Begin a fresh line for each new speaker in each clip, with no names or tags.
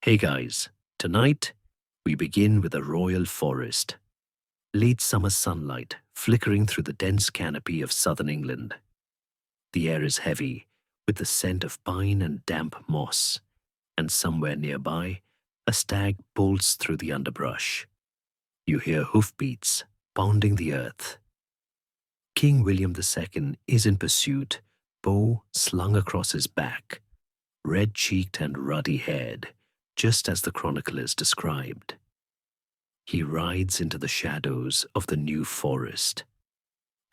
Hey guys, tonight we begin with a royal forest. Late summer sunlight flickering through the dense canopy of southern England. The air is heavy with the scent of pine and damp moss, and somewhere nearby, a stag bolts through the underbrush. You hear hoofbeats pounding the earth. King William II is in pursuit, bow slung across his back, red-cheeked and ruddy-haired, just as the chroniclers described. He rides into the shadows of the New Forest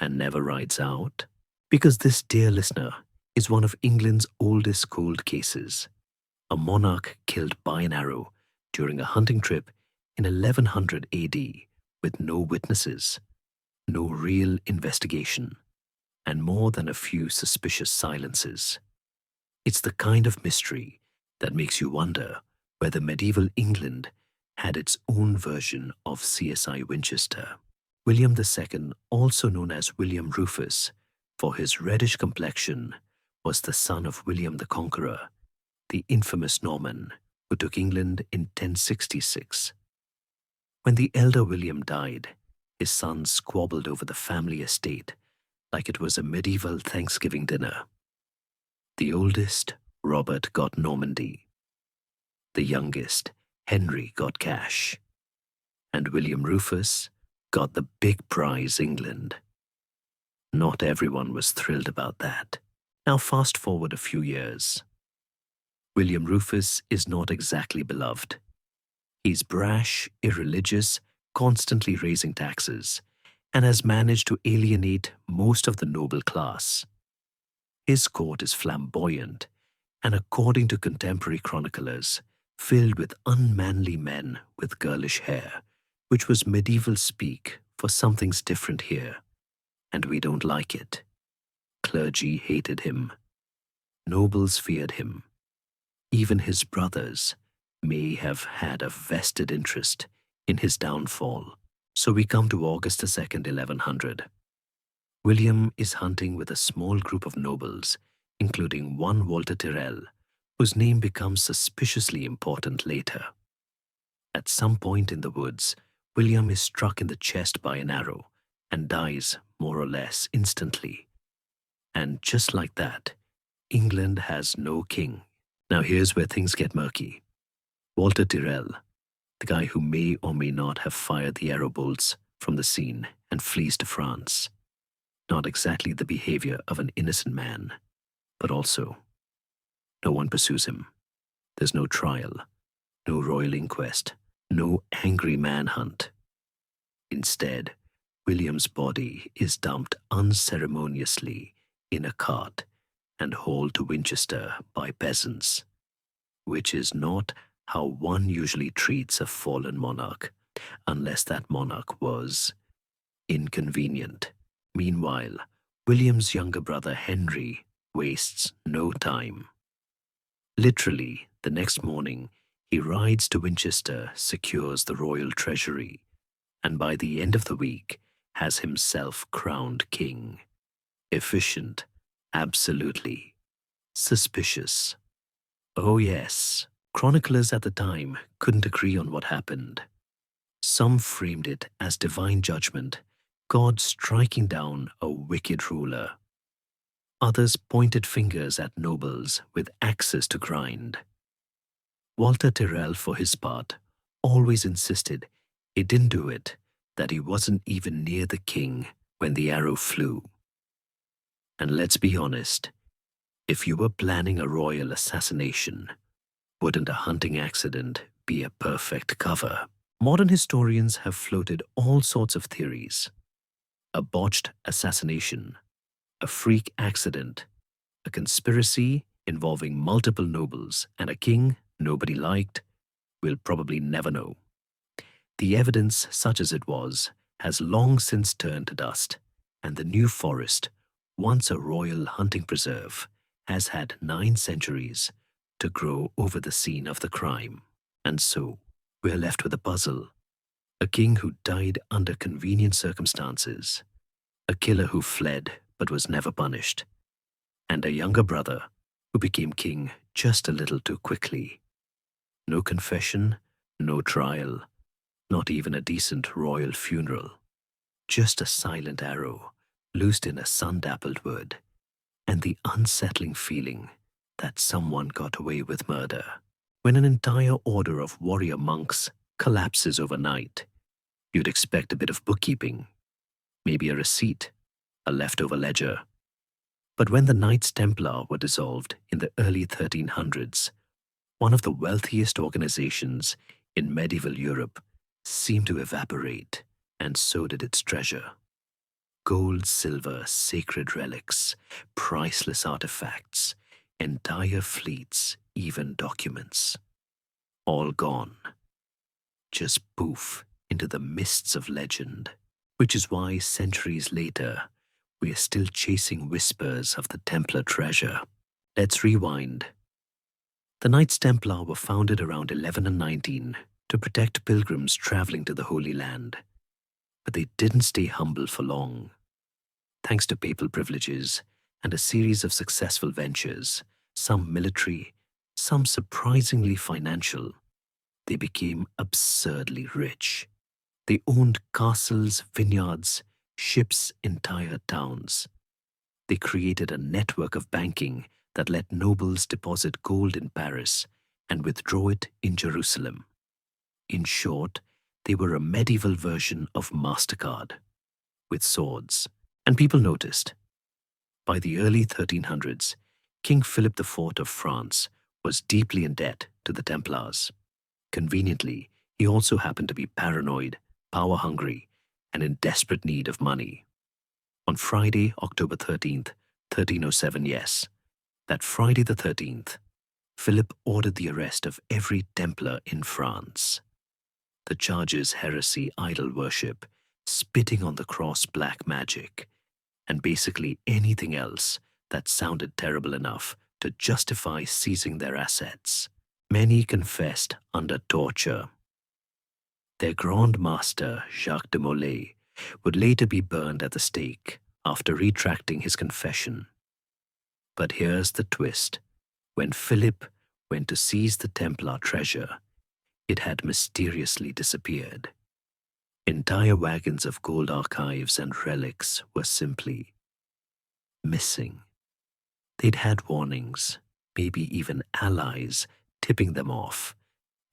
and never rides out, because this, dear listener, is one of England's oldest cold cases. A monarch killed by an arrow during a hunting trip in 1100 AD with no witnesses, no real investigation, and more than a few suspicious silences. It's the kind of mystery that makes you wonder whether medieval England had its own version of CSI Winchester. William II, also known as William Rufus, for his reddish complexion, was the son of William the Conqueror, the infamous Norman who took England in 1066. When the elder William died, his sons squabbled over the family estate like it was a medieval Thanksgiving dinner. The oldest, Robert, got Normandy. The youngest, Henry, got cash. And William Rufus got the big prize, England. Not everyone was thrilled about that. Now fast forward a few years. William Rufus is not exactly beloved. He's brash, irreligious, constantly raising taxes, and has managed to alienate most of the noble class. His court is flamboyant, and according to contemporary chroniclers, filled with unmanly men with girlish hair, which was medieval speak for something's different here, and we don't like it. Clergy hated him. Nobles feared him. Even his brothers may have had a vested interest in his downfall. So we come to August 2nd, 1100. William is hunting with a small group of nobles, including one Walter Tyrrell, whose name becomes suspiciously important later. At some point in the woods, William is struck in the chest by an arrow and dies more or less instantly. And just like that, England has no king. Now here's where things get murky. Walter Tyrrell, the guy who may or may not have fired the arrow bolts from the scene and flees to France. Not exactly the behavior of an innocent man, but also no one pursues him. There's no trial, no royal inquest, no angry manhunt. Instead, William's body is dumped unceremoniously in a cart and hauled to Winchester by peasants, which is not how one usually treats a fallen monarch, unless that monarch was inconvenient. Meanwhile, William's younger brother Henry wastes no time. Literally, the next morning, he rides to Winchester, secures the royal treasury, and by the end of the week, has himself crowned king. Efficient, absolutely. Suspicious. Oh yes, chroniclers at the time couldn't agree on what happened. Some framed it as divine judgment, God striking down a wicked ruler. Others pointed fingers at nobles with axes to grind. Walter Tyrrell, for his part, always insisted he didn't do it, that he wasn't even near the king when the arrow flew. And let's be honest, if you were planning a royal assassination, wouldn't a hunting accident be a perfect cover? Modern historians have floated all sorts of theories. A botched assassination, a freak accident, a conspiracy involving multiple nobles and a king nobody liked. We'll probably never know. The evidence, such as it was, has long since turned to dust, and the New Forest, once a royal hunting preserve, has had 9 centuries to grow over the scene of the crime. And so, we're left with a puzzle. A king who died under convenient circumstances, a killer who fled but was never punished, and a younger brother who became king just a little too quickly. No confession, no trial, not even a decent royal funeral. Just a silent arrow, loosed in a sun-dappled wood, and the unsettling feeling that someone got away with murder. When an entire order of warrior monks collapses overnight, you'd expect a bit of bookkeeping, maybe a receipt, a leftover ledger. But when the Knights Templar were dissolved in the early 1300s, one of the wealthiest organizations in medieval Europe seemed to evaporate, and so did its treasure. Gold, silver, sacred relics, priceless artifacts, entire fleets, even documents. All gone. Just poof into the mists of legend. Which is why centuries later, we are still chasing whispers of the Templar treasure. Let's rewind. The Knights Templar were founded around 11 and 19 to protect pilgrims traveling to the Holy Land. But they didn't stay humble for long. Thanks to papal privileges and a series of successful ventures, some military, some surprisingly financial, they became absurdly rich. They owned castles, vineyards, ships, entire towns. They created a network of banking that let nobles deposit gold in Paris and withdraw it in Jerusalem. In short, they were a medieval version of MasterCard, with swords. And people noticed. By the early 1300s, King Philip IV of France was deeply in debt to the Templars. Conveniently, he also happened to be paranoid, power-hungry, and in desperate need of money. On Friday, October 13th, 1307, yes, that Friday the 13th, Philip ordered the arrest of every Templar in France. The charges heresy, idol worship, spitting on the cross, black magic, and basically anything else that sounded terrible enough to justify seizing their assets. Many confessed under torture. Their Grand Master, Jacques de Molay, would later be burned at the stake after retracting his confession. But here's the twist. When Philip went to seize the Templar treasure, it had mysteriously disappeared. Entire wagons of gold archives and relics were simply missing. They'd had warnings, maybe even allies, tipping them off,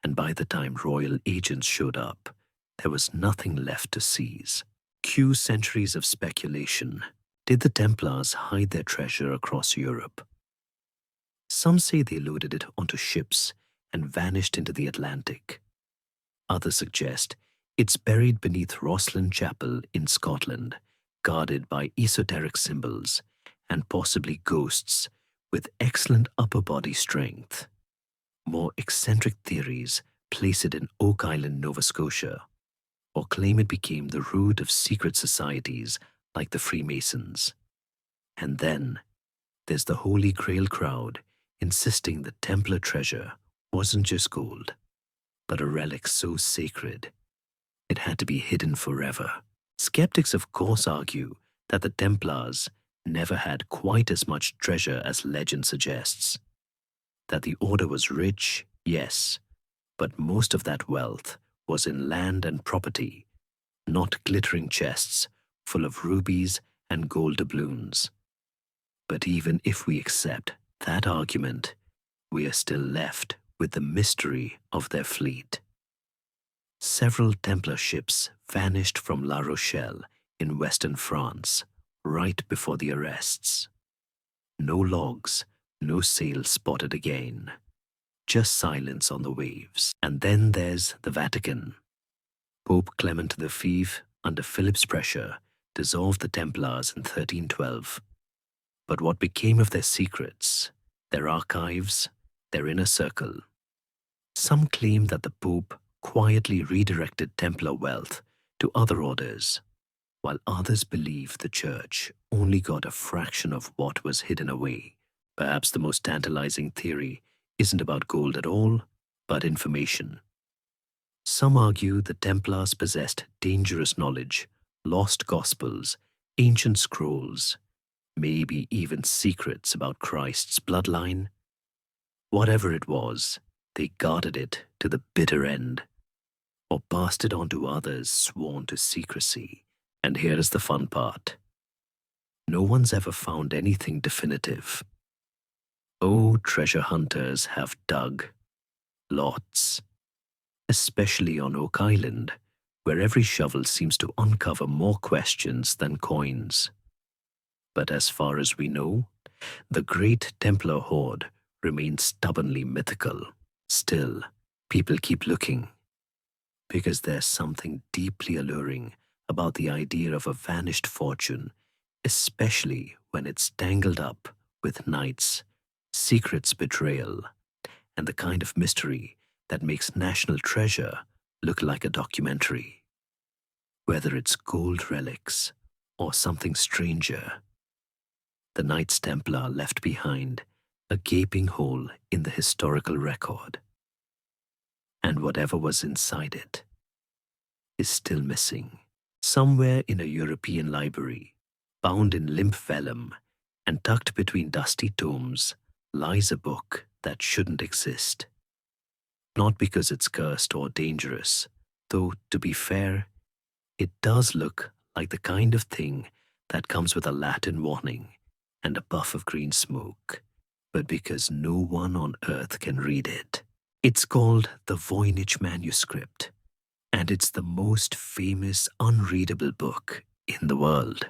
and by the time royal agents showed up, there was nothing left to seize. Cue centuries of speculation. Did the Templars hide their treasure across Europe? Some say they loaded it onto ships and vanished into the Atlantic. Others suggest it's buried beneath Rosslyn Chapel in Scotland, guarded by esoteric symbols and possibly ghosts with excellent upper body strength. More eccentric theories place it in Oak Island, Nova Scotia, or claim it became the root of secret societies like the Freemasons. And then there's the Holy Grail crowd insisting the Templar treasure wasn't just gold, but a relic so sacred it had to be hidden forever. Skeptics, of course, argue that the Templars never had quite as much treasure as legend suggests. That the order was rich, yes, but most of that wealth was in land and property, not glittering chests full of rubies and gold doubloons. But even if we accept that argument, we are still left with the mystery of their fleet. Several Templar ships vanished from La Rochelle in western France right before the arrests. No logs, no sails spotted again. Just silence on the waves. And then there's the Vatican. Pope Clement V, under Philip's pressure, dissolved the Templars in 1312. But what became of their secrets, their archives, their inner circle? Some claim that the Pope quietly redirected Templar wealth to other orders, while others believe the Church only got a fraction of what was hidden away. Perhaps the most tantalizing theory isn't about gold at all, but information. Some argue the Templars possessed dangerous knowledge, lost gospels, ancient scrolls, maybe even secrets about Christ's bloodline. Whatever it was, they guarded it to the bitter end, or passed it on to others sworn to secrecy. And here is the fun part. No one's ever found anything definitive. Oh, treasure hunters have dug. Lots. Especially on Oak Island, where every shovel seems to uncover more questions than coins. But as far as we know, the Great Templar Hoard remains stubbornly mythical. Still, people keep looking, because there's something deeply alluring about the idea of a vanished fortune, especially when it's tangled up with nights, secrets, betrayal, and the kind of mystery that makes National Treasure look like a documentary. Whether it's gold relics or something stranger, the Knights Templar left behind a gaping hole in the historical record. And whatever was inside it is still missing. Somewhere in a European library, bound in limp vellum and tucked between dusty tomes, lies a book that shouldn't exist. Not because it's cursed or dangerous, though, to be fair, it does look like the kind of thing that comes with a Latin warning and a puff of green smoke, but because no one on earth can read it. It's called the Voynich Manuscript, and it's the most famous unreadable book in the world.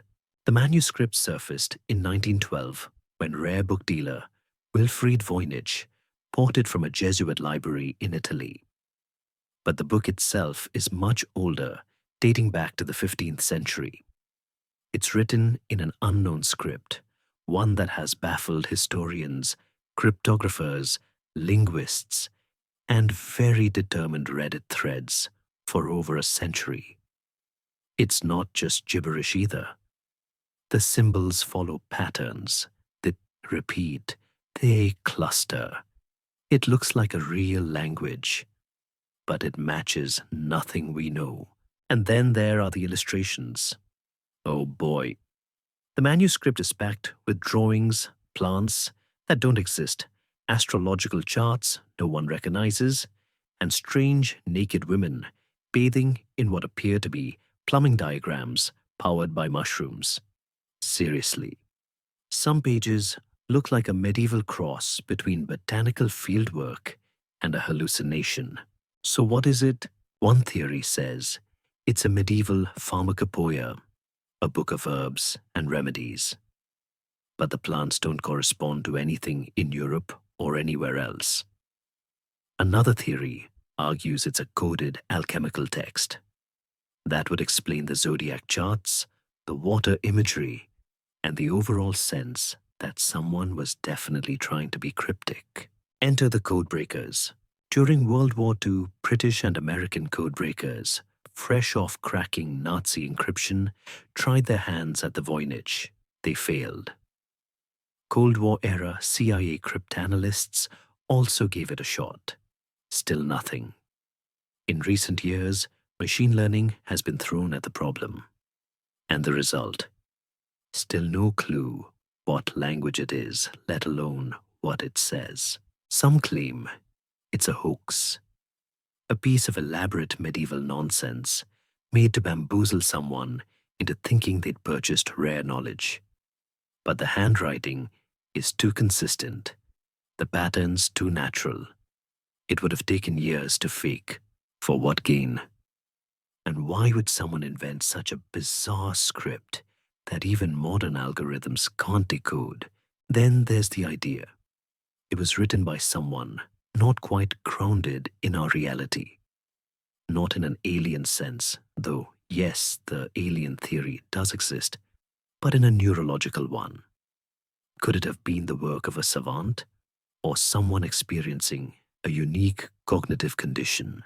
The manuscript surfaced in 1912 when rare book dealer Wilfried Voynich bought it from a Jesuit library in Italy. But the book itself is much older, dating back to the 15th century. It's written in an unknown script, one that has baffled historians, cryptographers, linguists, and very determined Reddit threads for over a century. It's not just gibberish either. The symbols follow patterns, they repeat, they cluster. It looks like a real language, but it matches nothing we know. And then there are the illustrations. Oh boy. The manuscript is packed with drawings, plants that don't exist, astrological charts no one recognizes, and strange naked women bathing in what appear to be plumbing diagrams powered by mushrooms. Seriously. Some pages look like a medieval cross between botanical fieldwork and a hallucination. So what is it? One theory says it's a medieval pharmacopoeia, a book of herbs and remedies. But the plants don't correspond to anything in Europe or anywhere else. Another theory argues it's a coded alchemical text. That would explain the zodiac charts, the water imagery, and the overall sense that someone was definitely trying to be cryptic. Enter the codebreakers. During World War II, British and American codebreakers, fresh off cracking Nazi encryption, tried their hands at the Voynich. They failed. Cold War-era CIA cryptanalysts also gave it a shot. Still nothing. In recent years, machine learning has been thrown at the problem. And the result? Still no clue what language it is, let alone what it says. Some claim it's a hoax, a piece of elaborate medieval nonsense made to bamboozle someone into thinking they'd purchased rare knowledge. But the handwriting is too consistent, the patterns too natural. It would have taken years to fake. For what gain? And why would someone invent such a bizarre script that even modern algorithms can't decode? Then there's the idea. It was written by someone not quite grounded in our reality. Not in an alien sense, though yes, the alien theory does exist, but in a neurological one. Could it have been the work of a savant or someone experiencing a unique cognitive condition?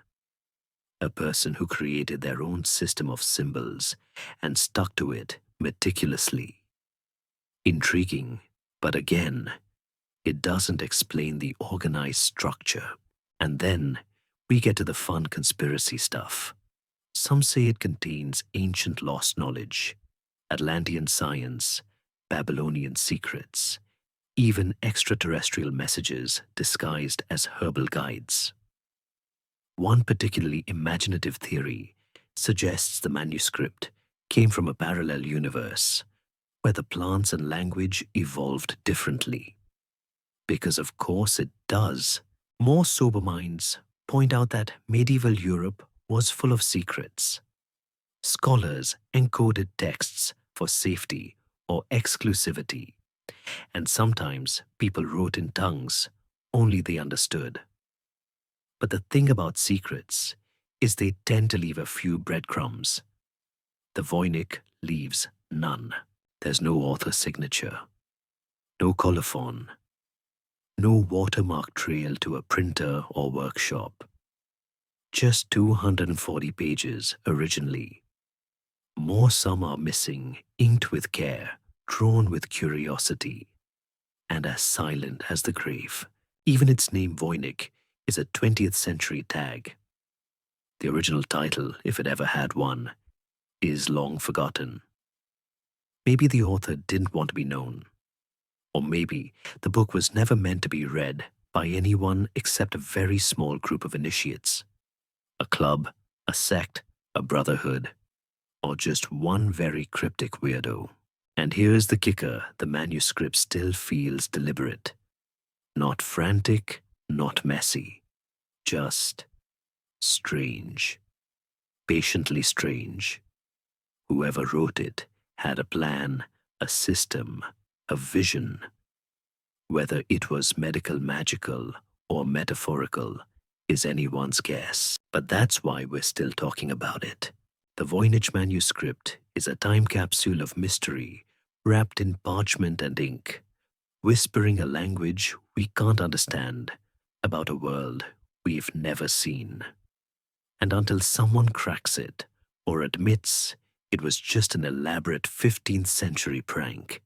A person who created their own system of symbols and stuck to it meticulously. Intriguing, but again, it doesn't explain the organized structure. And then we get to the fun conspiracy stuff. Some say it contains ancient lost knowledge, Atlantean science, Babylonian secrets, even extraterrestrial messages disguised as herbal guides. One particularly imaginative theory suggests the manuscript came from a parallel universe where the plants and language evolved differently. Because of course it does. More sober minds point out that medieval Europe was full of secrets. Scholars encoded texts for safety or exclusivity, and sometimes people wrote in tongues only they understood. But the thing about secrets is they tend to leave a few breadcrumbs. The Voynich leaves none. There's no author signature, no colophon, no watermark trail to a printer or workshop. Just 240 pages originally. More some are missing, inked with care, drawn with curiosity, and as silent as the grave. Even its name Voynich is a 20th century tag. The original title, if it ever had one, is long forgotten. Maybe the author didn't want to be known. Or maybe the book was never meant to be read by anyone except a very small group of initiates. A club, a sect, a brotherhood, or just one very cryptic weirdo. And here's the kicker, the manuscript still feels deliberate. Not frantic, not messy. Just strange. Patiently strange. Whoever wrote it had a plan, a system, a vision. Whether it was medical magical or metaphorical is anyone's guess. But that's why we're still talking about it. The Voynich manuscript is a time capsule of mystery wrapped in parchment and ink, whispering a language we can't understand about a world we've never seen. And until someone cracks it or admits it was just an elaborate 15th century prank,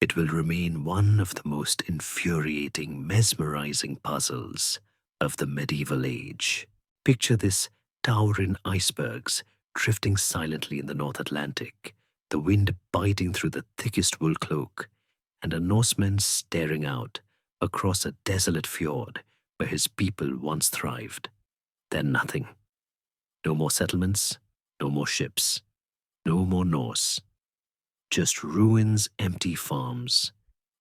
it will remain one of the most infuriating, mesmerizing puzzles of the medieval age. Picture this towering icebergs drifting silently in the North Atlantic, the wind biting through the thickest wool cloak, and a Norseman staring out across a desolate fjord where his people once thrived. Then nothing. No more settlements, no more ships, no more Norse. Just ruins, empty farms,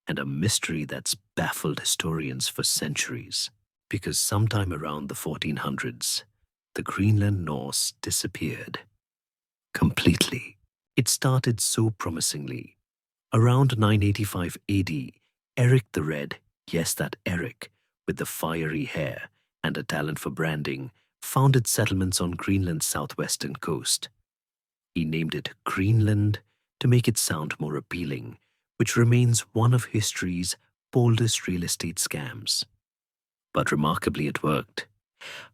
and a mystery that's baffled historians for centuries. Because sometime around the 1400s, the Greenland Norse disappeared. Completely. It started so promisingly. Around 985 AD, Eric the Red, yes, that Eric, with the fiery hair and a talent for branding, founded settlements on Greenland's southwestern coast. He named it Greenland to make it sound more appealing, which remains one of history's boldest real estate scams. But remarkably, it worked.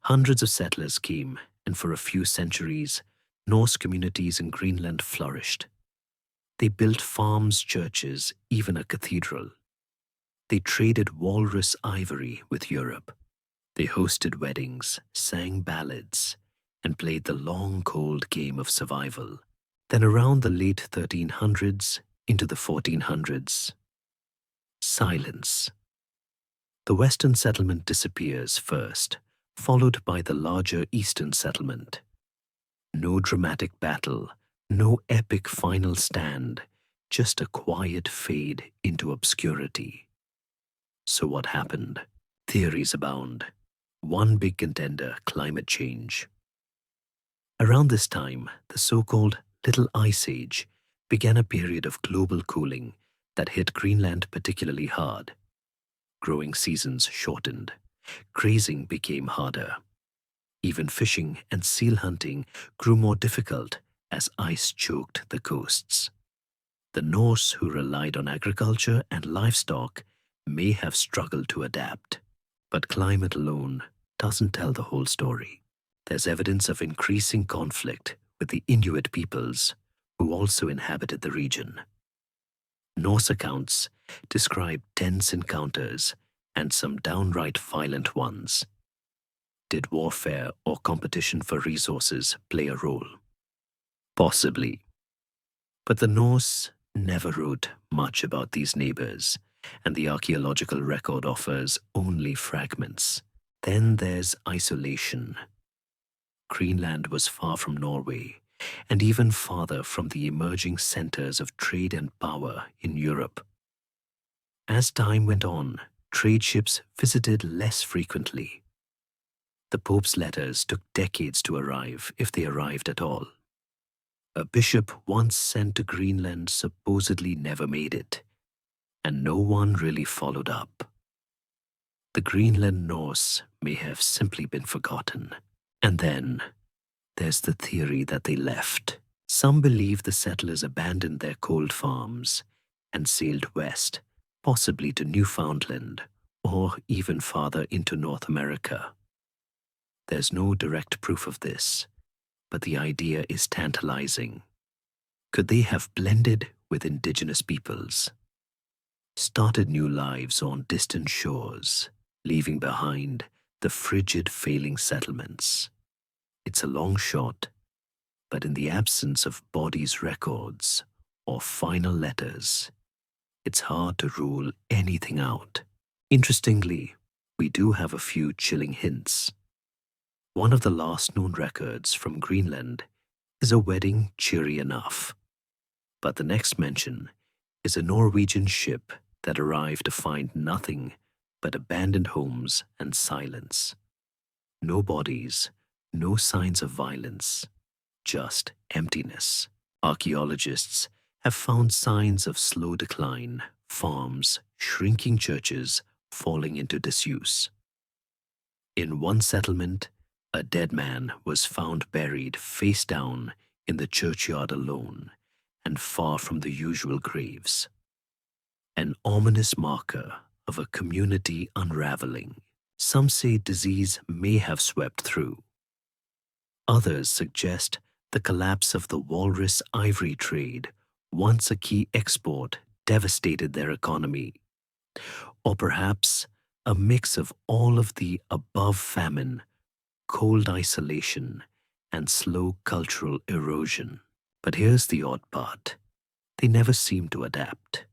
Hundreds of settlers came, and for a few centuries, Norse communities in Greenland flourished. They built farms, churches, even a cathedral. They traded walrus ivory with Europe. They hosted weddings, sang ballads, and played the long, cold game of survival. Then around the late 1300s into the 1400s, silence. The Western settlement disappears first, followed by the larger Eastern settlement. No dramatic battle, no epic final stand, just a quiet fade into obscurity. So what happened? Theories abound. One big contender, climate change. Around this time, the so-called Little Ice Age began a period of global cooling that hit Greenland particularly hard. Growing seasons shortened. Grazing became harder. Even fishing and seal hunting grew more difficult as ice choked the coasts. The Norse, who relied on agriculture and livestock, may have struggled to adapt. But climate alone doesn't tell the whole story. There's evidence of increasing conflict with the Inuit peoples, who also inhabited the region. Norse accounts describe tense encounters and some downright violent ones. Did warfare or competition for resources play a role? Possibly. But the Norse never wrote much about these neighbors, and the archaeological record offers only fragments. Then there's isolation. Greenland was far from Norway, and even farther from the emerging centers of trade and power in Europe. As time went on, trade ships visited less frequently. The Pope's letters took decades to arrive, if they arrived at all. A bishop once sent to Greenland supposedly never made it, and no one really followed up. The Greenland Norse may have simply been forgotten. And then there's the theory that they left. Some believe the settlers abandoned their cold farms and sailed west, possibly to Newfoundland or even farther into North America. There's no direct proof of this, but the idea is tantalizing. Could they have blended with indigenous peoples, started new lives on distant shores, leaving behind the frigid, failing settlements? It's a long shot, but in the absence of bodies' records or final letters, it's hard to rule anything out. Interestingly, we do have a few chilling hints. One of the last known records from Greenland is a wedding cheery enough, but the next mention is a Norwegian ship that arrived to find nothing but abandoned homes and silence. No bodies, no signs of violence, just emptiness. Archaeologists have found signs of slow decline, farms, shrinking churches falling into disuse. In one settlement, a dead man was found buried face down in the churchyard alone and far from the usual graves. An ominous marker of a community unraveling. Some say disease may have swept through. Others suggest the collapse of the walrus ivory trade, once a key export, devastated their economy. Or perhaps a mix of all of the above: famine, cold isolation, and slow cultural erosion. But here's the odd part. They never seem to adapt.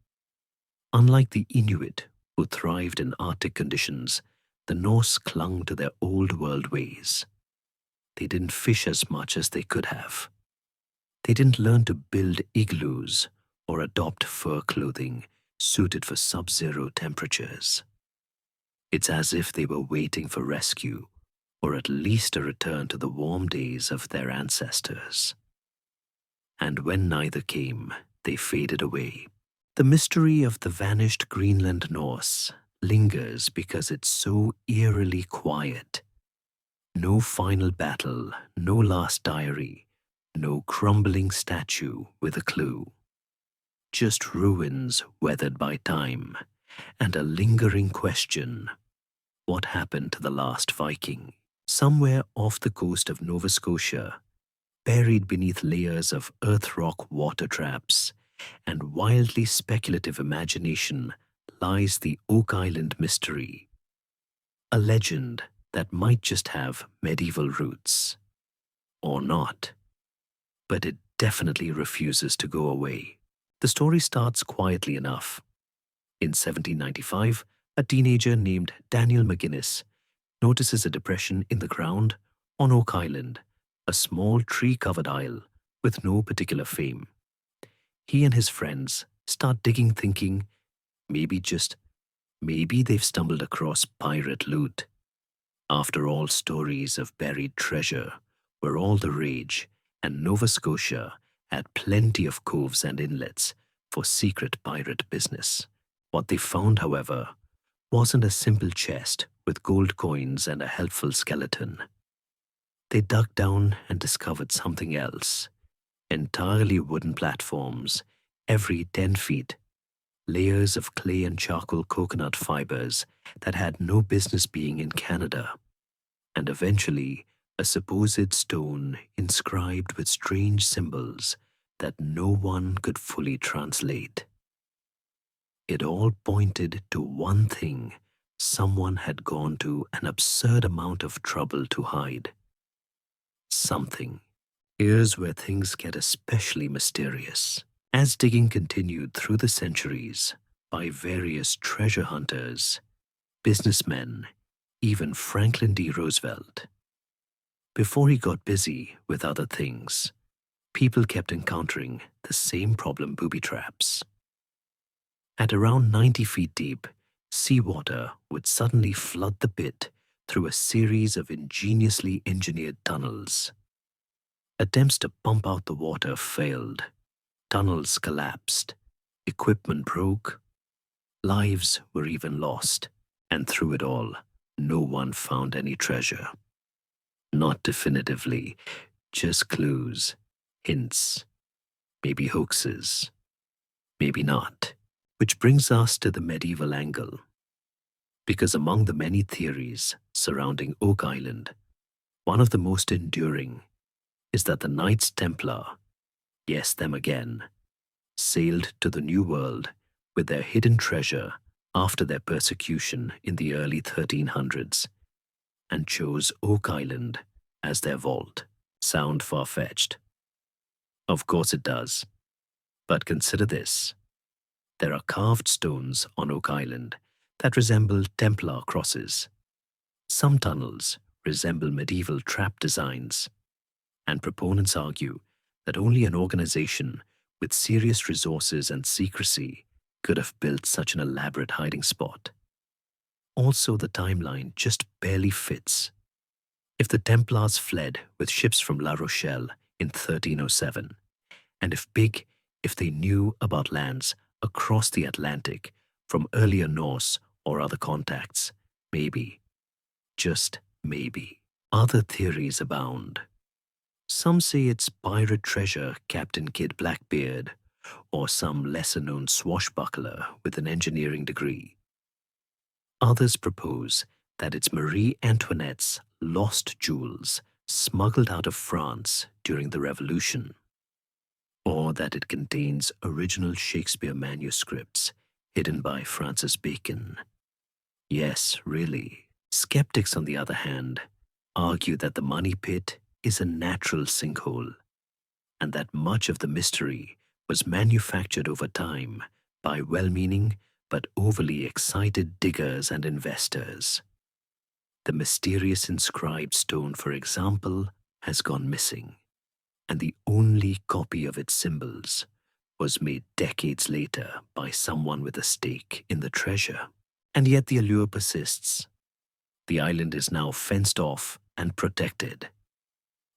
Unlike the Inuit, who thrived in Arctic conditions, the Norse clung to their old world ways. They didn't fish as much as they could have. They didn't learn to build igloos or adopt fur clothing suited for sub-zero temperatures. It's as if they were waiting for rescue, or at least a return to the warm days of their ancestors. And when neither came, they faded away. The mystery of the vanished Greenland Norse lingers because it's so eerily quiet. No final battle, no last diary, no crumbling statue with a clue. Just ruins weathered by time, and a lingering question: what happened to the last Viking? Somewhere off the coast of Nova Scotia, buried beneath layers of earth rock water traps and wildly speculative imagination, lies the Oak Island mystery. A legend that might just have medieval roots. Or not. But it definitely refuses to go away. The story starts quietly enough. In 1795, a teenager named Daniel McGuinness notices a depression in the ground on Oak Island, a small tree-covered isle with no particular fame. He and his friends start digging, thinking maybe they've stumbled across pirate loot. After all, stories of buried treasure were all the rage, and Nova Scotia had plenty of coves and inlets for secret pirate business. What they found, however, wasn't a simple chest with gold coins and a helpful skeleton. They dug down and discovered something else. Entirely wooden platforms, every 10 feet, layers of clay and charcoal coconut fibers that had no business being in Canada, and eventually a supposed stone inscribed with strange symbols that no one could fully translate. It all pointed to one thing: someone had gone to an absurd amount of trouble to hide something. Here's where things get especially mysterious. As digging continued through the centuries, by various treasure hunters, businessmen, even Franklin D. Roosevelt. Before he got busy with other things, people kept encountering the same problem: booby traps. At around 90 feet deep, seawater would suddenly flood the pit through a series of ingeniously engineered tunnels. Attempts to pump out the water failed, tunnels collapsed, equipment broke, lives were even lost, and through it all, no one found any treasure. Not definitively, just clues, hints, maybe hoaxes, maybe not. Which brings us to the medieval angle. Because among the many theories surrounding Oak Island, one of the most enduring is that the Knights Templar, yes, them again, sailed to the New World with their hidden treasure after their persecution in the early 1300s and chose Oak Island as their vault. Sound far-fetched? Of course it does. But consider this. There are carved stones on Oak Island that resemble Templar crosses. Some tunnels resemble medieval trap designs, and proponents argue that only an organization with serious resources and secrecy could have built such an elaborate hiding spot. Also, the timeline just barely fits. If the Templars fled with ships from La Rochelle in 1307, and if they knew about lands across the Atlantic from earlier Norse or other contacts, maybe, just maybe, other theories abound. Some say it's pirate treasure Captain Kidd Blackbeard, or some lesser-known swashbuckler with an engineering degree. Others propose that it's Marie Antoinette's lost jewels smuggled out of France during the Revolution, or that it contains original Shakespeare manuscripts hidden by Francis Bacon. Yes, really. Skeptics, on the other hand, argue that the money pit is a natural sinkhole, and that much of the mystery was manufactured over time by well-meaning but overly excited diggers and investors. The mysterious inscribed stone, for example, has gone missing, and the only copy of its symbols was made decades later by someone with a stake in the treasure. And yet the allure persists. The island is now fenced off and protected.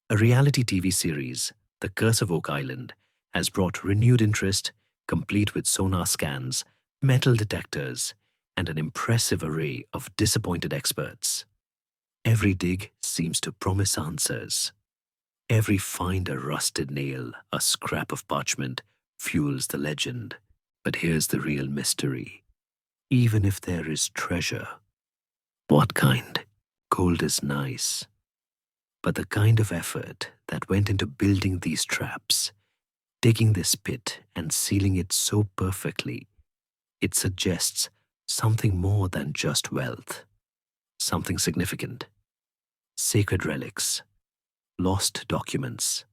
A reality TV series, The Curse of Oak Island, has brought renewed interest, complete with sonar scans, metal detectors, and an impressive array of disappointed experts. Every dig seems to promise answers. Every find, a rusted nail, a scrap of parchment, fuels the legend. But here's the real mystery. Even if there is treasure, what kind? Gold is nice. But the kind of effort that went into building these traps, digging this pit and sealing it so perfectly, it suggests something more than just wealth. Something significant. Sacred relics, lost documents,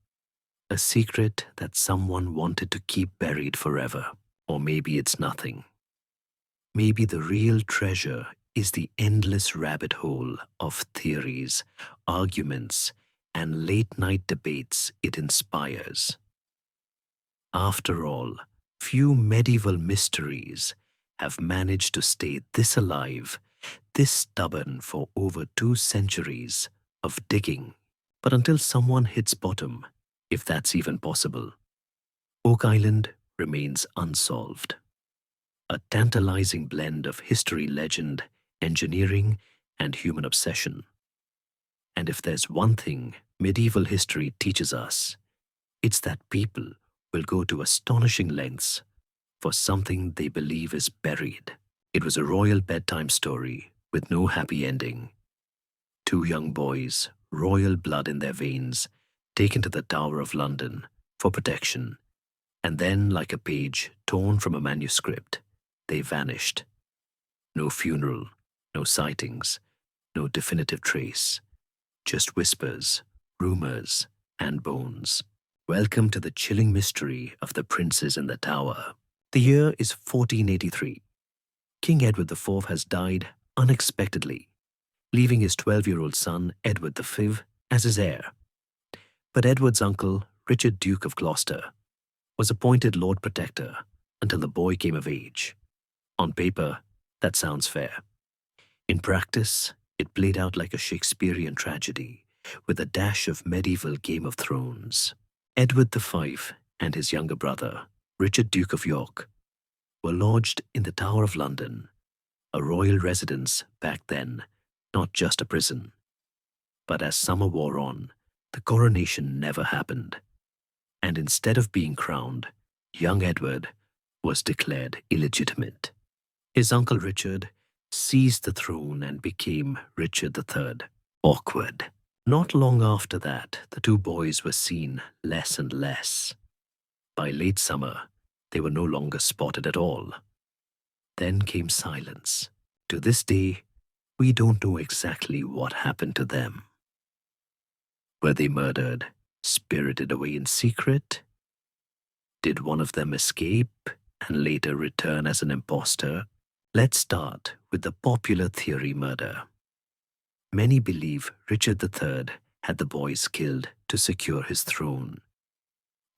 a secret that someone wanted to keep buried forever. Or maybe it's nothing. Maybe the real treasure is the endless rabbit hole of theories, arguments, and late-night debates it inspires. After all, few medieval mysteries have managed to stay this alive, this stubborn for over 2 centuries of digging. But until someone hits bottom, if that's even possible, Oak Island remains unsolved. A tantalizing blend of history, legend, engineering, and human obsession. And if there's one thing medieval history teaches us, it's that people will go to astonishing lengths for something they believe is buried. It was a royal bedtime story with no happy ending. 2 young boys, royal blood in their veins, taken to the Tower of London for protection, and then, like a page torn from a manuscript, they vanished. No funeral, no sightings, no definitive trace, just whispers, rumors, and bones. Welcome to the chilling mystery of the princes in the tower. The year is 1483. King Edward IV has died unexpectedly, leaving his 12-year-old son, Edward V, as his heir. But Edward's uncle, Richard, Duke of Gloucester, was appointed Lord Protector until the boy came of age. On paper, that sounds fair. In practice, it played out like a Shakespearean tragedy, with a dash of medieval Game of Thrones. Edward V and his younger brother, Richard, Duke of York, were lodged in the Tower of London, a royal residence back then, not just a prison. But as summer wore on, the coronation never happened, and instead of being crowned, young Edward was declared illegitimate. His uncle Richard seized the throne and became Richard III. Awkward. Not long after that, the two boys were seen less and less. By late summer, they were no longer spotted at all. Then came silence. To this day, we don't know exactly what happened to them. Were they murdered, spirited away in secret? Did one of them escape and later return as an imposter? Let's start with the popular theory murder. Many believe Richard III had the boys killed to secure his throne.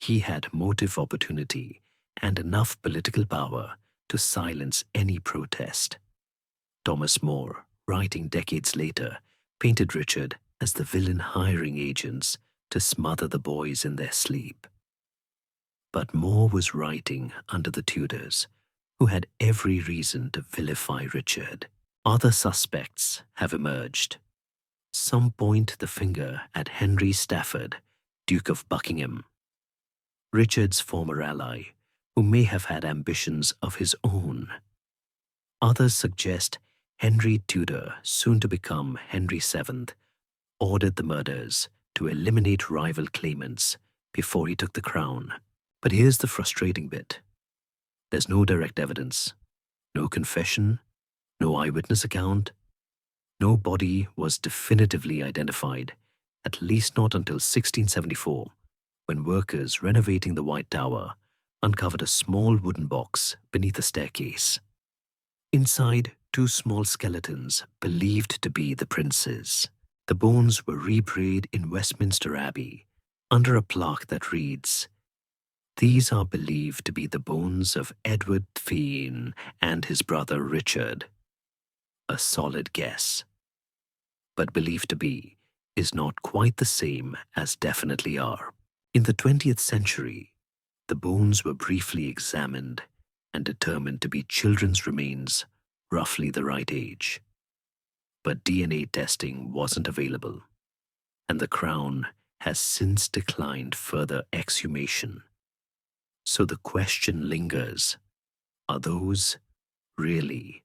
He had motive opportunity and enough political power to silence any protest. Thomas More, writing decades later, painted Richard as the villain hiring agents to smother the boys in their sleep. But More was writing under the Tudors, who had every reason to vilify Richard. Other suspects have emerged. Some point the finger at Henry Stafford, Duke of Buckingham, Richard's former ally, who may have had ambitions of his own. Others suggest Henry Tudor, soon to become Henry VII, ordered the murders to eliminate rival claimants before he took the crown. But here's the frustrating bit. There's no direct evidence, no confession, no eyewitness account. No body was definitively identified, at least not until 1674, when workers renovating the White Tower uncovered a small wooden box beneath a staircase. Inside, two small skeletons believed to be the princes. The bones were reburied in Westminster Abbey under a plaque that reads, "These are believed to be the bones of Edward Fiennes and his brother Richard." A solid guess. But believed to be is not quite the same as definitely are. In the 20th century, the bones were briefly examined and determined to be children's remains, roughly the right age. But DNA testing wasn't available, and the crown has since declined further exhumation. So the question lingers, are those really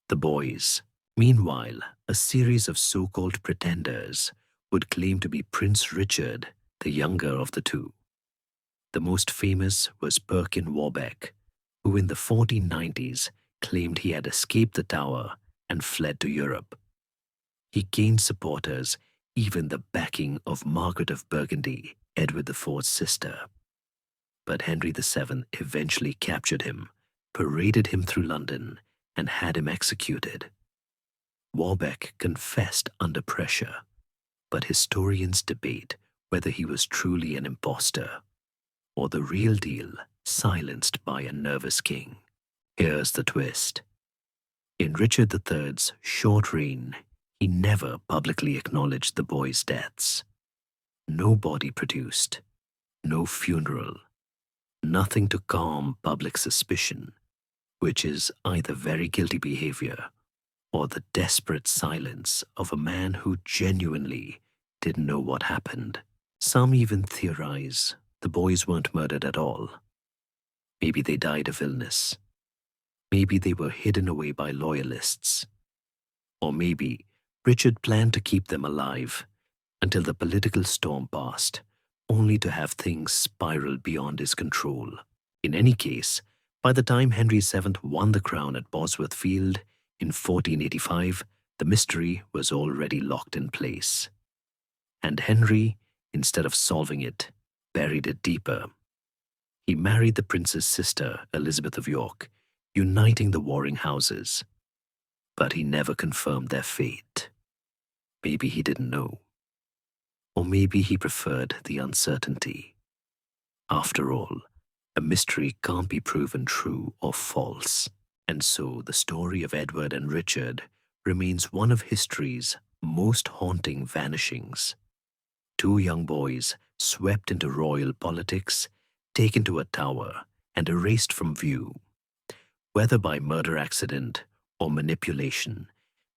the boys? Meanwhile, a series of so-called pretenders would claim to be Prince Richard, the younger of the two. The most famous was Perkin Warbeck, who in the 1490s claimed he had escaped the tower and fled to Europe. He gained supporters, even the backing of Margaret of Burgundy, Edward IV's sister. But Henry VII eventually captured him, paraded him through London, and had him executed. Warbeck confessed under pressure, but historians debate whether he was truly an impostor or the real deal, silenced by a nervous king. Here's the twist. In Richard III's short reign, he never publicly acknowledged the boys' deaths. No body produced, no funeral, nothing to calm public suspicion, which is either very guilty behavior or the desperate silence of a man who genuinely didn't know what happened. Some even theorize the boys weren't murdered at all. Maybe they died of illness. Maybe they were hidden away by loyalists. Or maybe Richard planned to keep them alive until the political storm passed, only to have things spiral beyond his control. In any case, by the time Henry VII won the crown at Bosworth Field in 1485, the mystery was already locked in place. And Henry, instead of solving it, buried it deeper. He married the prince's sister, Elizabeth of York, uniting the warring houses. But he never confirmed their fate. Maybe he didn't know. Or maybe he preferred the uncertainty. After all, a mystery can't be proven true or false. And so the story of Edward and Richard remains one of history's most haunting vanishings. Two young boys swept into royal politics, taken to a tower, and erased from view. Whether by murder accident or manipulation,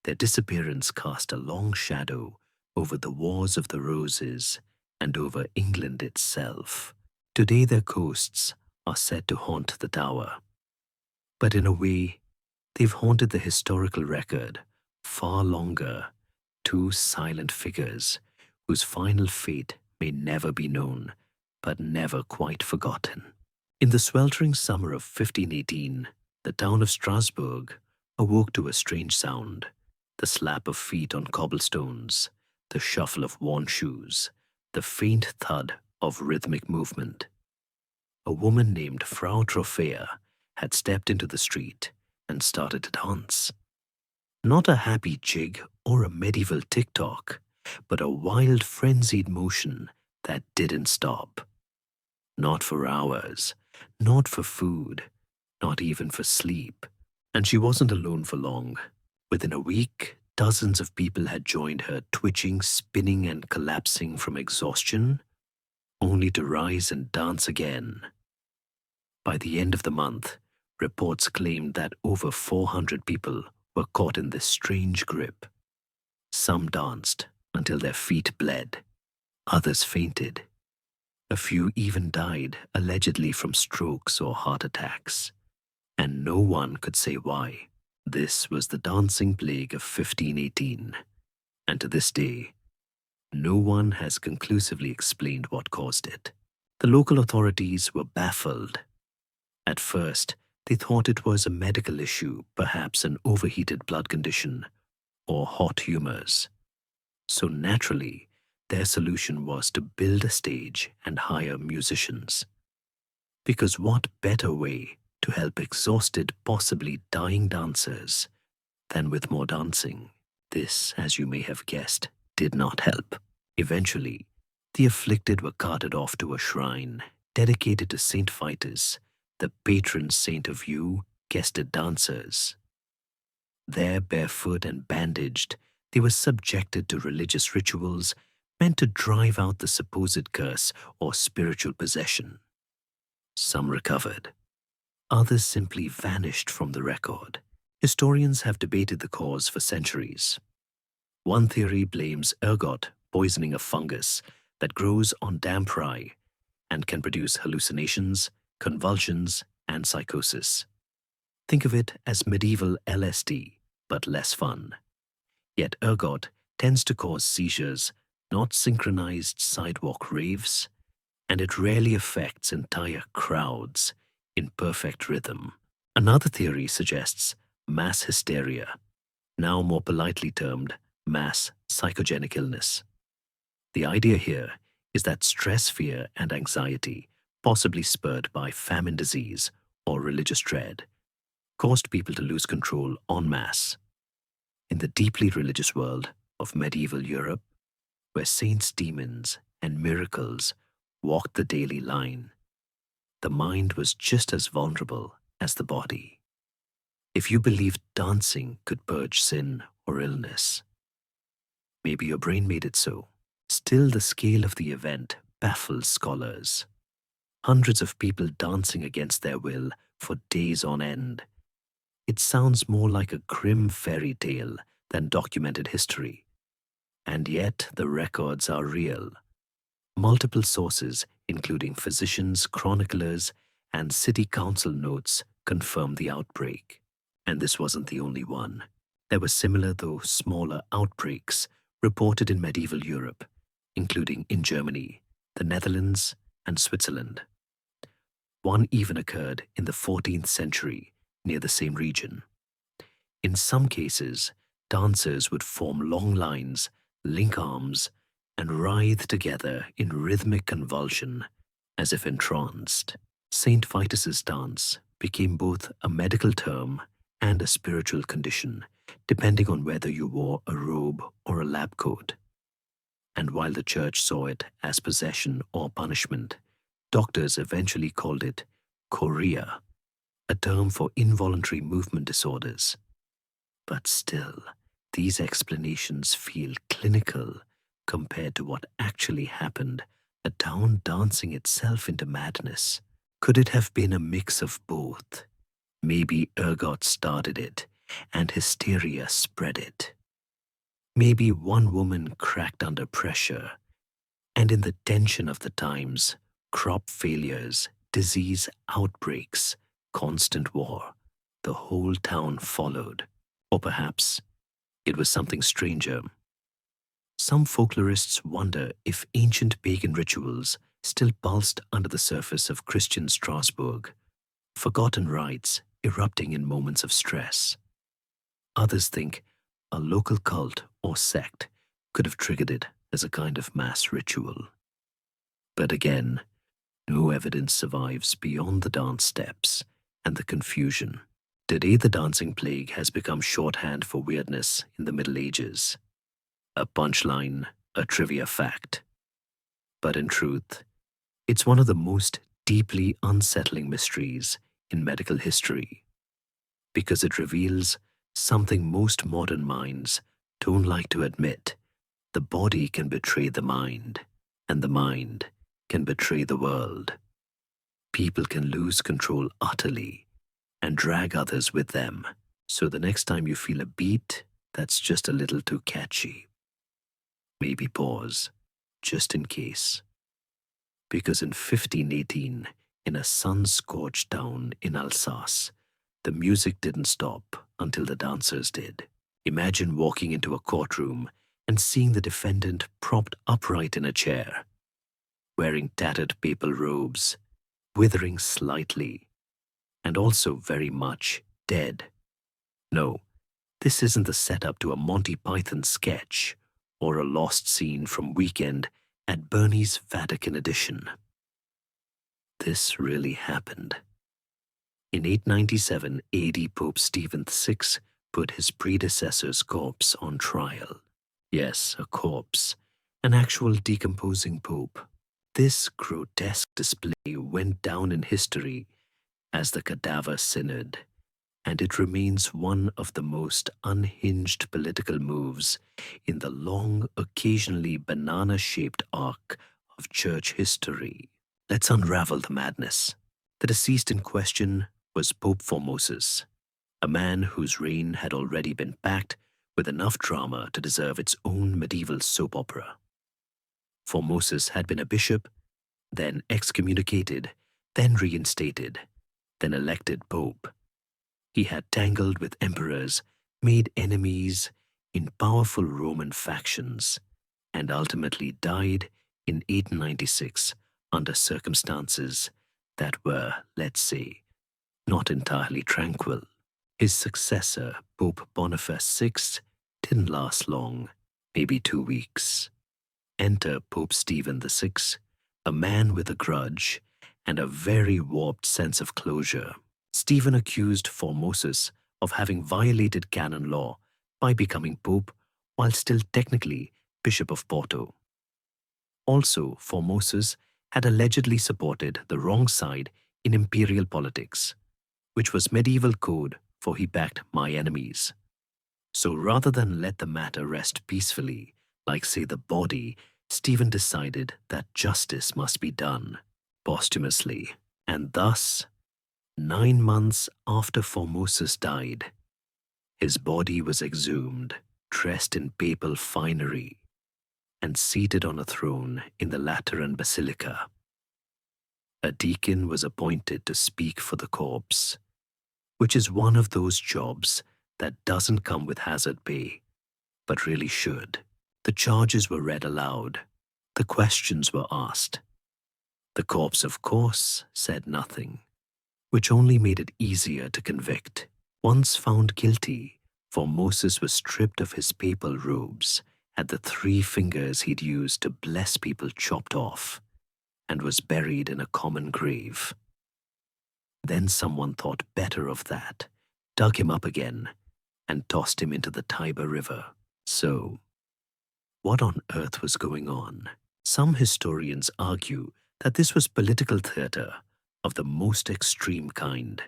their disappearance cast a long shadow over the Wars of the Roses and over England itself. Today their ghosts are said to haunt the tower. But in a way, they've haunted the historical record far longer. Two silent figures whose final fate may never be known, but never quite forgotten. In the sweltering summer of 1518, the town of Strasbourg awoke to a strange sound: the slap of feet on cobblestones, the shuffle of worn shoes, the faint thud of rhythmic movement. A woman named Frau Trophea had stepped into the street and started to dance. Not a happy jig or a medieval tick-tock, but a wild, frenzied motion that didn't stop. Not for hours, not for food, not even for sleep. And she wasn't alone for long. Within a week, dozens of people had joined her, twitching, spinning, and collapsing from exhaustion, only to rise and dance again. By the end of the month, reports claimed that over 400 people were caught in this strange grip. Some danced until their feet bled. Others fainted. A few even died, allegedly from strokes or heart attacks. And no one could say why. This was the dancing plague of 1518. And to this day, no one has conclusively explained what caused it. The local authorities were baffled. At first, they thought it was a medical issue, perhaps an overheated blood condition or hot humors. So naturally, their solution was to build a stage and hire musicians. Because what better way to help exhausted, possibly dying dancers than with more dancing? This, as you may have guessed, did not help. Eventually, the afflicted were carted off to a shrine dedicated to Saint Vitus, the patron saint of you guested dancers. There, barefoot and bandaged, they were subjected to religious rituals meant to drive out the supposed curse or spiritual possession. Some recovered. Others simply vanished from the record. Historians have debated the cause for centuries. One theory blames ergot poisoning a fungus that grows on damp rye and can produce hallucinations, convulsions, and psychosis. Think of it as medieval LSD, but less fun. Yet ergot tends to cause seizures, not synchronized sidewalk raves, and it rarely affects entire crowds in perfect rhythm. Another theory suggests mass hysteria, now more politely termed mass psychogenic illness. The idea here is that stress, fear, and anxiety, possibly spurred by famine disease or religious dread, caused people to lose control en masse. In the deeply religious world of medieval Europe, where saints, demons, and miracles walked the daily line, the mind was just as vulnerable as the body. If you believed dancing could purge sin or illness, maybe your brain made it so. Still, the scale of the event baffles scholars. Hundreds of people dancing against their will for days on end. It sounds more like a grim fairy tale than documented history. And yet the records are real. Multiple sources, including physicians, chroniclers, and city council notes, confirm the outbreak. And this wasn't the only one. There were similar, though smaller, outbreaks reported in medieval Europe, including in Germany, the Netherlands, and Switzerland. One even occurred in the 14th century near the same region. In some cases, dancers would form long lines, link arms, and writhe together in rhythmic convulsion, as if entranced. Saint Vitus's dance became both a medical term and a spiritual condition, depending on whether you wore a robe or a lab coat. And while the church saw it as possession or punishment, doctors eventually called it chorea, a term for involuntary movement disorders. But still, these explanations feel clinical compared to what actually happened, a town dancing itself into madness. Could it have been a mix of both? Maybe ergot started it, and hysteria spread it. Maybe one woman cracked under pressure, and in the tension of the times, crop failures, disease outbreaks, constant war, the whole town followed. Or perhaps it was something stranger. Some folklorists wonder if ancient pagan rituals still pulsed under the surface of Christian Strasbourg, forgotten rites erupting in moments of stress. Others think a local cult or sect could have triggered it as a kind of mass ritual. But again, no evidence survives beyond the dance steps and the confusion. Today, the dancing plague has become shorthand for weirdness in the Middle Ages. A punchline, a trivia fact. But in truth, it's one of the most deeply unsettling mysteries in medical history, because it reveals something most modern minds don't like to admit. The body can betray the mind, and the mind can betray the world. People can lose control utterly and drag others with them, so the next time you feel a beat that's just a little too catchy, maybe pause, just in case. Because in 1518, in a sun-scorched town in Alsace, the music didn't stop until the dancers did. Imagine walking into a courtroom and seeing the defendant propped upright in a chair, wearing tattered papal robes, withering slightly, and also very much dead. No, this isn't the setup to a Monty Python sketch or a lost scene from Weekend at Bernie's Vatican Edition. This really happened. In 897 AD, Pope Stephen VI put his predecessor's corpse on trial. Yes, a corpse, an actual decomposing pope. This grotesque display went down in history as the Cadaver Synod, and it remains one of the most unhinged political moves in the long, occasionally banana-shaped arc of church history. Let's unravel the madness. The deceased in question was Pope Formosus, a man whose reign had already been packed with enough drama to deserve its own medieval soap opera. Formosus had been a bishop, then excommunicated, then reinstated, then elected pope. He had tangled with emperors, made enemies in powerful Roman factions, and ultimately died in 896 under circumstances that were, let's say, not entirely tranquil. His successor, Pope Boniface VI, didn't last long, maybe 2 weeks. Enter Pope Stephen VI, a man with a grudge and a very warped sense of closure. Stephen accused Formosus of having violated canon law by becoming pope while still technically Bishop of Porto. Also, Formosus had allegedly supported the wrong side in imperial politics, which was medieval code for he backed my enemies. So rather than let the matter rest peacefully, like say the body, Stephen decided that justice must be done posthumously, and thus 9 months after Formosus died, his body was exhumed, dressed in papal finery, and seated on a throne in the Lateran Basilica. A deacon was appointed to speak for the corpse, which is one of those jobs that doesn't come with hazard pay, but really should. The charges were read aloud. The questions were asked. The corpse, of course, said nothing, which only made it easier to convict. Once found guilty, Formosus was stripped of his papal robes, had the 3 fingers he'd used to bless people chopped off, and was buried in a common grave. Then someone thought better of that, dug him up again, and tossed him into the Tiber River. So, what on earth was going on? Some historians argue that this was political theater of the most extreme kind.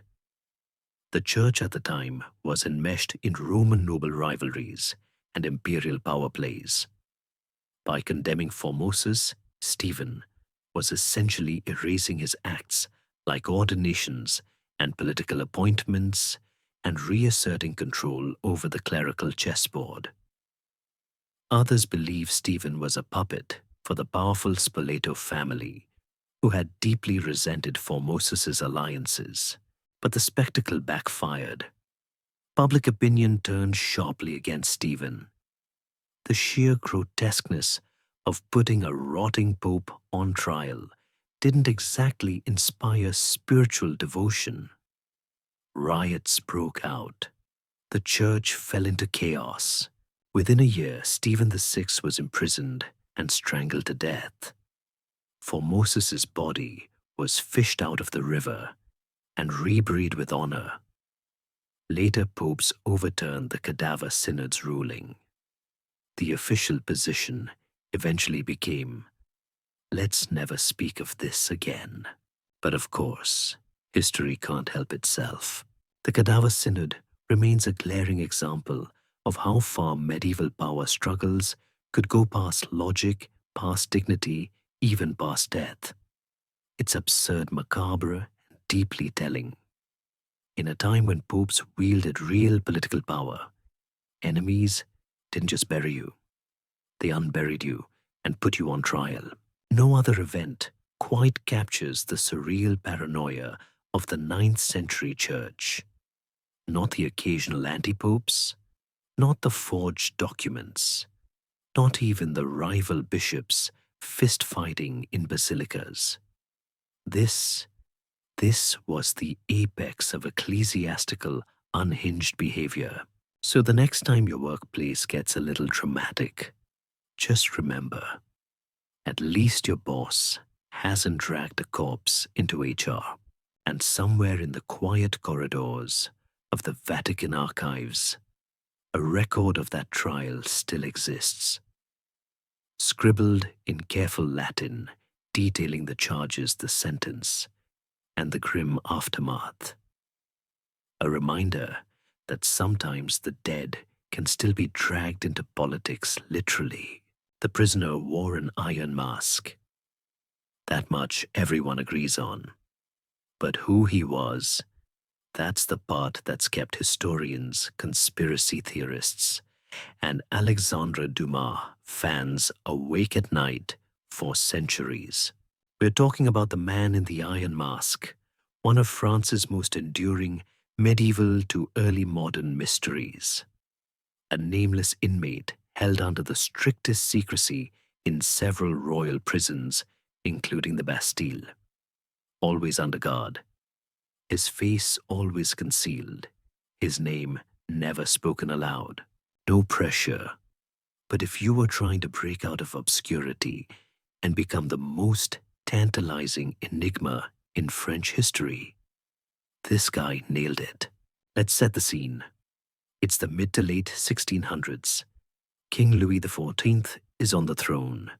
The church at the time was enmeshed in Roman noble rivalries and imperial power plays. By condemning Formosus, Stephen was essentially erasing his acts like ordinations and political appointments and reasserting control over the clerical chessboard. Others believe Stephen was a puppet for the powerful Spoleto family, who had deeply resented Formosus's alliances. But the spectacle backfired. Public opinion turned sharply against Stephen. The sheer grotesqueness of putting a rotting pope on trial didn't exactly inspire spiritual devotion. Riots broke out. The church fell into chaos. Within a year, Stephen VI was imprisoned and strangled to death. Formosus's body was fished out of the river and reburied with honor. Later popes overturned the cadaver synod's ruling. The official position eventually became, "Let's never speak of this again." But of course, history can't help itself. The cadaver synod remains a glaring example of how far medieval power struggles could go past logic, past dignity, even past death. It's absurd, macabre, and deeply telling. In a time when popes wielded real political power, enemies didn't just bury you, they unburied you and put you on trial. No other event quite captures the surreal paranoia of the 9th century church. Not the occasional anti-popes, not the forged documents, not even the rival bishops fist-fighting in basilicas. This was the apex of ecclesiastical, unhinged behavior. So the next time your workplace gets a little dramatic, just remember, at least your boss hasn't dragged a corpse into HR, and somewhere in the quiet corridors of the Vatican archives, a record of that trial still exists. Scribbled in careful Latin, detailing the charges, the sentence, and the grim aftermath. A reminder that sometimes the dead can still be dragged into politics literally. The prisoner wore an iron mask. That much everyone agrees on. But who he was, that's the part that's kept historians, conspiracy theorists, and Alexandre Dumas fans awake at night for centuries. We're talking about the man in the iron mask, one of France's most enduring medieval to early modern mysteries. A nameless inmate held under the strictest secrecy in several royal prisons, including the Bastille. Always under guard, his face always concealed, his name never spoken aloud. No pressure. But if you were trying to break out of obscurity and become the most tantalizing enigma in French history, this guy nailed it. Let's set the scene. It's the mid to late 1600s. King Louis XIV is on the throne.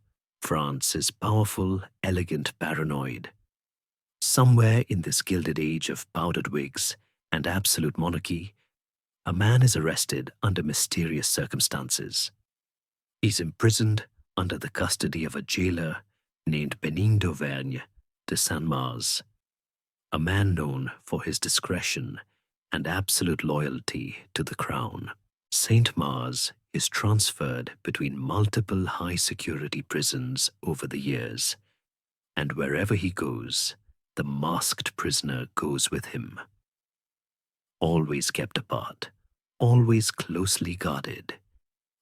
France is powerful, elegant, paranoid. Somewhere in this gilded age of powdered wigs and absolute monarchy, a man is arrested under mysterious circumstances. He's imprisoned under the custody of a jailer named Benin d'Auvergne de Saint-Mars, a man known for his discretion and absolute loyalty to the crown. Saint Mars is transferred between multiple high-security prisons over the years, and wherever he goes, the masked prisoner goes with him. Always kept apart, always closely guarded,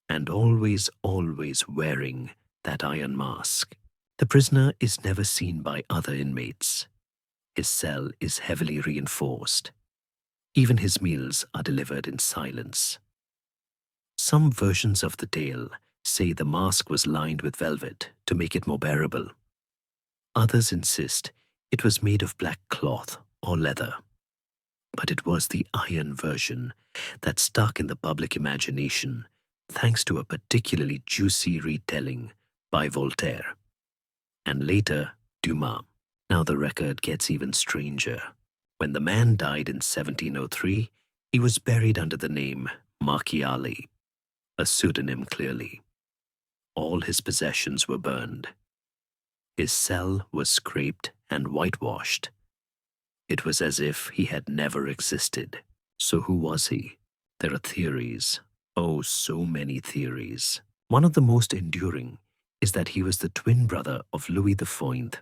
and always wearing that iron mask. The prisoner is never seen by other inmates. His cell is heavily reinforced. Even his meals are delivered in silence. Some versions of the tale say the mask was lined with velvet to make it more bearable. Others insist it was made of black cloth or leather. But it was the iron version that stuck in the public imagination thanks to a particularly juicy retelling by Voltaire, and later Dumas. Now the record gets even stranger. When the man died in 1703, he was buried under the name Marchiali, a pseudonym clearly. All his possessions were burned. His cell was scraped and whitewashed. It was as if he had never existed. So who was he? There are theories. Oh, so many theories. One of the most enduring is that he was the twin brother of Louis XIV,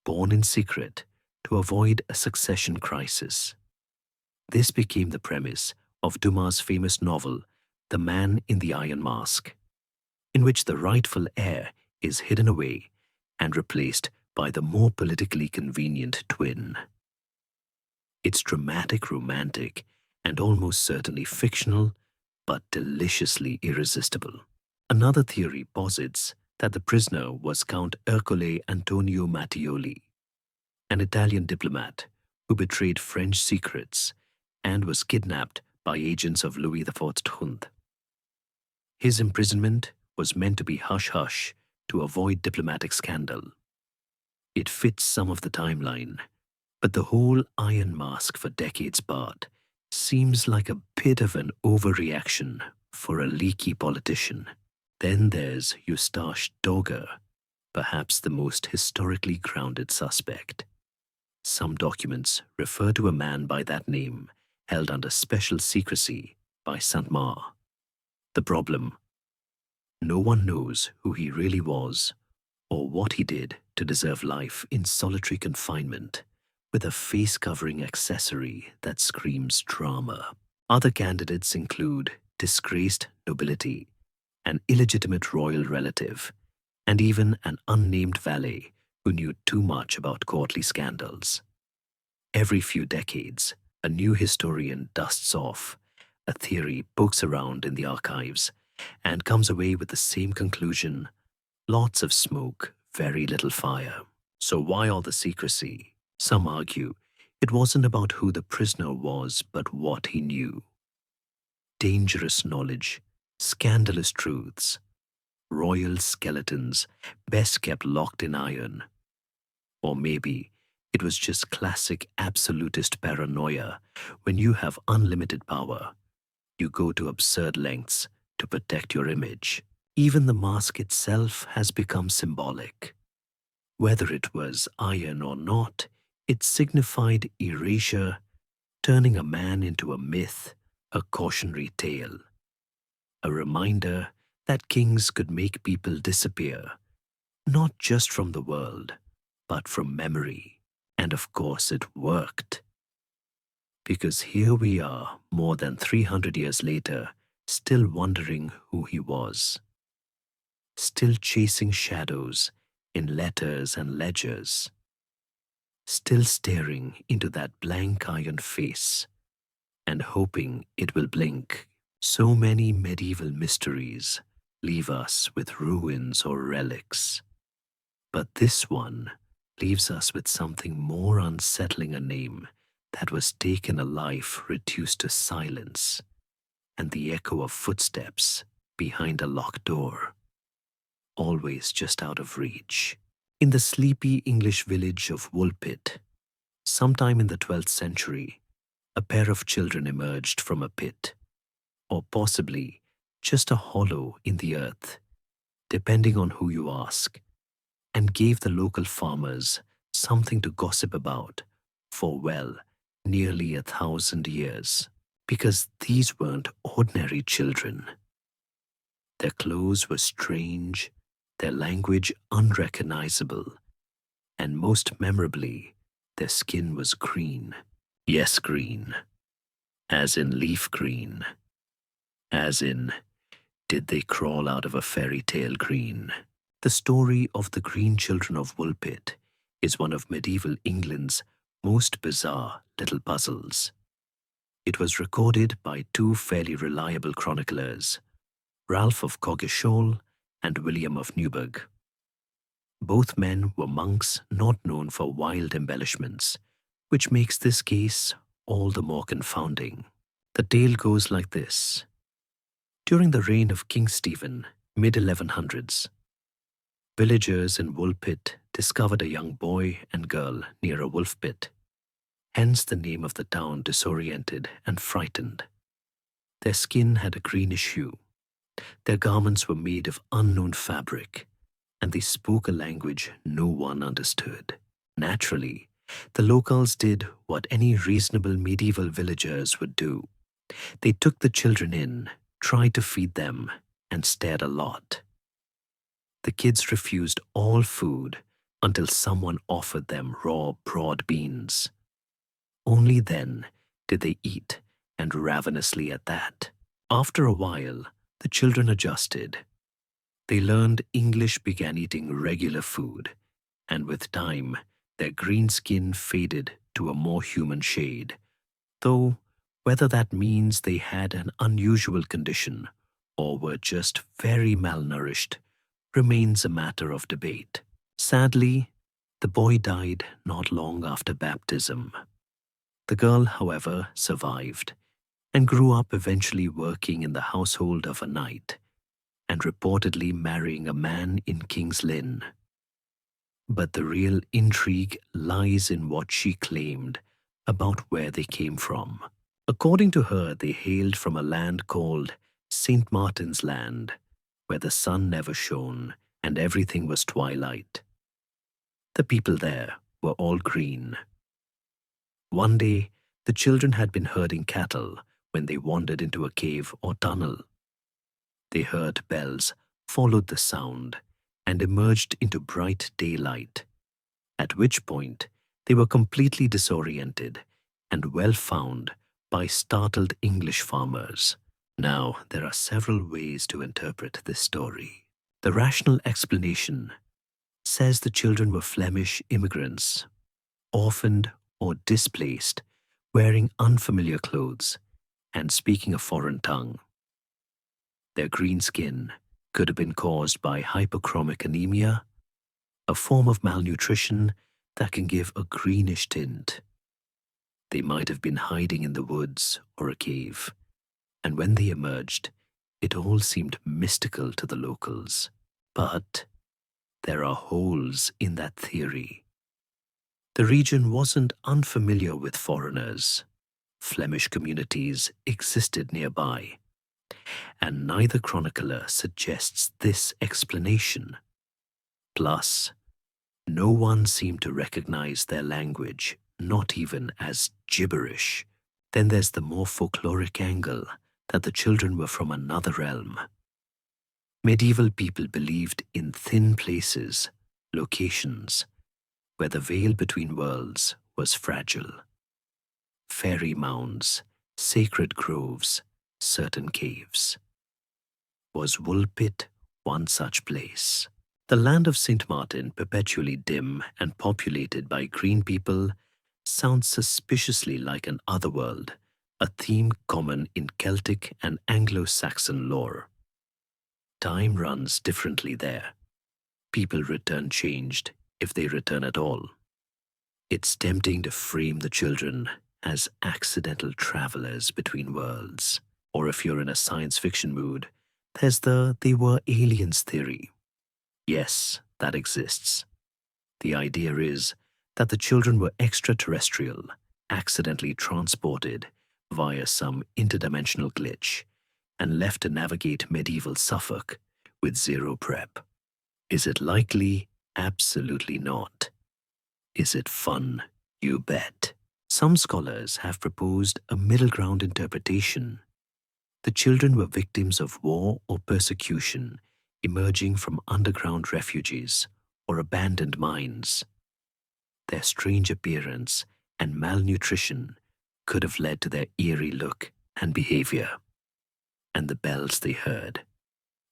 born in secret to avoid a succession crisis. This became the premise of Dumas' famous novel, The Man in the Iron Mask, in which the rightful heir is hidden away and replaced by the more politically convenient twin. It's dramatic, romantic, and almost certainly fictional, but deliciously irresistible. Another theory posits that the prisoner was Count Ercole Antonio Mattioli, an Italian diplomat who betrayed French secrets and was kidnapped by agents of Louis XIV. His imprisonment was meant to be hush-hush to avoid diplomatic scandal. It fits some of the timeline, but the whole Iron Mask for decades apart seems like a bit of an overreaction for a leaky politician. Then there's Eustache Dogger, perhaps the most historically grounded suspect. Some documents refer to a man by that name held under special secrecy by Saint-Mars. The problem? No one knows who he really was or what he did to deserve life in solitary confinement with a face-covering accessory that screams drama. Other candidates include disgraced nobility, an illegitimate royal relative, and even an unnamed valet who knew too much about courtly scandals. Every few decades, a new historian dusts off, a theory pokes around in the archives, and comes away with the same conclusion: lots of smoke, very little fire. So why all the secrecy? Some argue it wasn't about who the prisoner was, but what he knew. Dangerous knowledge, scandalous truths, royal skeletons best kept locked in iron. Or maybe it was just classic absolutist paranoia. When you have unlimited power, you go to absurd lengths to protect your image. Even the mask itself has become symbolic. Whether it was iron or not, it signified erasure, turning a man into a myth, a cautionary tale, a reminder that kings could make people disappear, not just from the world, but from memory. And of course it worked. Because here we are, more than 300 years later, still wondering who he was. Still chasing shadows in letters and ledgers. Still staring into that blank iron face and hoping it will blink. So many medieval mysteries leave us with ruins or relics. But this one leaves us with something more unsettling, a name that was taken, a life reduced to silence, and the echo of footsteps behind a locked door, always just out of reach. In the sleepy English village of Woolpit, sometime in the 12th century, a pair of children emerged from a pit, or possibly just a hollow in the earth, depending on who you ask, and gave the local farmers something to gossip about for, well, nearly 1,000 years. Because these weren't ordinary children. Their clothes were strange, their language unrecognizable, and most memorably, their skin was green. Yes, green. As in leaf green. As in, did they crawl out of a fairy tale green? The story of the Green Children of Woolpit is one of medieval England's most bizarre little puzzles. It was recorded by two fairly reliable chroniclers, Ralph of Coggeshall and William of Newburgh. Both men were monks not known for wild embellishments, which makes this case all the more confounding. The tale goes like this. During the reign of King Stephen, mid-1100s, villagers in Woolpit discovered a young boy and girl near a wolf pit, hence the name of the town disoriented and frightened. Their skin had a greenish hue. Their garments were made of unknown fabric, and they spoke a language no one understood. Naturally, the locals did what any reasonable medieval villagers would do. They took the children in, tried to feed them, and stared a lot. The kids refused all food until someone offered them raw broad beans. Only then did they eat, and ravenously at that. After a while, the children adjusted. They learned English, began eating regular food, and with time, their green skin faded to a more human shade, though whether that means they had an unusual condition or were just very malnourished remains a matter of debate. Sadly, the boy died not long after baptism. The girl, however, survived and grew up, eventually working in the household of a knight and reportedly marrying a man in King's Lynn. But the real intrigue lies in what she claimed about where they came from. According to her, they hailed from a land called St. Martin's Land, where the sun never shone and everything was twilight. The people there were all green. One day, the children had been herding cattle when they wandered into a cave or tunnel. They heard bells, followed the sound, and emerged into bright daylight, at which point they were completely disoriented and well found by startled English farmers. Now, there are several ways to interpret this story. The rational explanation says the children were Flemish immigrants, orphaned or displaced, wearing unfamiliar clothes and speaking a foreign tongue. Their green skin could have been caused by hypochromic anemia, a form of malnutrition that can give a greenish tint. They might have been hiding in the woods or a cave, and when they emerged, it all seemed mystical to the locals. But there are holes in that theory. The region wasn't unfamiliar with foreigners. Flemish communities existed nearby, and neither chronicler suggests this explanation. Plus, no one seemed to recognize their language, not even as gibberish. Then there's the more folkloric angle that the children were from another realm. Medieval people believed in thin places, locations, where the veil between worlds was fragile. Fairy mounds, sacred groves, certain caves. Was Woolpit one such place? The land of St. Martin, perpetually dim and populated by green people, sounds suspiciously like an otherworld, a theme common in Celtic and Anglo-Saxon lore. Time runs differently there. People return changed, if they return at all. It's tempting to frame the children as accidental travelers between worlds. Or if you're in a science fiction mood, there's the "they were aliens" theory. Yes, that exists. The idea is that the children were extraterrestrial, accidentally transported via some interdimensional glitch, and left to navigate medieval Suffolk with zero prep. Is it likely? Absolutely not. Is it fun? You bet. Some scholars have proposed a middle ground interpretation. The children were victims of war or persecution, emerging from underground refuges or abandoned mines. Their strange appearance and malnutrition could have led to their eerie look and behavior. And the bells they heard,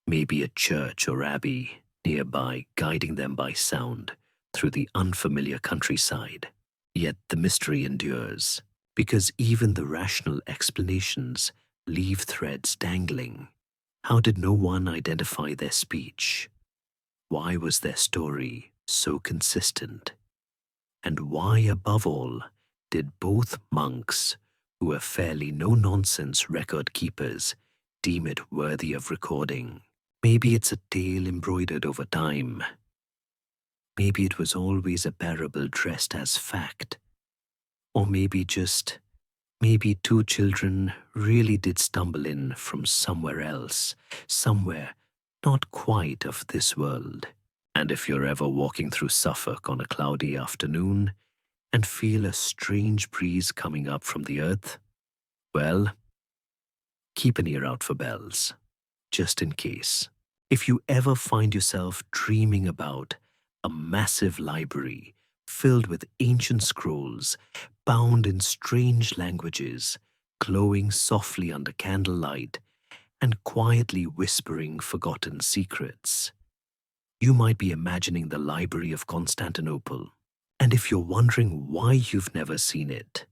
maybe a church or abbey nearby guiding them by sound through the unfamiliar countryside. Yet the mystery endures, because even the rational explanations leave threads dangling. How did no one identify their speech? Why was their story so consistent? And why, above all, did both monks who were fairly no-nonsense record keepers, deem it worthy of recording. Maybe it's a tale embroidered over time. Maybe it was always a parable dressed as fact. Or maybe two children really did stumble in from somewhere else, somewhere not quite of this world. And if you're ever walking through Suffolk on a cloudy afternoon and feel a strange breeze coming up from the earth, well, keep an ear out for bells, just in case. If you ever find yourself dreaming about a massive library filled with ancient scrolls, bound in strange languages, glowing softly under candlelight, and quietly whispering forgotten secrets, you might be imagining the Library of Constantinople. And if you're wondering why you've never seen it,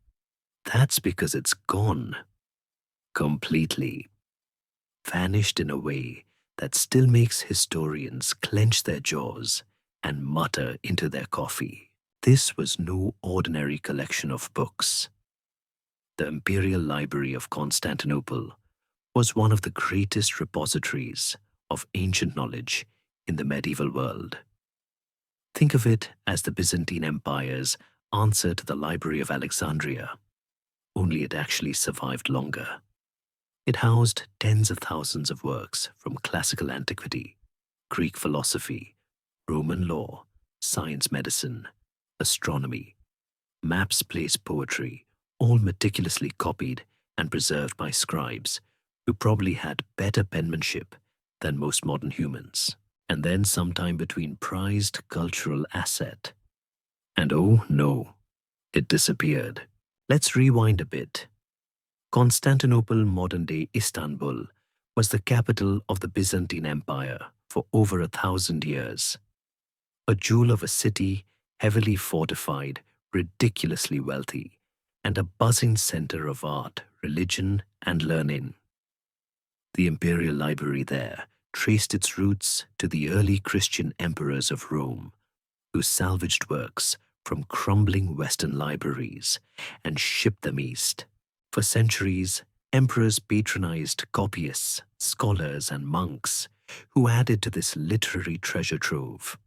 that's because it's gone. Completely. Vanished in a way that still makes historians clench their jaws and mutter into their coffee. This was no ordinary collection of books. The Imperial Library of Constantinople was one of the greatest repositories of ancient knowledge in the medieval world. Think of it as the Byzantine Empire's answer to the Library of Alexandria, only it actually survived longer. It housed tens of thousands of works from classical antiquity, Greek philosophy, Roman law, science medicine, astronomy, maps, plays, poetry, all meticulously copied and preserved by scribes who probably had better penmanship than most modern humans. And then sometime between prized cultural asset. And oh no, it disappeared. Let's rewind a bit. Constantinople, modern-day Istanbul, was the capital of the Byzantine Empire for over 1,000 years. A jewel of a city, heavily fortified, ridiculously wealthy, and a buzzing center of art, religion, and learning. The Imperial Library there traced its roots to the early Christian emperors of Rome, who salvaged works from crumbling Western libraries and shipped them east. For centuries, emperors patronized copyists, scholars, and monks who added to this literary treasure trove.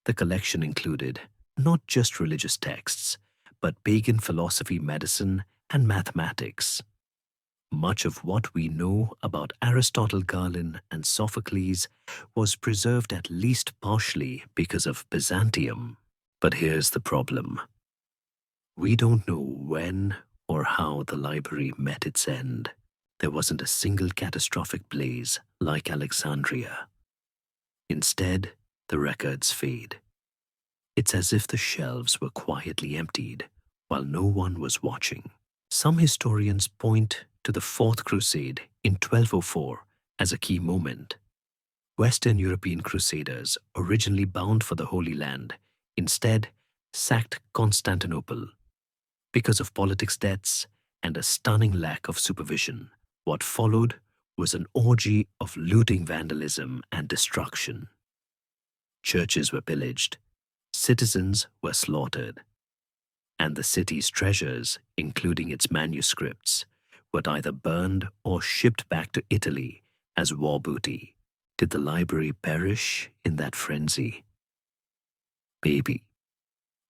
The collection included not just religious texts, but pagan philosophy, medicine, and mathematics. Much of what we know about Aristotle, Galen, and Sophocles was preserved at least partially because of Byzantium. But here's the problem. We don't know when or how the library met its end. There wasn't a single catastrophic blaze like Alexandria. Instead, the records fade. It's as if the shelves were quietly emptied while no one was watching. Some historians point to the Fourth Crusade in 1204 as a key moment. Western European crusaders, originally bound for the Holy Land, instead sacked Constantinople. Because of politics debts and a stunning lack of supervision, what followed was an orgy of looting, vandalism, and destruction. Churches were pillaged, citizens were slaughtered, and the city's treasures, including its manuscripts, were either burned or shipped back to Italy as war booty. Did the library perish in that frenzy? Maybe.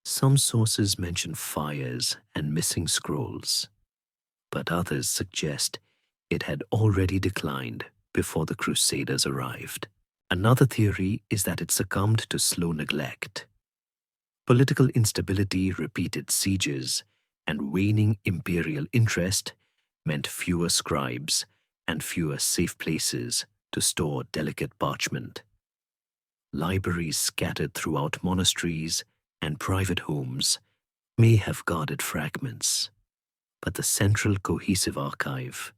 Some sources mention fires and missing scrolls, but others suggest it had already declined before the Crusaders arrived. Another theory is that it succumbed to slow neglect. Political instability, repeated sieges, and waning imperial interest meant fewer scribes and fewer safe places to store delicate parchment. Libraries scattered throughout monasteries and private homes may have guarded fragments, but the central cohesive archive,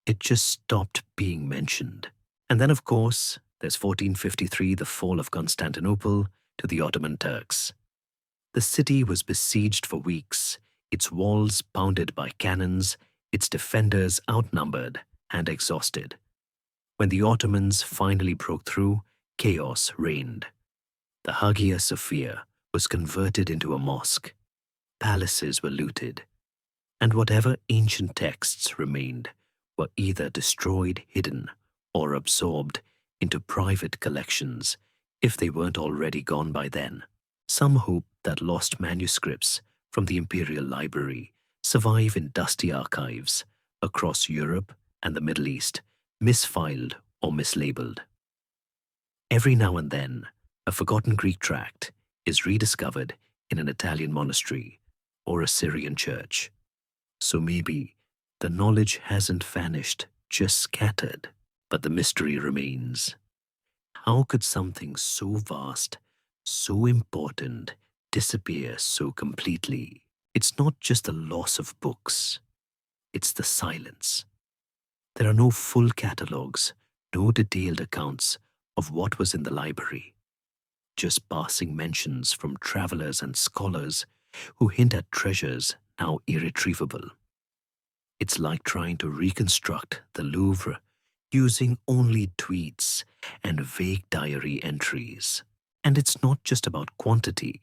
it just stopped being mentioned. And then, of course, there's 1453, the fall of Constantinople to the Ottoman Turks. The city was besieged for weeks, its walls pounded by cannons, its defenders outnumbered and exhausted. When the Ottomans finally broke through, chaos reigned. The Hagia Sophia was converted into a mosque. Palaces were looted, And whatever ancient texts remained were either destroyed, hidden, or absorbed into private collections if they weren't already gone by then. Some hope that lost manuscripts from the Imperial Library survive in dusty archives across Europe and the Middle East, misfiled or mislabeled. Every now and then, a forgotten Greek tract is rediscovered in an Italian monastery or a Syrian church. So maybe the knowledge hasn't vanished, just scattered, but the mystery remains. How could something so vast, so important, disappear so completely? It's not just the loss of books, it's the silence. There are no full catalogues, no detailed accounts of what was in the library, just passing mentions from travelers and scholars who hint at treasures now irretrievable. It's like trying to reconstruct the Louvre using only tweets and vague diary entries. And it's not just about quantity.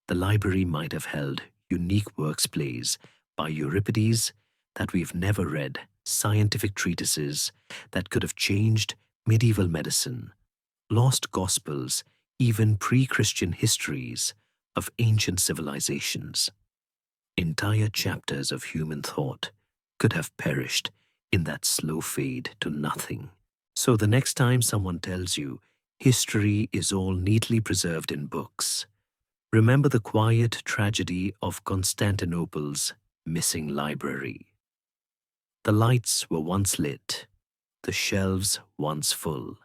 The library might have held unique works plays by Euripides that we've never read, scientific treatises that could have changed medieval medicine, lost gospels, even pre-Christian histories of ancient civilizations. Entire chapters of human thought could have perished in that slow fade to nothing. So the next time someone tells you history is all neatly preserved in books, remember the quiet tragedy of Constantinople's missing library. The lights were once lit, the shelves once full,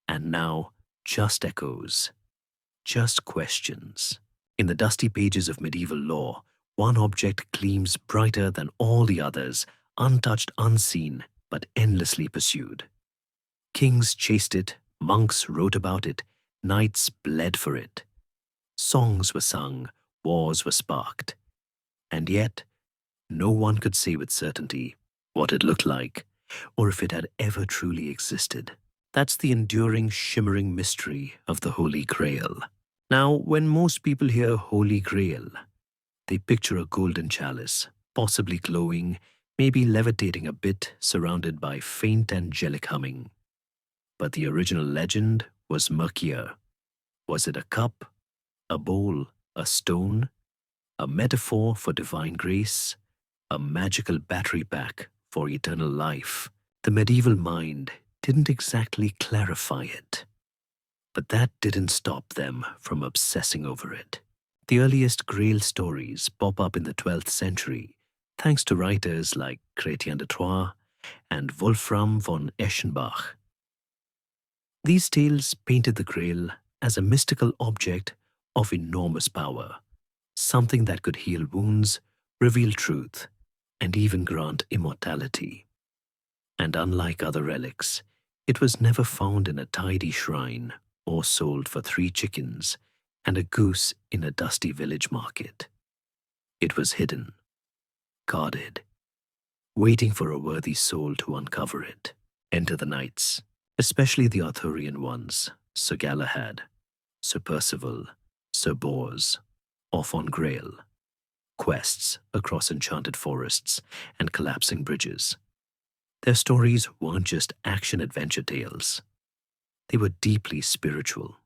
and now just echoes, just questions. In the dusty pages of medieval lore, one object gleams brighter than all the others, untouched, unseen, but endlessly pursued. Kings chased it, monks wrote about it, knights bled for it. Songs were sung, wars were sparked. And yet, no one could say with certainty what it looked like, or if it had ever truly existed. That's the enduring, shimmering mystery of the Holy Grail. Now, when most people hear Holy Grail, they picture a golden chalice, possibly glowing, maybe levitating a bit, surrounded by faint angelic humming. But the original legend was murkier. Was it a cup, a bowl, a stone, a metaphor for divine grace, a magical battery pack for eternal life? The medieval mind didn't exactly clarify it. But that didn't stop them from obsessing over it. The earliest Grail stories pop up in the 12th century, thanks to writers like Chrétien de Troyes and Wolfram von Eschenbach. These tales painted the Grail as a mystical object of enormous power, something that could heal wounds, reveal truth, and even grant immortality. And unlike other relics, it was never found in a tidy shrine or sold for 3 chickens and a goose in a dusty village market. It was hidden, guarded, waiting for a worthy soul to uncover it. Enter the knights, especially the Arthurian ones, Sir Galahad, Sir Percival, Sir Bors, off on Grail, quests across enchanted forests and collapsing bridges. Their stories weren't just action-adventure tales. They were deeply spiritual.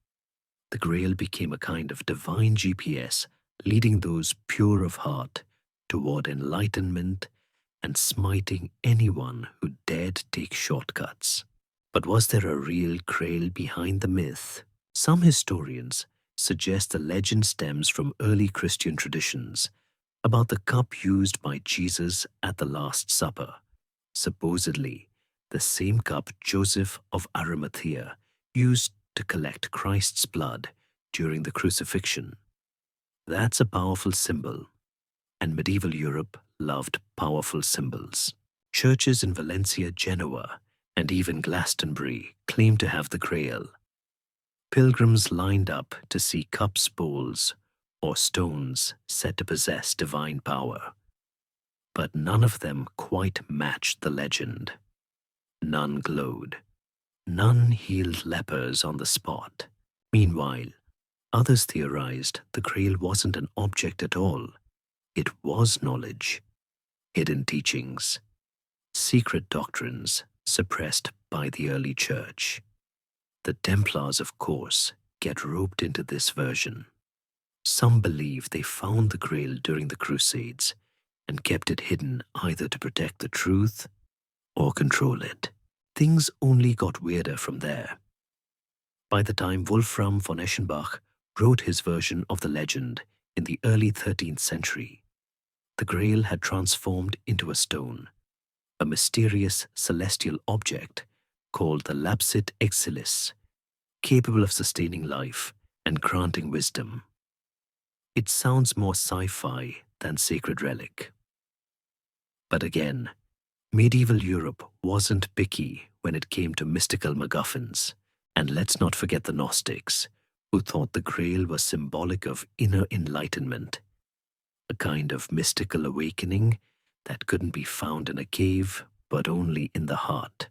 The Grail became a kind of divine GPS, leading those pure of heart toward enlightenment and smiting anyone who dared take shortcuts. But was there a real Grail behind the myth? Some historians suggest the legend stems from early Christian traditions about the cup used by Jesus at the Last Supper, supposedly the same cup Joseph of Arimathea used to collect Christ's blood during the crucifixion. That's a powerful symbol, and medieval Europe loved powerful symbols. Churches in Valencia, Genoa, and even Glastonbury claimed to have the Grail. Pilgrims lined up to see cups, bowls, or stones said to possess divine power. But none of them quite matched the legend. None glowed. None healed lepers on the spot. Meanwhile, others theorized the Grail wasn't an object at all. It was knowledge. hidden teachings, secret doctrines suppressed by the early church. The Templars, of course, get roped into this version. Some believe they found the Grail during the Crusades and kept it hidden either to protect the truth or control it. Things only got weirder from there. By the time Wolfram von Eschenbach wrote his version of the legend in the early 13th century, the Grail had transformed into a stone, a mysterious celestial object called the lapsit exilis, capable of sustaining life and granting wisdom. It sounds more sci-fi than sacred relic. But again, medieval Europe wasn't picky when it came to mystical MacGuffins. And let's not forget the Gnostics, who thought the Grail was symbolic of inner enlightenment, a kind of mystical awakening that couldn't be found in a cave, but only in the heart.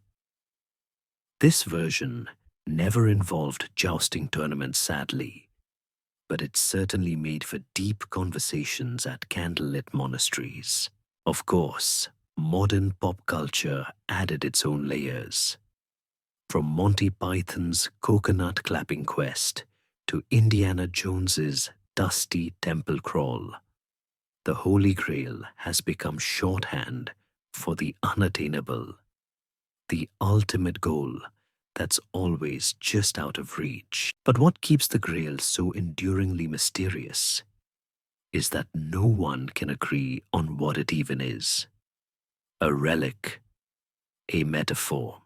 This version never involved jousting tournaments, sadly, but it certainly made for deep conversations at candlelit monasteries. Of course, modern pop culture added its own layers. From Monty Python's coconut clapping quest to Indiana Jones's dusty temple crawl, the Holy Grail has become shorthand for the unattainable, the ultimate goal that's always just out of reach. But what keeps the Grail so enduringly mysterious is that no one can agree on what it even is. A relic, a metaphor,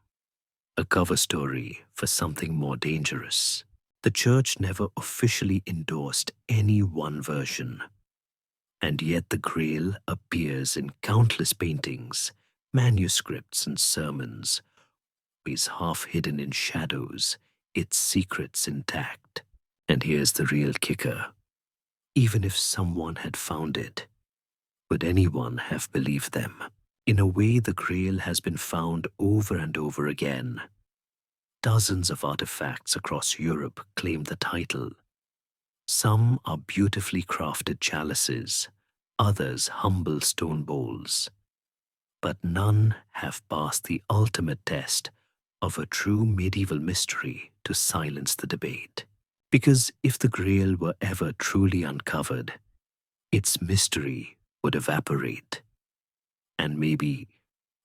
a cover story for something more dangerous. The church never officially endorsed any one version, and yet the Grail appears in countless paintings, manuscripts, and sermons, always half hidden in shadows, its secrets intact. And here's the real kicker. Even if someone had found it, would anyone have believed them? In a way, the Grail has been found over and over again. Dozens of artifacts across Europe claim the title. Some are beautifully crafted chalices, others humble stone bowls. But none have passed the ultimate test of a true medieval mystery to silence the debate. Because if the Grail were ever truly uncovered, its mystery would evaporate. And maybe,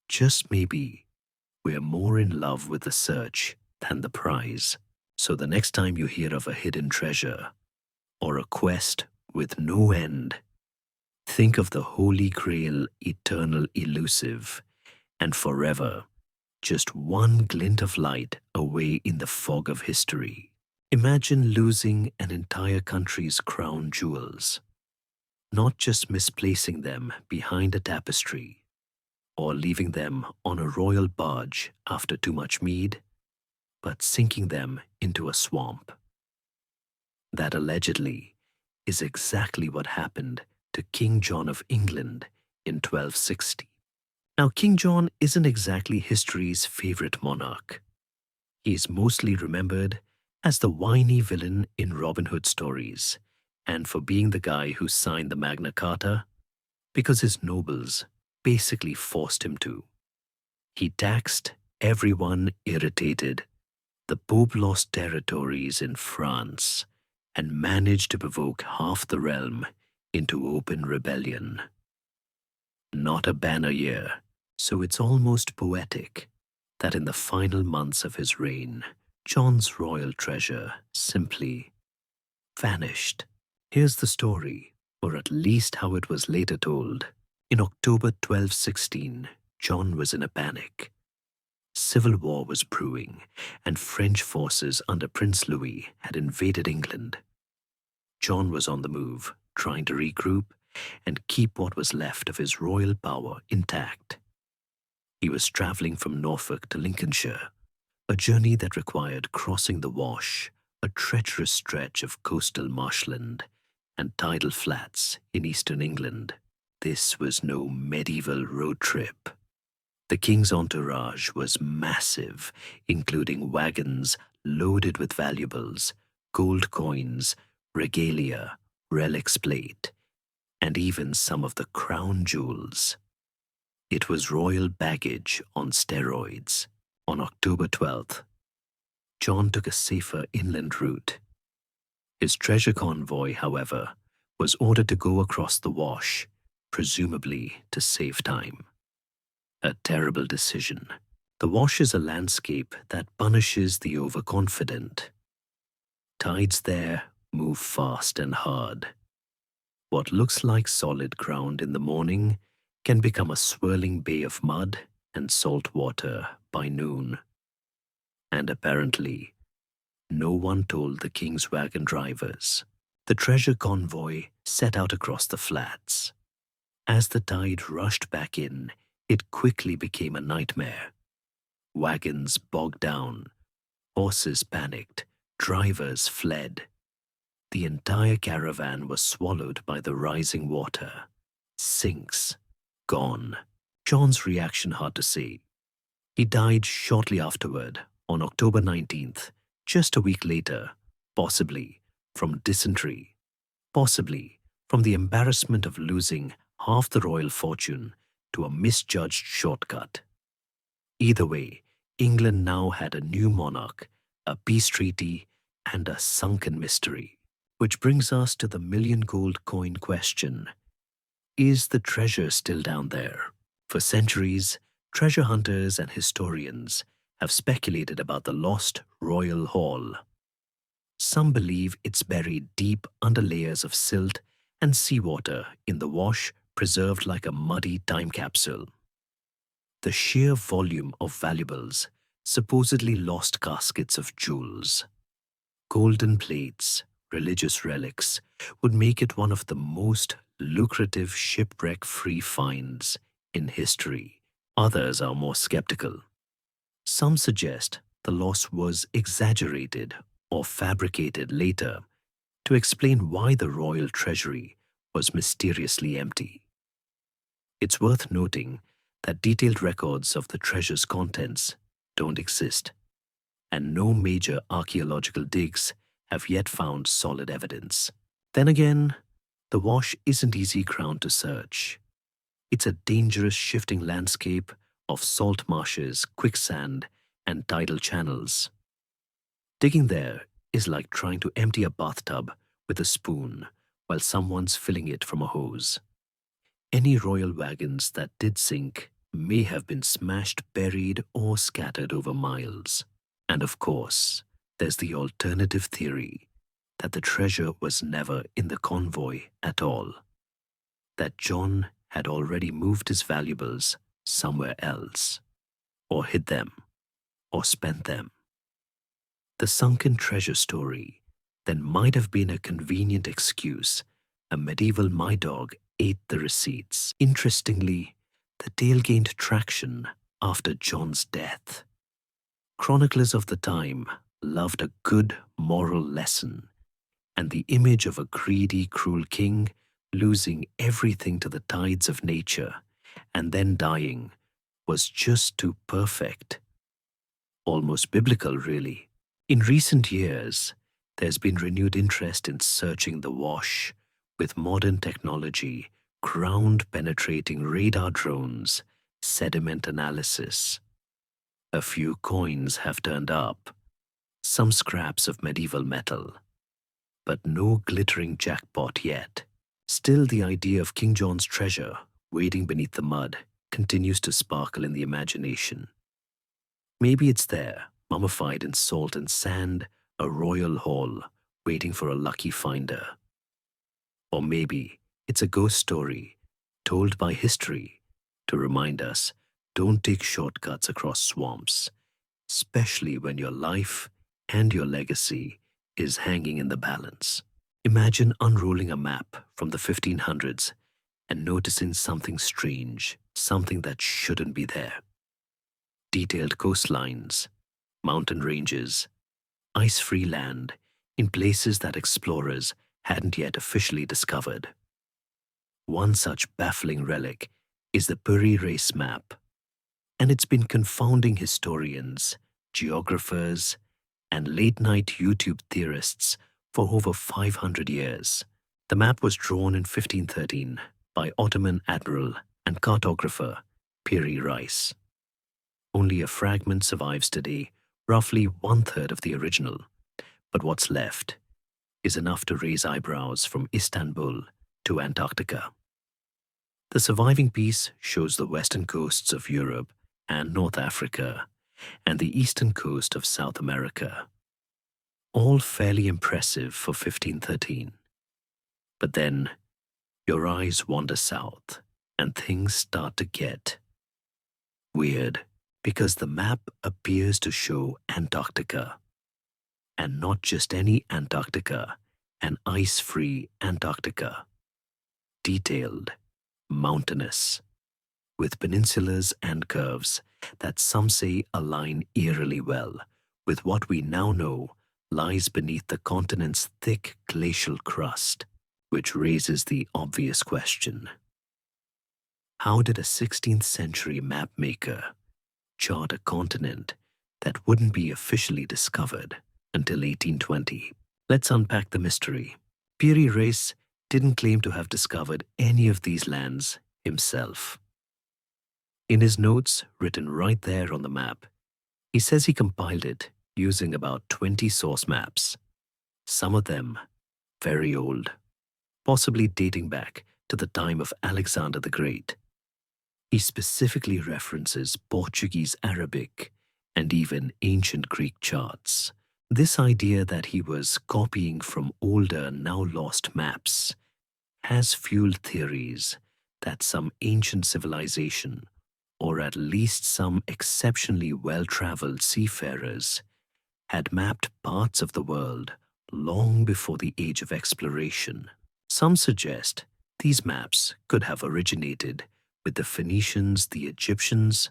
just maybe, we're more in love with the search than the prize. So the next time you hear of a hidden treasure or a quest with no end, think of the Holy Grail, eternal, elusive, and forever, just one glint of light away in the fog of history. Imagine losing an entire country's crown jewels, not just misplacing them behind a tapestry, or leaving them on a royal barge after too much mead, but sinking them into a swamp. That allegedly is exactly what happened to King John of England in 1260. Now, King John isn't exactly history's favorite monarch. He's mostly remembered as the whiny villain in Robin Hood stories, and for being the guy who signed the Magna Carta because his nobles basically forced him to. He taxed everyone irritated. The Pope lost territories in France and managed to provoke half the realm into open rebellion. Not a banner year, so it's almost poetic that in the final months of his reign, John's royal treasure simply vanished. Here's the story, or at least how it was later told. In October 1216, John was in a panic. Civil war was brewing, and French forces under Prince Louis had invaded England. John was on the move, trying to regroup and keep what was left of his royal power intact. He was traveling from Norfolk to Lincolnshire, a journey that required crossing the Wash, a treacherous stretch of coastal marshland and tidal flats in eastern England. This was no medieval road trip. The king's entourage was massive, including wagons loaded with valuables, gold coins, regalia, relics plate, and even some of the crown jewels. It was royal baggage on steroids. On October 12th, John took a safer inland route. His treasure convoy, however, was ordered to go across the Wash, presumably to save time. A terrible decision. The Wash is a landscape that punishes the overconfident. Tides there move fast and hard. What looks like solid ground in the morning can become a swirling bay of mud and salt water by noon. And apparently, no one told the king's wagon drivers. The treasure convoy set out across the flats. As the tide rushed back in, it quickly became a nightmare. Wagons bogged down, horses panicked, drivers fled. The entire caravan was swallowed by the rising water. Sinks. Gone. John's reaction hard to say. He died shortly afterward, on October 19th, just a week later, possibly from dysentery, possibly from the embarrassment of losing half the royal fortune to a misjudged shortcut. Either way, England now had a new monarch, a peace treaty, and a sunken mystery. Which brings us to the million-gold coin question. Is the treasure still down there? For centuries, treasure hunters and historians have speculated about the lost royal hall. Some believe it's buried deep under layers of silt and seawater in the Wash, preserved like a muddy time capsule. The sheer volume of valuables, supposedly lost caskets of jewels, golden plates, religious relics, would make it one of the most lucrative shipwreck-free finds in history. Others are more skeptical. Some suggest the loss was exaggerated or fabricated later to explain why the royal treasury was mysteriously empty. It's worth noting that detailed records of the treasure's contents don't exist, and no major archaeological digs have yet found solid evidence. Then again, the Wash isn't easy ground to search. It's a dangerous shifting landscape of salt marshes, quicksand, and tidal channels. Digging there is like trying to empty a bathtub with a spoon while someone's filling it from a hose. Any royal wagons that did sink may have been smashed, buried, or scattered over miles. And of course, there's the alternative theory that the treasure was never in the convoy at all, that John had already moved his valuables somewhere else, or hid them, or spent them. The sunken treasure story then might have been a convenient excuse. A medieval my dog ate the receipts. Interestingly, the tale gained traction after John's death. Chroniclers of the time loved a good moral lesson, and the image of a greedy, cruel king losing everything to the tides of nature and then dying was just too perfect. Almost biblical, really. In recent years, there's been renewed interest in searching the Wash with modern technology, ground-penetrating radar drones, sediment analysis. A few coins have turned up, some scraps of medieval metal, but no glittering jackpot yet. Still, the idea of King John's treasure waiting beneath the mud continues to sparkle in the imagination. Maybe it's there, mummified in salt and sand, a royal hall waiting for a lucky finder. Or maybe it's a ghost story told by history to remind us, don't take shortcuts across swamps, especially when your life and your legacy is hanging in the balance. Imagine unrolling a map from the 1500s and noticing something strange, something that shouldn't be there. Detailed coastlines, mountain ranges, ice-free land in places that explorers hadn't yet officially discovered. One such baffling relic is the Puri race map, and it's been confounding historians, geographers, and late-night YouTube theorists for over 500 years. The map was drawn in 1513 by Ottoman admiral and cartographer Peary rice. Only a fragment survives today, roughly one-third of the original. But what's left is enough to raise eyebrows from Istanbul to Antarctica. The surviving piece shows the western coasts of Europe and North Africa and the eastern coast of South America. All fairly impressive for 1513. But then your eyes wander south and things start to get weird, because the map appears to show Antarctica. And not just any Antarctica, an ice-free Antarctica. Detailed, mountainous, with peninsulas and curves that some say align eerily well with what we now know lies beneath the continent's thick glacial crust, which raises the obvious question. How did a 16th century map maker chart a continent that wouldn't be officially discovered until 1820? Let's unpack the mystery. Peary Race didn't claim to have discovered any of these lands himself. In his notes, written right there on the map, he says he compiled it using about 20 source maps, some of them very old, possibly dating back to the time of Alexander the Great. He specifically references Portuguese Arabic and even ancient Greek charts. This idea that he was copying from older, now lost maps has fueled theories that some ancient civilization, or at least some exceptionally well-traveled seafarers, had mapped parts of the world long before the age of exploration. Some suggest these maps could have originated with the Phoenicians, the Egyptians,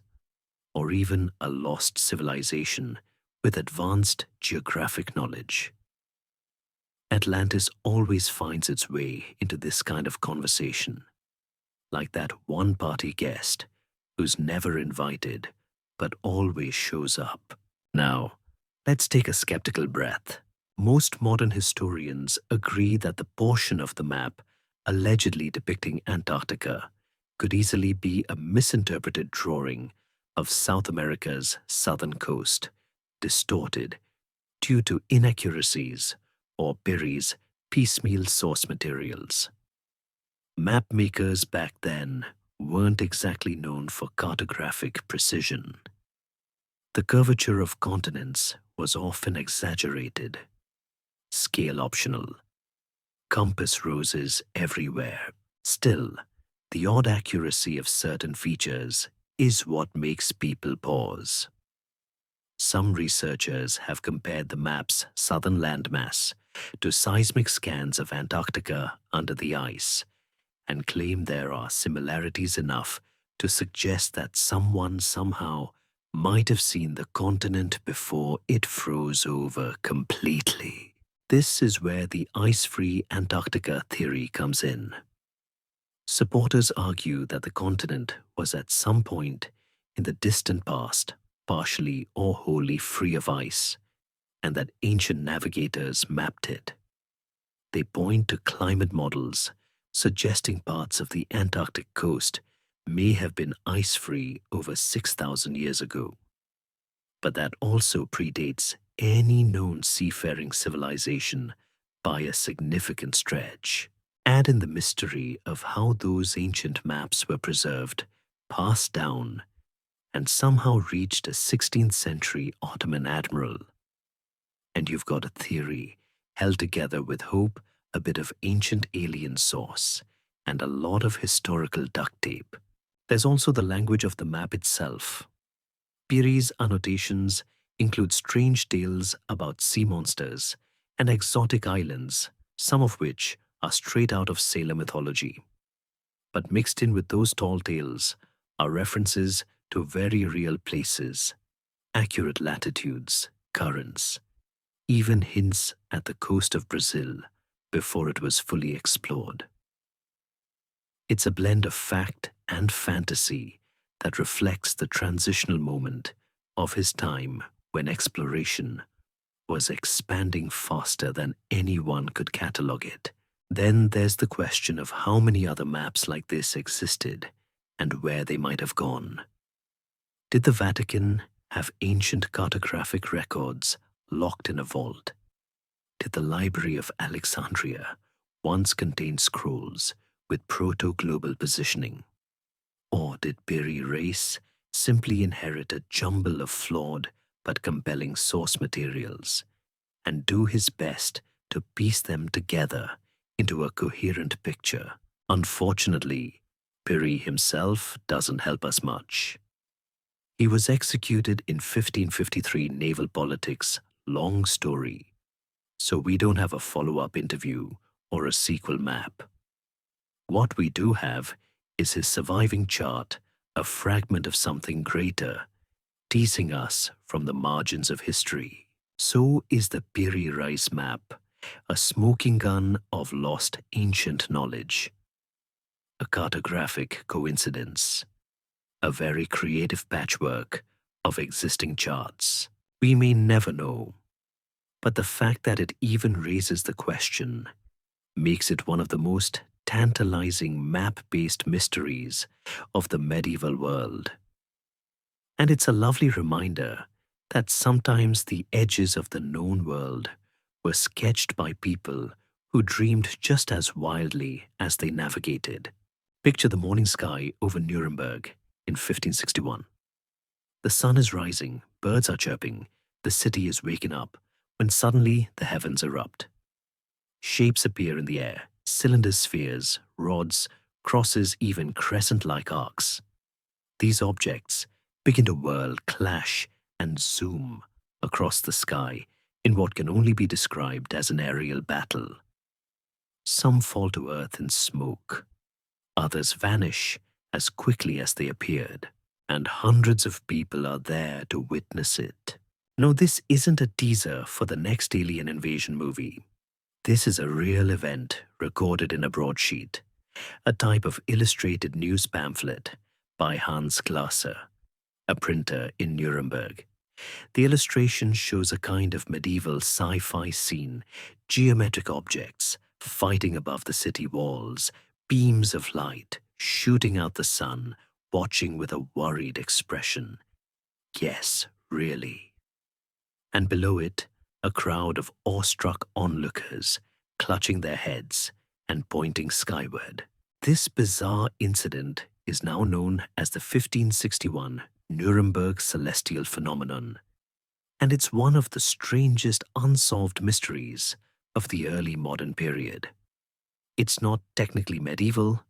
or even a lost civilization with advanced geographic knowledge. Atlantis always finds its way into this kind of conversation, like that one-party guest who's never invited but always shows up. Now, let's take a skeptical breath. Most modern historians agree that the portion of the map allegedly depicting Antarctica could easily be a misinterpreted drawing of South America's southern coast, distorted due to inaccuracies or Peary's piecemeal source materials. Map makers back then weren't exactly known for cartographic precision. The curvature of continents was often exaggerated, scale optional, compass roses everywhere. Still, the odd accuracy of certain features is what makes people pause. Some researchers have compared the map's southern landmass to seismic scans of Antarctica under the ice and claim there are similarities enough to suggest that someone somehow might have seen the continent before it froze over completely. This is where the ice-free Antarctica theory comes in. Supporters argue that the continent was at some point in the distant past partially or wholly free of ice, and that ancient navigators mapped it. They point to climate models suggesting parts of the Antarctic coast may have been ice-free over 6,000 years ago. But that also predates any known seafaring civilization by a significant stretch. Add in the mystery of how those ancient maps were preserved, passed down, and somehow reached a 16th century Ottoman admiral, and you've got a theory held together with hope, a bit of ancient alien sauce, and a lot of historical duct tape. There's also the language of the map itself. Peary's annotations include strange tales about sea monsters and exotic islands, some of which are straight out of sailor mythology. But mixed in with those tall tales are references to very real places, accurate latitudes, currents, even hints at the coast of Brazil before it was fully explored. It's a blend of fact and fantasy that reflects the transitional moment of his time when exploration was expanding faster than anyone could catalogue it. Then there's the question of how many other maps like this existed and where they might have gone. Did the Vatican have ancient cartographic records locked in a vault? Did the Library of Alexandria once contain scrolls with proto-global positioning? Or did Piri Reis simply inherit a jumble of flawed but compelling source materials and do his best to piece them together into a coherent picture? Unfortunately, Piri himself doesn't help us much. He was executed in 1553 naval politics, long story, so we don't have a follow-up interview or a sequel map. What we do have is his surviving chart, a fragment of something greater, teasing us from the margins of history. So is the Piri Reis map, a smoking gun of lost ancient knowledge. A cartographic coincidence, a very creative patchwork of existing charts. We may never know, but the fact that it even raises the question makes it one of the most tantalizing map-based mysteries of the medieval world. And it's a lovely reminder that sometimes the edges of the known world were sketched by people who dreamed just as wildly as they navigated. Picture the morning sky over Nuremberg in 1561. The sun is rising, birds are chirping, the city is waking up, when suddenly the heavens erupt. Shapes appear in the air, cylinders, spheres, rods, crosses, even crescent-like arcs. These objects begin to whirl, clash, and zoom across the sky in what can only be described as an aerial battle. Some fall to earth in smoke, others vanish as quickly as they appeared, and hundreds of people are there to witness it. No, this isn't a teaser for the next alien invasion movie. This is a real event recorded in a broadsheet, a type of illustrated news pamphlet by Hans Glasser, a printer in Nuremberg. The illustration shows a kind of medieval sci-fi scene, geometric objects fighting above the city walls, beams of light shooting out the sun, watching with a worried expression. Yes, really. And below it, a crowd of awestruck onlookers clutching their heads and pointing skyward. This bizarre incident is now known as the 1561 Nuremberg celestial phenomenon, and it's one of the strangest unsolved mysteries of the early modern period. It's not technically medieval,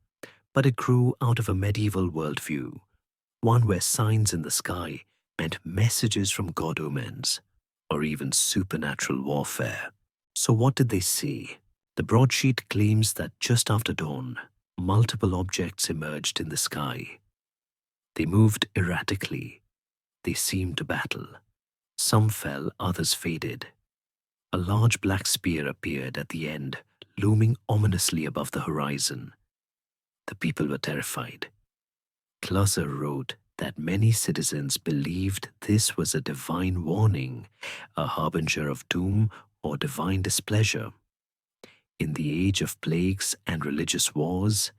but it grew out of a medieval worldview, one where signs in the sky meant messages from god omens, or even supernatural warfare. So what did they see? The broadsheet claims that just after dawn, multiple objects emerged in the sky. They moved erratically. They seemed to battle. Some fell, others faded. A large black spear appeared at the end, looming ominously above the horizon. The people were terrified. Glasser wrote that many citizens believed this was a divine warning, a harbinger of doom or divine displeasure. In the age of plagues and religious wars,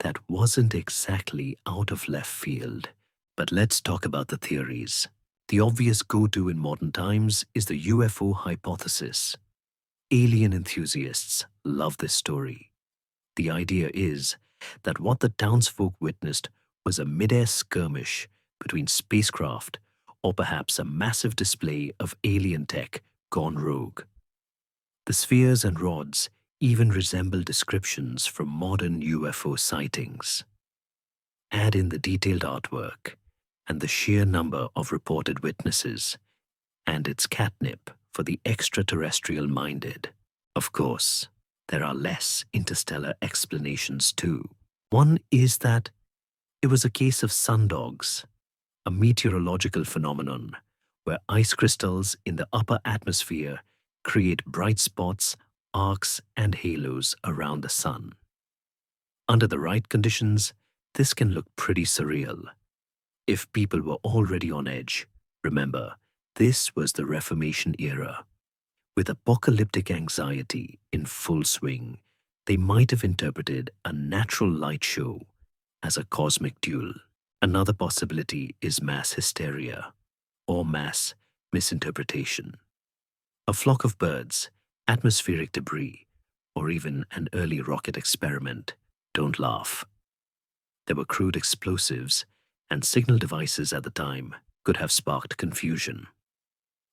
that wasn't exactly out of left field. But let's talk about the theories. The obvious go-to in modern times is the UFO hypothesis. Alien enthusiasts love this story. The idea is that what the townsfolk witnessed was a mid-air skirmish between spacecraft, or perhaps a massive display of alien tech gone rogue. The spheres and rods even resemble descriptions from modern UFO sightings. Add in the detailed artwork and the sheer number of reported witnesses, and it's catnip for the extraterrestrial-minded. Of course, there are less interstellar explanations too. One is that it was a case of sundogs, a meteorological phenomenon where ice crystals in the upper atmosphere create bright spots, arcs, and halos around the sun. Under the right conditions, this can look pretty surreal. If people were already on edge, remember, this was the Reformation era. With apocalyptic anxiety in full swing, they might have interpreted a natural light show as a cosmic duel. Another possibility is mass hysteria or mass misinterpretation. A flock of birds, atmospheric debris, or even an early rocket experiment. Don't laugh. There were crude explosives, and signal devices at the time could have sparked confusion.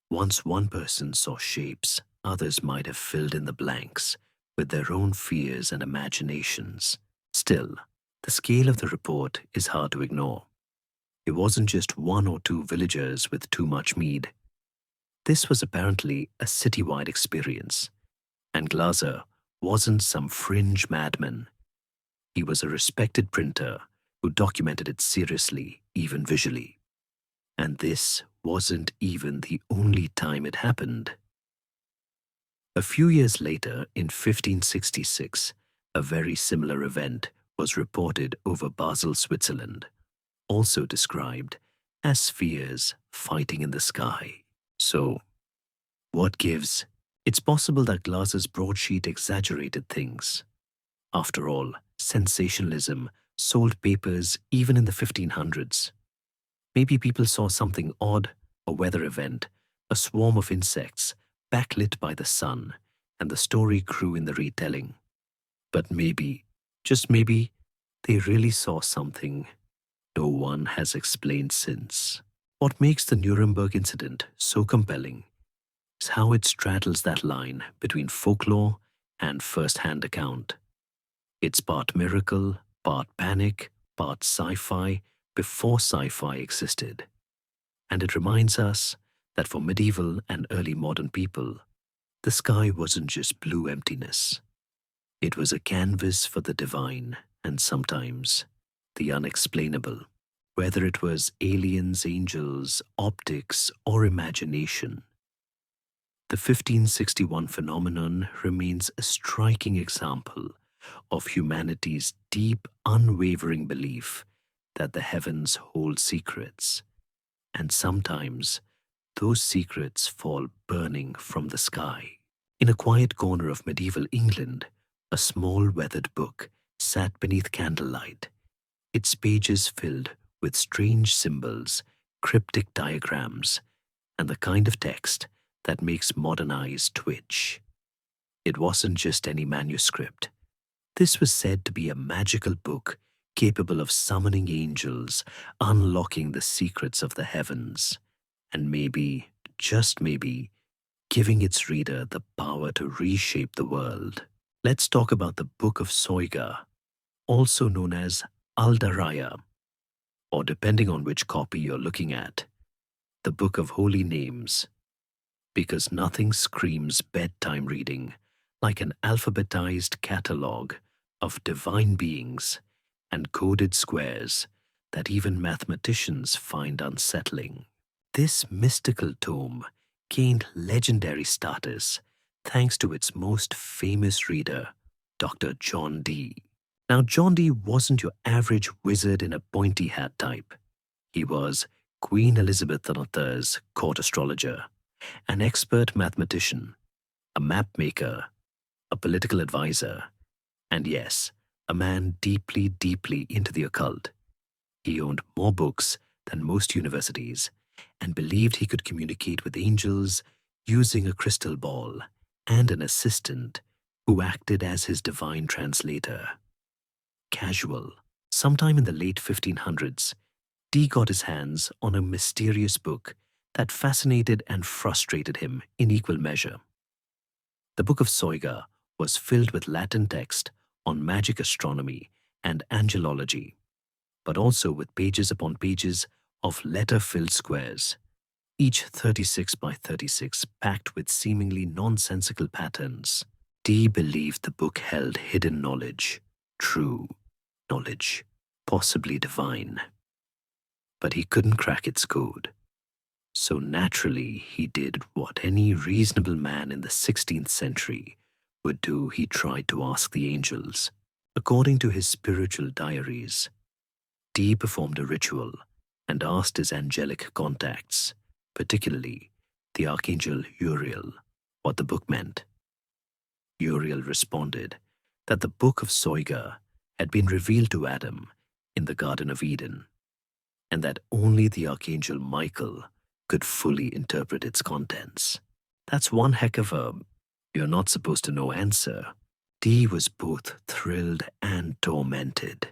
Once one person saw shapes, others might have filled in the blanks with their own fears and imaginations. Still, the scale of the report is hard to ignore. It wasn't just one or two villagers with too much mead. This was apparently a citywide experience, and Glaser wasn't some fringe madman. He was a respected printer who documented it seriously, even visually. And this wasn't even the only time it happened. A few years later, in 1566, a very similar event was reported over Basel, Switzerland, also described as spheres fighting in the sky. So, what gives? It's possible that Glaser's broadsheet exaggerated things. After all, sensationalism sold papers even in the 1500s. Maybe people saw something odd, a weather event, a swarm of insects, backlit by the sun, and the story grew in the retelling. But maybe, just maybe, they really saw something no one has explained since. What makes the Nuremberg incident so compelling is how it straddles that line between folklore and first-hand account. It's part miracle, part panic, part sci-fi before sci-fi existed. And it reminds us that for medieval and early modern people, the sky wasn't just blue emptiness. It was a canvas for the divine and sometimes the unexplainable, whether it was aliens, angels, optics, or imagination. The 1561 phenomenon remains a striking example of humanity's deep, unwavering belief that the heavens hold secrets, and sometimes those secrets fall burning from the sky. In a quiet corner of medieval England, a small weathered book sat beneath candlelight, its pages filled with strange symbols, cryptic diagrams, and the kind of text that makes modern eyes twitch. It wasn't just any manuscript. This was said to be a magical book capable of summoning angels, unlocking the secrets of the heavens, and maybe, just maybe, giving its reader the power to reshape the world. Let's talk about the Book of Soiga, also known as Aldaraya, or depending on which copy you're looking at, the Book of Holy Names, because nothing screams bedtime reading like an alphabetized catalogue of divine beings and coded squares that even mathematicians find unsettling. This mystical tome gained legendary status thanks to its most famous reader, Dr. John Dee. Now, John Dee wasn't your average wizard in a pointy hat type. He was Queen Elizabeth II's court astrologer, an expert mathematician, a map maker, a political advisor, and yes, a man deeply, deeply into the occult. He owned more books than most universities and believed he could communicate with angels using a crystal ball and an assistant who acted as his divine translator. Casual. Sometime in the late 1500s, Dee got his hands on a mysterious book that fascinated and frustrated him in equal measure. The Book of Soiga was filled with Latin text on magic astronomy and angelology, but also with pages upon pages of letter-filled squares, each 36 by 36 packed with seemingly nonsensical patterns. Dee believed the book held hidden knowledge, true knowledge, possibly divine. But he couldn't crack its code. So naturally, he did what any reasonable man in the 16th century would do. He tried to ask the angels. According to his spiritual diaries, Dee performed a ritual and asked his angelic contacts, particularly the archangel Uriel, what the book meant. Uriel responded that the Book of Soiga had been revealed to Adam in the Garden of Eden, and that only the Archangel Michael could fully interpret its contents. That's one heck of a "you're not supposed to know" answer. Dee was both thrilled and tormented.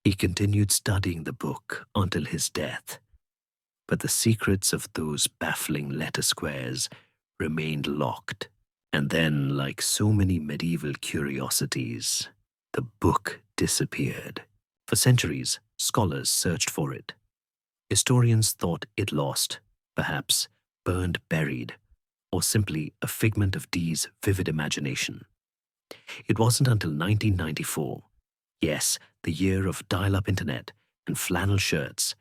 He continued studying the book until his death, but the secrets of those baffling letter squares remained locked. And then, like so many medieval curiosities, the book disappeared. For centuries, scholars searched for it. Historians thought it lost, perhaps burned buried, or simply a figment of Dee's vivid imagination. It wasn't until 1994, yes, the year of dial-up internet and flannel shirts,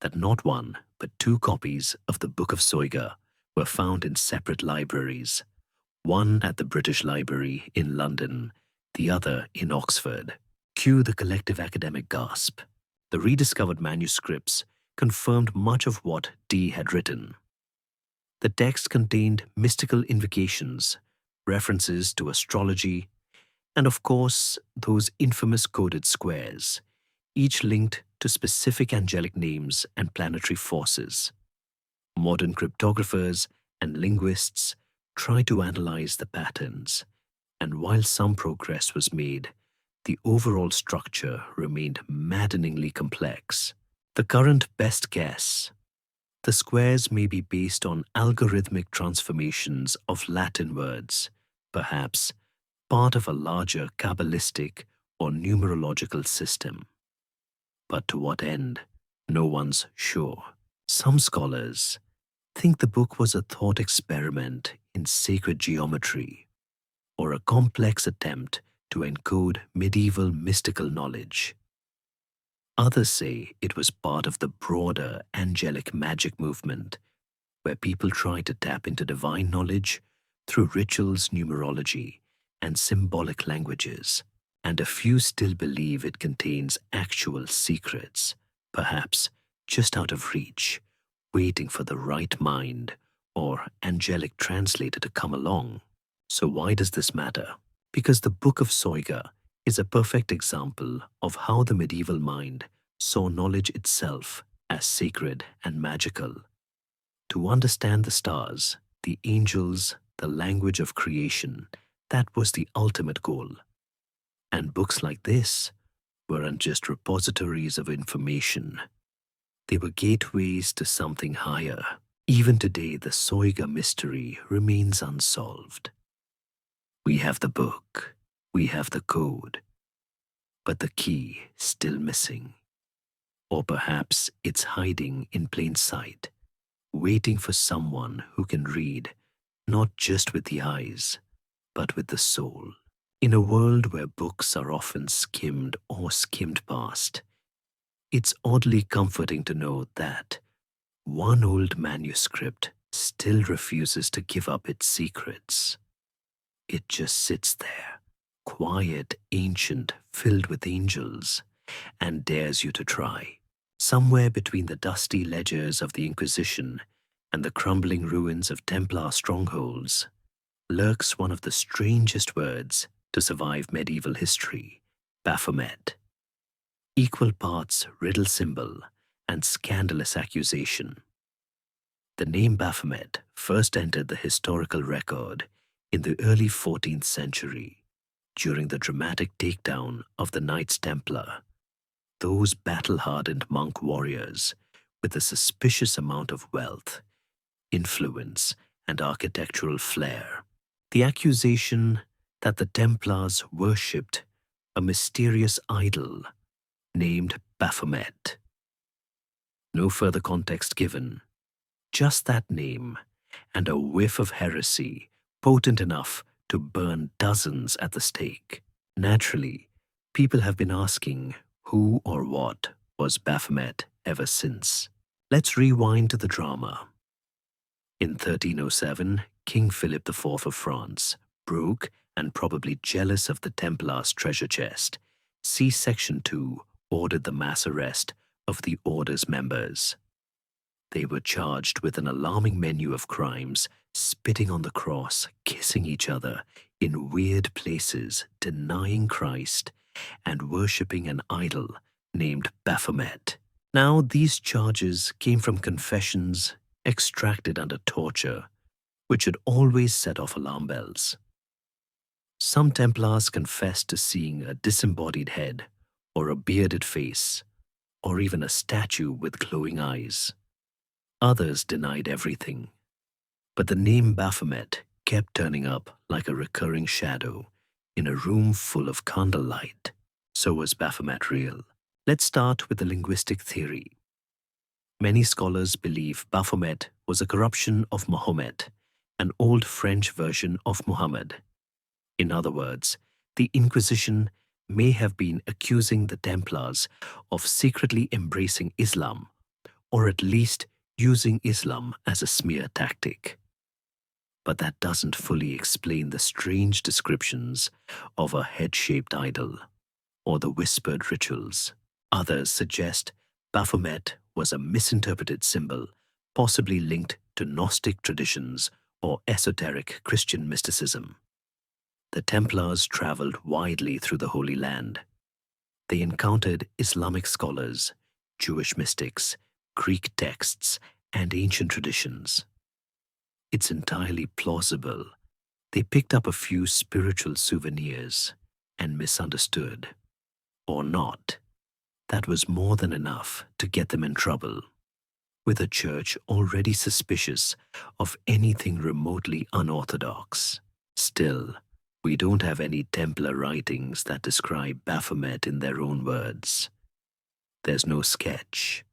that not one but two copies of the Book of Soiga were found in separate libraries, one at the British Library in London, the other in Oxford. Cue the collective academic gasp. The rediscovered manuscripts confirmed much of what Dee had written. The text contained mystical invocations, references to astrology, and of course, those infamous coded squares, each linked to specific angelic names and planetary forces. Modern cryptographers and linguists try to analyze the patterns, and while some progress was made, the overall structure remained maddeningly complex. The current best guess: the squares may be based on algorithmic transformations of Latin words, perhaps part of a larger Kabbalistic or numerological system. But to what end? No one's sure. Some scholars think the book was a thought experiment in sacred geometry, or a complex attempt to encode medieval mystical knowledge. Others say it was part of the broader angelic magic movement, where people try to tap into divine knowledge through rituals, numerology, and symbolic languages. And a few still believe it contains actual secrets, perhaps just out of reach, waiting for the right mind or angelic translator to come along. So why does this matter? Because the Book of Soiga is a perfect example of how the medieval mind saw knowledge itself as sacred and magical. To understand the stars, the angels, the language of creation, that was the ultimate goal. And books like this weren't just repositories of information. They were gateways to something higher. Even today, the Soiga mystery remains unsolved. We have the book, we have the code, but the key still missing. Or perhaps it's hiding in plain sight, waiting for someone who can read, not just with the eyes, but with the soul. In a world where books are often skimmed or skimmed past, it's oddly comforting to know that one old manuscript still refuses to give up its secrets. It just sits there, quiet, ancient, filled with angels, and dares you to try. Somewhere between the dusty ledgers of the Inquisition and the crumbling ruins of Templar strongholds lurks one of the strangest words to survive medieval history: Baphomet. Equal parts riddle symbol and scandalous accusation. The name Baphomet first entered the historical record in the early 14th century during the dramatic takedown of the Knights Templar, those battle-hardened monk warriors with a suspicious amount of wealth, influence, and architectural flair. The accusation that the Templars worshipped a mysterious idol named Baphomet. No further context given, just that name and a whiff of heresy potent enough to burn dozens at the stake. Naturally, people have been asking who or what was Baphomet ever since. Let's rewind to the drama. In 1307, King Philip IV of France, broke and probably jealous of the Templars' treasure chest, see Section 2, ordered the mass arrest of the Order's members. They were charged with an alarming menu of crimes: spitting on the cross, kissing each other in weird places, denying Christ, and worshipping an idol named Baphomet. Now, these charges came from confessions extracted under torture, which had always set off alarm bells. Some Templars confessed to seeing a disembodied head, or a bearded face, or even a statue with glowing eyes. Others denied everything. But the name Baphomet kept turning up like a recurring shadow in a room full of candlelight. So was Baphomet real? Let's start with the linguistic theory. Many scholars believe Baphomet was a corruption of Mahomet, an old French version of Muhammad. In other words, the Inquisition may have been accusing the Templars of secretly embracing Islam, or at least using Islam as a smear tactic. But that doesn't fully explain the strange descriptions of a head-shaped idol or the whispered rituals. Others suggest Baphomet was a misinterpreted symbol, possibly linked to Gnostic traditions or esoteric Christian mysticism. The Templars traveled widely through the Holy Land. They encountered Islamic scholars, Jewish mystics, Greek texts, and ancient traditions. It's entirely plausible they picked up a few spiritual souvenirs and misunderstood. Or not. That was more than enough to get them in trouble, with a church already suspicious of anything remotely unorthodox. Still, we don't have any Templar writings that describe Baphomet in their own words. There's no sketch,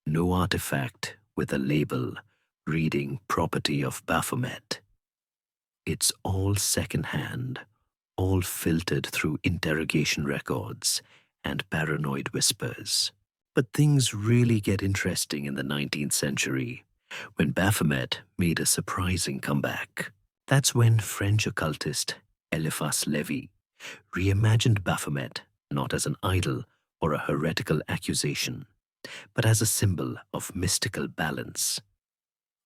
no artifact with a label reading property of Baphomet. It's all secondhand, all filtered through interrogation records and paranoid whispers. But things really get interesting in the 19th century, when Baphomet made a surprising comeback. That's when French occultist Eliphas Lévy reimagined Baphomet not as an idol or a heretical accusation, but as a symbol of mystical balance.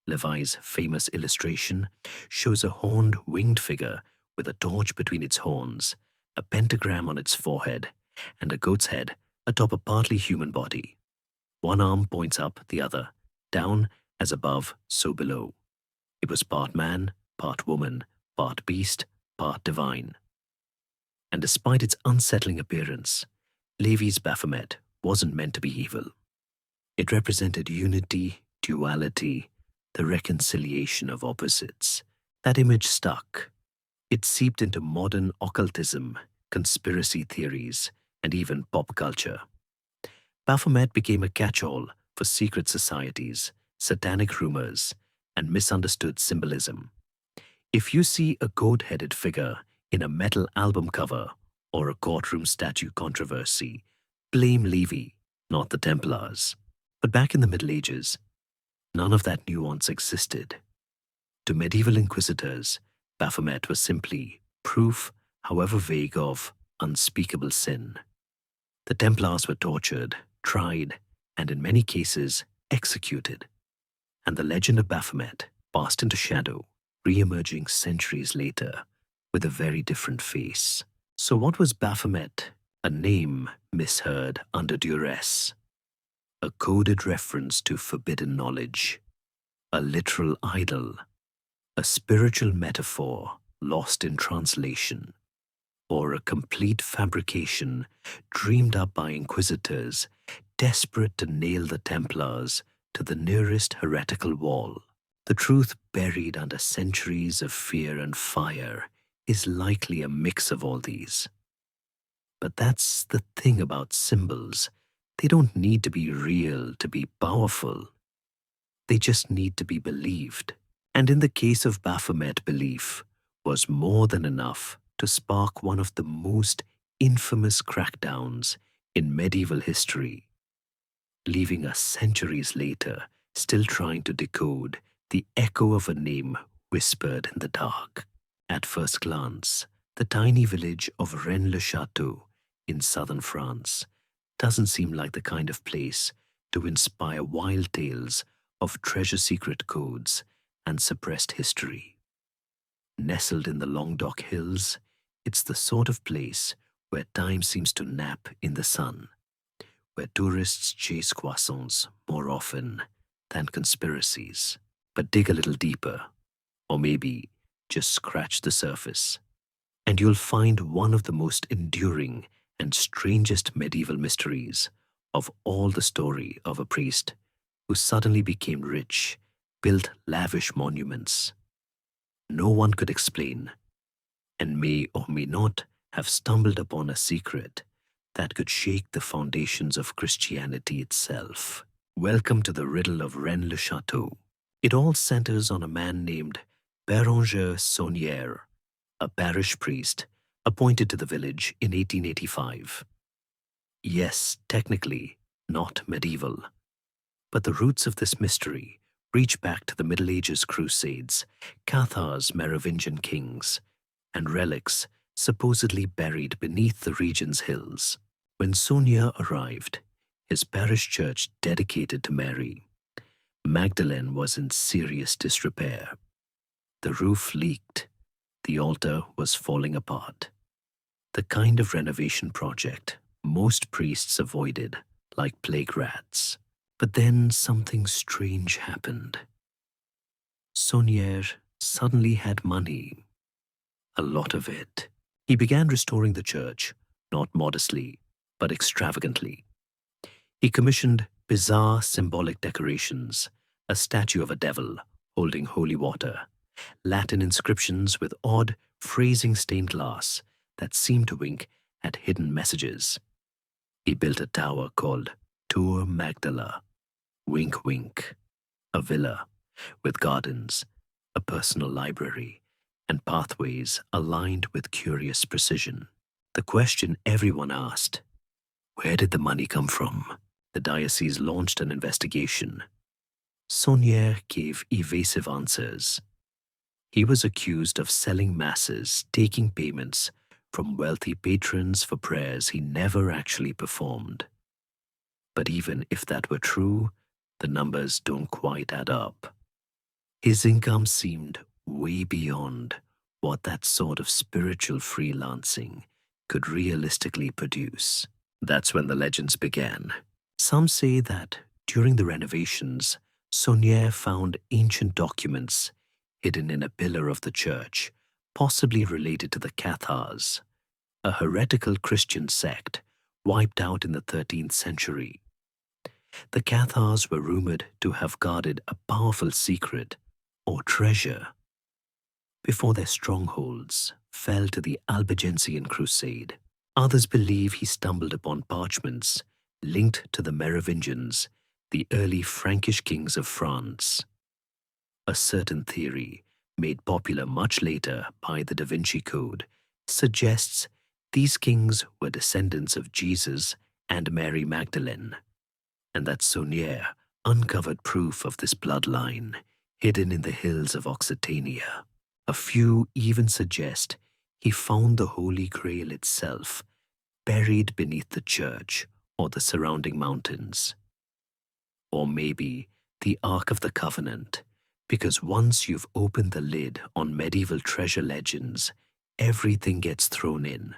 Levi's famous illustration shows a horned winged figure with a torch between its horns, a pentagram on its forehead, and a goat's head atop a partly human body. One arm points up, the other down, as above, so below. It was part man, part woman, part beast, part divine. And despite its unsettling appearance, Lévy's Baphomet wasn't meant to be evil. It represented unity, duality, the reconciliation of opposites. That image stuck. It seeped into modern occultism, conspiracy theories, and even pop culture. Baphomet became a catch-all for secret societies, satanic rumors, and misunderstood symbolism. If you see a goat-headed figure in a metal album cover or a courtroom statue controversy, blame Lévy, not the Templars. But back in the Middle Ages, none of that nuance existed. To medieval inquisitors, Baphomet was simply proof, however vague, of unspeakable sin. The Templars were tortured, tried, and in many cases executed. And the legend of Baphomet passed into shadow, re-emerging centuries later with a very different face. So what was Baphomet? A name misheard under duress. A coded reference to forbidden knowledge. A literal idol. A spiritual metaphor lost in translation. Or a complete fabrication dreamed up by inquisitors desperate to nail the Templars to the nearest heretical wall. The truth buried under centuries of fear and fire is likely a mix of all these. But that's the thing about symbols. They don't need to be real to be powerful. They just need to be believed. And in the case of Baphomet, belief was more than enough to spark one of the most infamous crackdowns in medieval history, leaving us centuries later still trying to decode the echo of a name whispered in the dark. At first glance, the tiny village of Rennes-le-Château in southern France doesn't seem like the kind of place to inspire wild tales of treasure-secret codes and suppressed history. Nestled in the Languedoc Hills, it's the sort of place where time seems to nap in the sun, where tourists chase croissants more often than conspiracies. But dig a little deeper, or maybe just scratch the surface, and you'll find one of the most enduring and strangest medieval mysteries of all, the story of a priest who suddenly became rich, built lavish monuments no one could explain, and may or may not have stumbled upon a secret that could shake the foundations of Christianity itself. Welcome to the riddle of Rennes-le-Château. It all centers on a man named Béranger Saunière, a parish priest appointed to the village in 1885. Yes, technically, not medieval, but the roots of this mystery reach back to the Middle Ages Crusades, Cathar's Merovingian kings, and relics supposedly buried beneath the region's hills. When Saunière arrived, his parish church dedicated to Mary Magdalene was in serious disrepair. The roof leaked, the altar was falling apart. The kind of renovation project most priests avoided like plague rats. But then something strange happened. Saunière suddenly had money, a lot of it. He began restoring the church, not modestly, but extravagantly. He commissioned bizarre symbolic decorations, a statue of a devil holding holy water, Latin inscriptions with odd phrasing stained glass that seemed to wink at hidden messages. He built a tower called Tour Magdala, wink wink, a villa with gardens, a personal library, and pathways aligned with curious precision. The question everyone asked, where did the money come from? The diocese launched an investigation. Saunière gave evasive answers. He was accused of selling masses, taking payments from wealthy patrons for prayers he never actually performed. But even if that were true, the numbers don't quite add up. His income seemed way beyond what that sort of spiritual freelancing could realistically produce. That's when the legends began. Some say that during the renovations, Saunière found ancient documents hidden in a pillar of the church, possibly related to the Cathars, a heretical Christian sect wiped out in the 13th century. The Cathars were rumored to have guarded a powerful secret or treasure before their strongholds fell to the Albigensian Crusade. Others believe he stumbled upon parchments linked to the Merovingians, the early Frankish kings of France. A certain theory, made popular much later by the Da Vinci Code, suggests these kings were descendants of Jesus and Mary Magdalene, and that Saunière uncovered proof of this bloodline hidden in the hills of Occitania. A few even suggest he found the Holy Grail itself buried beneath the church or the surrounding mountains. Or maybe the Ark of the Covenant, because once you've opened the lid on medieval treasure legends, everything gets thrown in.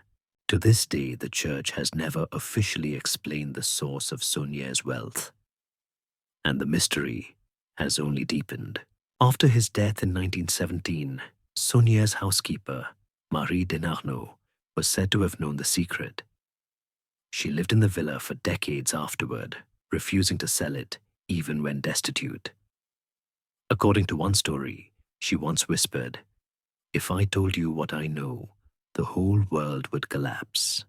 To this day, the church has never officially explained the source of Saunière's wealth, and the mystery has only deepened. After his death in 1917, Saunière's housekeeper, Marie Denarnaud, was said to have known the secret. She lived in the villa for decades afterward, refusing to sell it even when destitute. According to one story, she once whispered, "If I told you what I know, the whole world would collapse."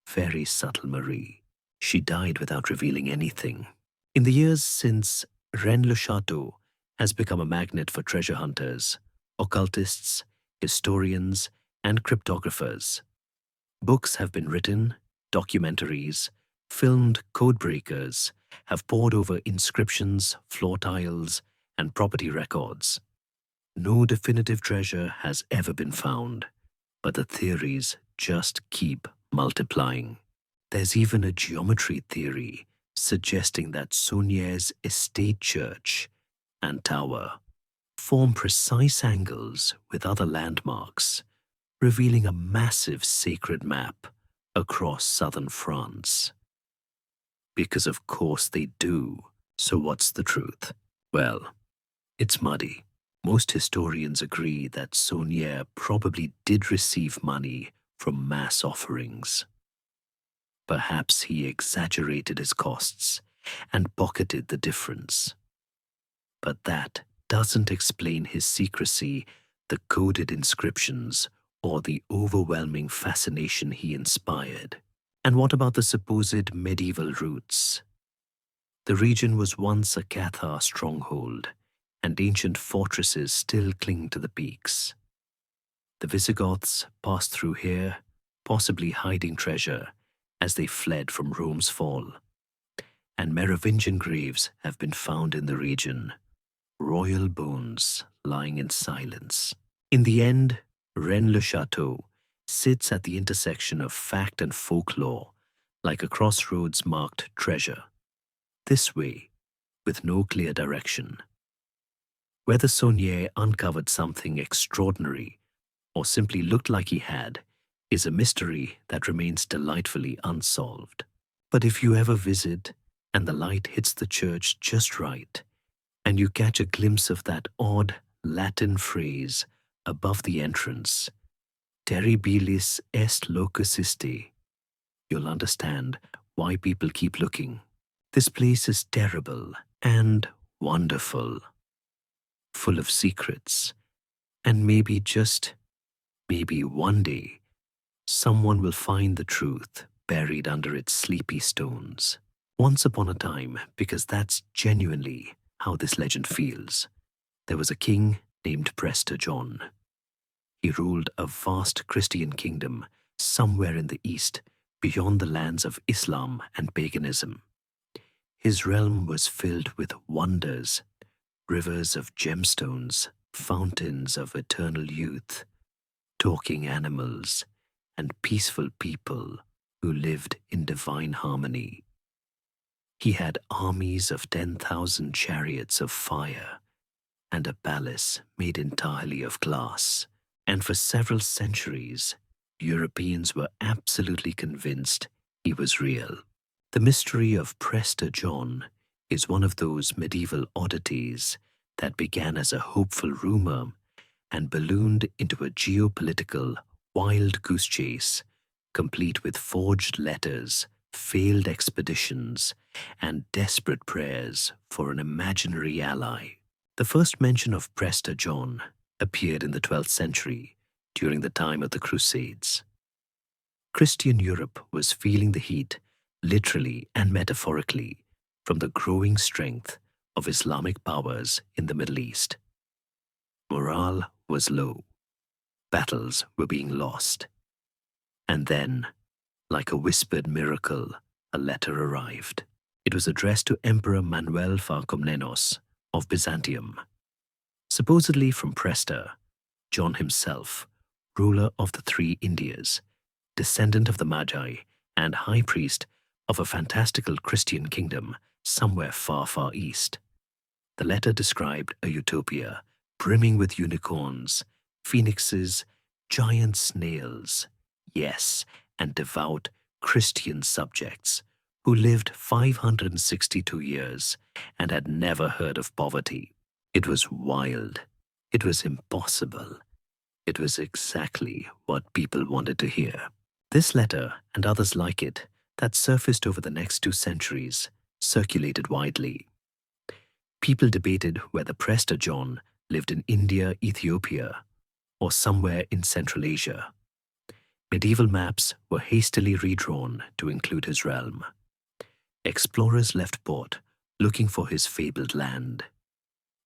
Very subtle Marie. She died without revealing anything. In the years since, Rennes-le-Château has become a magnet for treasure hunters, occultists, historians, and cryptographers. Books have been written, documentaries, filmed codebreakers have poured over inscriptions, floor tiles, and property records. No definitive treasure has ever been found, but the theories just keep multiplying. There's even a geometry theory suggesting that Saunière's estate church and tower form precise angles with other landmarks, revealing a massive sacred map across southern France. Because of course they do. So what's the truth? Well, it's muddy. Most historians agree that Saunier probably did receive money from mass offerings. Perhaps he exaggerated his costs and pocketed the difference. But that doesn't explain his secrecy, the coded inscriptions, or the overwhelming fascination he inspired. And what about the supposed medieval roots? The region was once a Cathar stronghold, and ancient fortresses still cling to the peaks. The Visigoths passed through here, possibly hiding treasure as they fled from Rome's fall. And Merovingian graves have been found in the region, royal bones lying in silence. In the end, Rennes-le-Château sits at the intersection of fact and folklore, like a crossroads marked treasure. This way, with no clear direction. Whether Saunier uncovered something extraordinary or simply looked like he had is a mystery that remains delightfully unsolved. But if you ever visit and the light hits the church just right, and you catch a glimpse of that odd Latin phrase above the entrance, terribilis est locus iste, you'll understand why people keep looking. This place is terrible and wonderful, full of secrets, and maybe one day, someone will find the truth buried under its sleepy stones. Once upon a time, because that's genuinely how this legend feels, there was a king named Prester John. He ruled a vast Christian kingdom somewhere in the east, beyond the lands of Islam and paganism. His realm was filled with wonders, rivers of gemstones, fountains of eternal youth, talking animals, and peaceful people who lived in divine harmony. He had armies of 10,000 chariots of fire and a palace made entirely of glass. And for several centuries, Europeans were absolutely convinced he was real. The mystery of Prester John is one of those medieval oddities that began as a hopeful rumor and ballooned into a geopolitical wild goose chase, complete with forged letters, failed expeditions, and desperate prayers for an imaginary ally. The first mention of Prester John appeared in the 12th century during the time of the Crusades. Christian Europe was feeling the heat, literally and metaphorically, from the growing strength of Islamic powers in the Middle East. Morale was low. Battles were being lost. And then, like a whispered miracle, a letter arrived. It was addressed to Emperor Manuel Pharkomnenos of Byzantium. Supposedly from Prester, John himself, ruler of the three Indias, descendant of the Magi, and high priest of a fantastical Christian kingdom somewhere far, far east. The letter described a utopia brimming with unicorns, phoenixes, giant snails, yes, and devout Christian subjects who lived 562 years and had never heard of poverty. It was wild. It was impossible. It was exactly what people wanted to hear. This letter, and others like it, that surfaced over the next 2 centuries, circulated widely. People debated whether Prester John lived in India, Ethiopia, or somewhere in Central Asia. Medieval maps were hastily redrawn to include his realm. Explorers left port looking for his fabled land.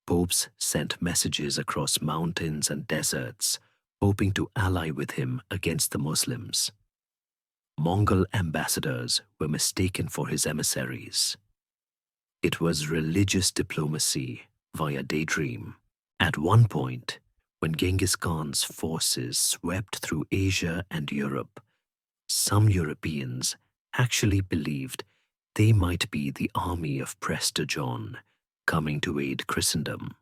Popes sent messages across mountains and deserts, hoping to ally with him against the Muslims. Mongol ambassadors were mistaken for his emissaries. It was religious diplomacy via daydream. At one point, when Genghis Khan's forces swept through Asia and Europe, some Europeans actually believed they might be the army of Prester John coming to aid Christendom.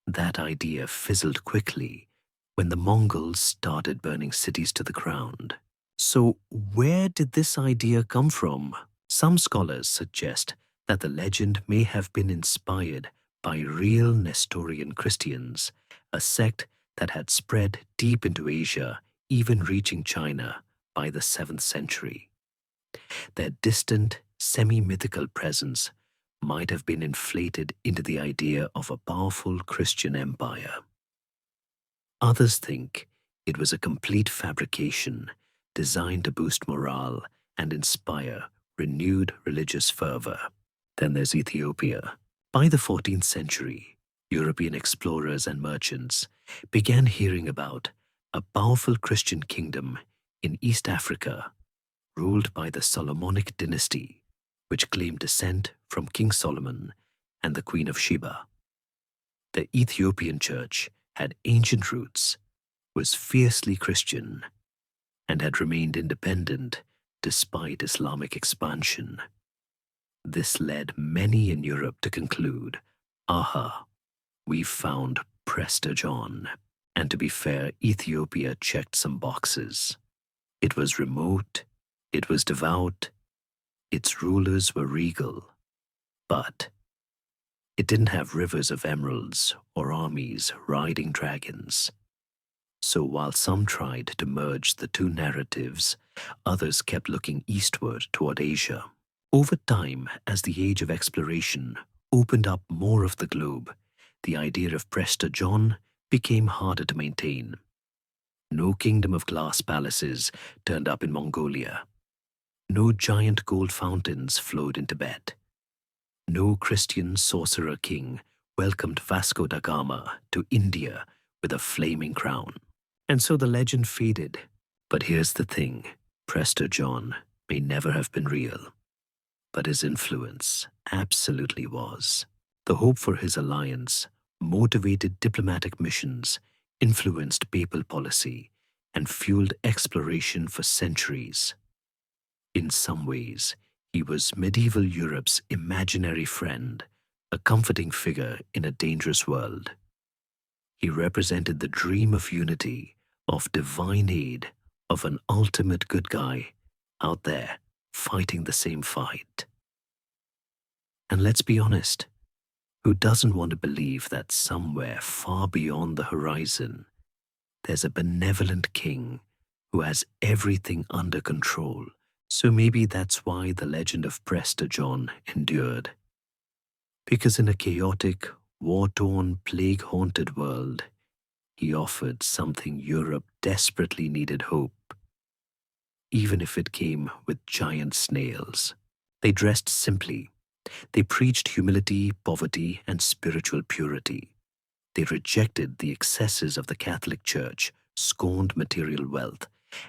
That idea fizzled quickly when the Mongols started burning cities to the ground. So where did this idea come from? Some scholars suggest that the legend may have been inspired by real Nestorian Christians, a sect that had spread deep into Asia, even reaching China by the 7th century. Their distant, semi-mythical presence might have been inflated into the idea of a powerful Christian empire. Others think it was a complete fabrication designed to boost morale and inspire renewed religious fervor. Then there's Ethiopia. By the 14th century, European explorers and merchants began hearing about a powerful Christian kingdom in East Africa ruled by the Solomonic dynasty, which claimed descent from King Solomon and the Queen of Sheba. The Ethiopian church had ancient roots, was fiercely Christian, and had remained independent despite Islamic expansion. This led many in Europe to conclude, aha, we've found Prester John. And to be fair, Ethiopia checked some boxes. It was remote, it was devout, its rulers were regal, but it didn't have rivers of emeralds or armies riding dragons. So while some tried to merge the two narratives, others kept looking eastward toward Asia. Over time, as the age of exploration opened up more of the globe, the idea of Prester John became harder to maintain. No kingdom of glass palaces turned up in Mongolia. No giant gold fountains flowed in Tibet. No Christian sorcerer king welcomed Vasco da Gama to India with a flaming crown. And so the legend faded. But here's the thing, Prester John may never have been real, but his influence absolutely was. The hope for his alliance motivated diplomatic missions, influenced papal policy, and fueled exploration for centuries. In some ways, he was medieval Europe's imaginary friend, a comforting figure in a dangerous world. He represented the dream of unity, of divine aid, of an ultimate good guy out there fighting the same fight. And let's be honest, who doesn't want to believe that somewhere far beyond the horizon, there's a benevolent king who has everything under control? So maybe that's why the legend of Prester John endured. Because in a chaotic, war-torn, plague-haunted world, he offered something Europe desperately needed: hope. Even if it came with giant snails. They dressed simply. They preached humility, poverty, and spiritual purity. They rejected the excesses of the Catholic Church, scorned material wealth,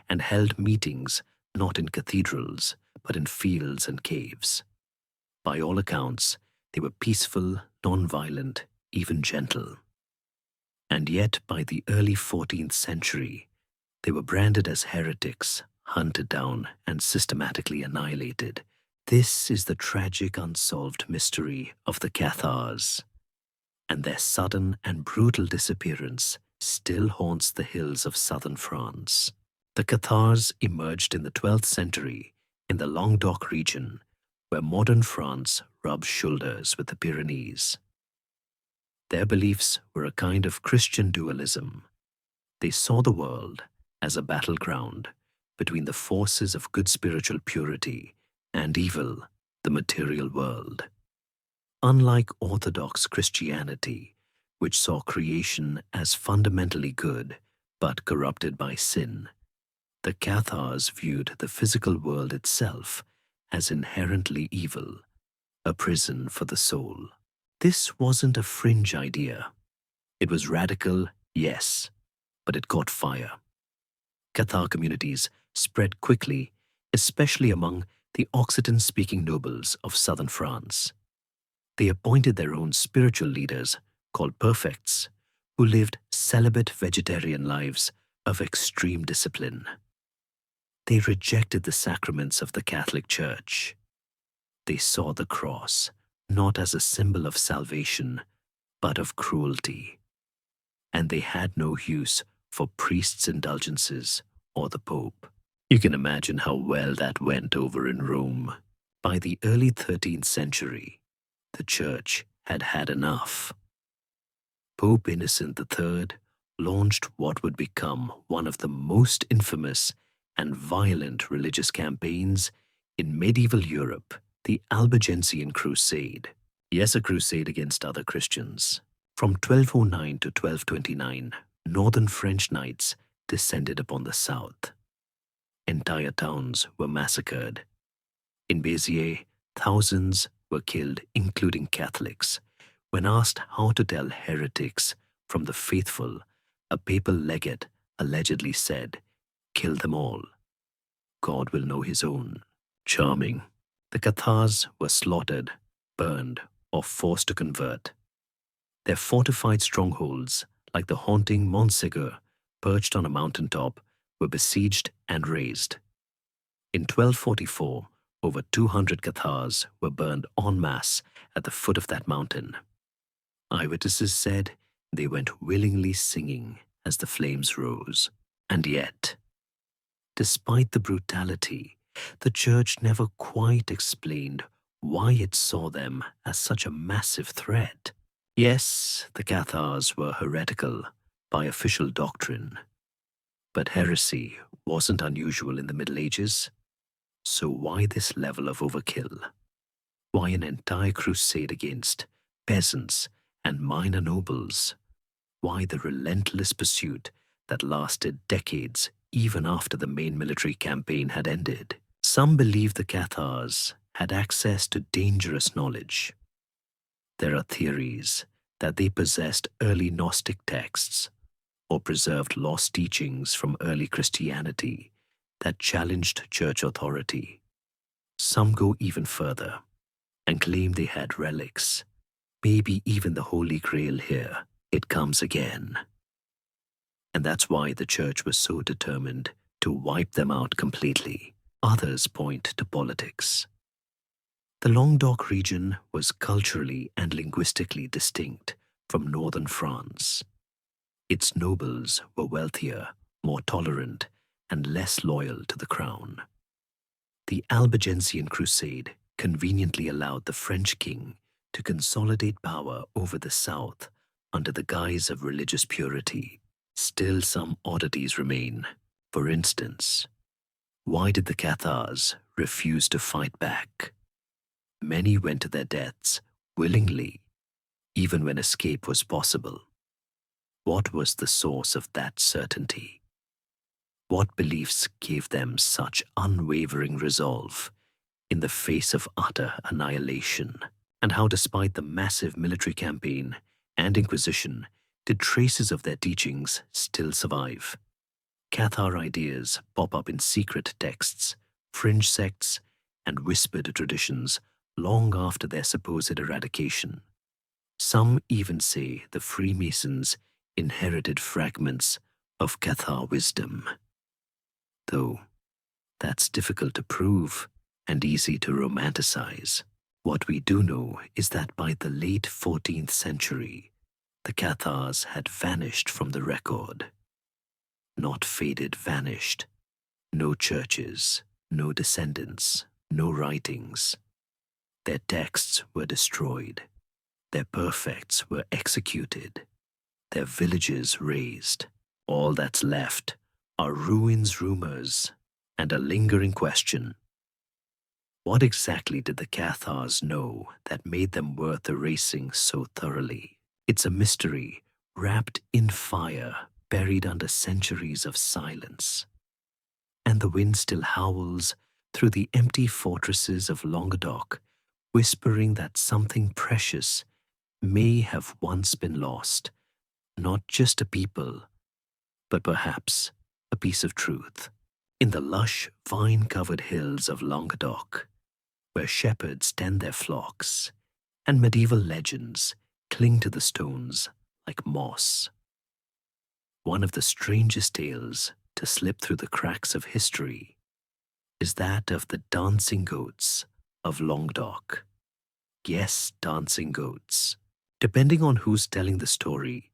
and held meetings not in cathedrals, but in fields and caves. By all accounts, they were peaceful, non-violent, even gentle. And yet, by the early 14th century, they were branded as heretics, hunted down, and systematically annihilated. This is the tragic unsolved mystery of the Cathars, and their sudden and brutal disappearance still haunts the hills of southern France. The Cathars emerged in the 12th century in the Languedoc region, where modern France rubs shoulders with the Pyrenees. Their beliefs were a kind of Christian dualism. They saw the world as a battleground between the forces of good spiritual purity and evil, the material world. Unlike Orthodox Christianity, which saw creation as fundamentally good but corrupted by sin, the Cathars viewed the physical world itself as inherently evil, a prison for the soul. This wasn't a fringe idea. It was radical, yes, but it caught fire. Cathar communities spread quickly, especially among the Occitan-speaking nobles of southern France. They appointed their own spiritual leaders, called perfects, who lived celibate vegetarian lives of extreme discipline. They rejected the sacraments of the Catholic Church. They saw the cross not as a symbol of salvation, but of cruelty. And they had no use for priests' indulgences or the Pope. You can imagine how well that went over in Rome. By the early 13th century, the Church had had enough. Pope Innocent III launched what would become one of the most infamous and violent religious campaigns in medieval Europe, the Albigensian Crusade. Yes, a crusade against other Christians. From 1209 to 1229, northern French knights descended upon the south. Entire towns were massacred. In Béziers, thousands were killed, including Catholics. When asked how to tell heretics from the faithful, a papal legate allegedly said, "Kill them all. God will know his own." Charming. The Cathars were slaughtered, burned, or forced to convert. Their fortified strongholds, like the haunting Montségur, perched on a mountaintop, were besieged and razed. In 1244, over 200 Cathars were burned en masse at the foot of that mountain. Eyewitnesses said they went willingly singing as the flames rose. And yet, despite the brutality, the Church never quite explained why it saw them as such a massive threat. Yes, the Cathars were heretical by official doctrine, but heresy wasn't unusual in the Middle Ages. So why this level of overkill? Why an entire crusade against peasants and minor nobles? Why the relentless pursuit that lasted decades even after the main military campaign had ended? Some believe the Cathars had access to dangerous knowledge. There are theories that they possessed early Gnostic texts or preserved lost teachings from early Christianity that challenged church authority. Some go even further and claim they had relics, maybe even the Holy Grail here. It comes again. And that's why the Church was so determined to wipe them out completely. Others point to politics. The Languedoc region was culturally and linguistically distinct from northern France. Its nobles were wealthier, more tolerant, and less loyal to the crown. The Albigensian Crusade conveniently allowed the French king to consolidate power over the south under the guise of religious purity. Still, some oddities remain. For instance, why did the Cathars refuse to fight back? Many went to their deaths willingly, even when escape was possible. What was the source of that certainty? What beliefs gave them such unwavering resolve in the face of utter annihilation? And how, despite the massive military campaign and Inquisition, did traces of their teachings still survive? Cathar ideas pop up in secret texts, fringe sects, and whispered traditions long after their supposed eradication. Some even say the Freemasons inherited fragments of Cathar wisdom. Though that's difficult to prove and easy to romanticize. What we do know is that by the late 14th century, the Cathars had vanished from the record. Not faded, vanished. No churches, no descendants, no writings. Their texts were destroyed. Their perfects were executed. Their villages razed. All that's left are ruins, rumors, and a lingering question. What exactly did the Cathars know that made them worth erasing so thoroughly? It's a mystery wrapped in fire, buried under centuries of silence. And the wind still howls through the empty fortresses of Languedoc, whispering that something precious may have once been lost, not just a people, but perhaps a piece of truth. In the lush, vine-covered hills of Languedoc, where shepherds tend their flocks, and medieval legends cling to the stones like moss. One of the strangest tales to slip through the cracks of history is that of the dancing goats of Languedoc. Yes, dancing goats. Depending on who's telling the story,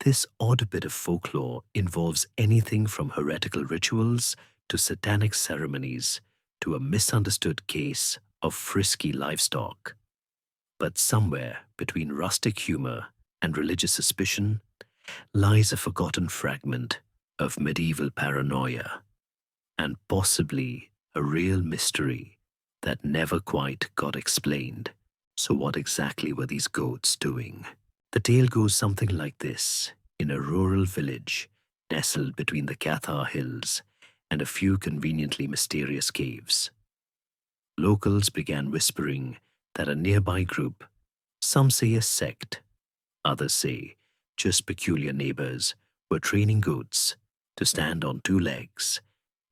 this odd bit of folklore involves anything from heretical rituals to satanic ceremonies to a misunderstood case of frisky livestock. But somewhere between rustic humor and religious suspicion lies a forgotten fragment of medieval paranoia, and possibly a real mystery that never quite got explained. So, what exactly were these goats doing? The tale goes something like this. In a rural village nestled between the Cathar Hills and a few conveniently mysterious caves, locals began whispering that a nearby group, some say a sect, others say just peculiar neighbors, were training goats to stand on two legs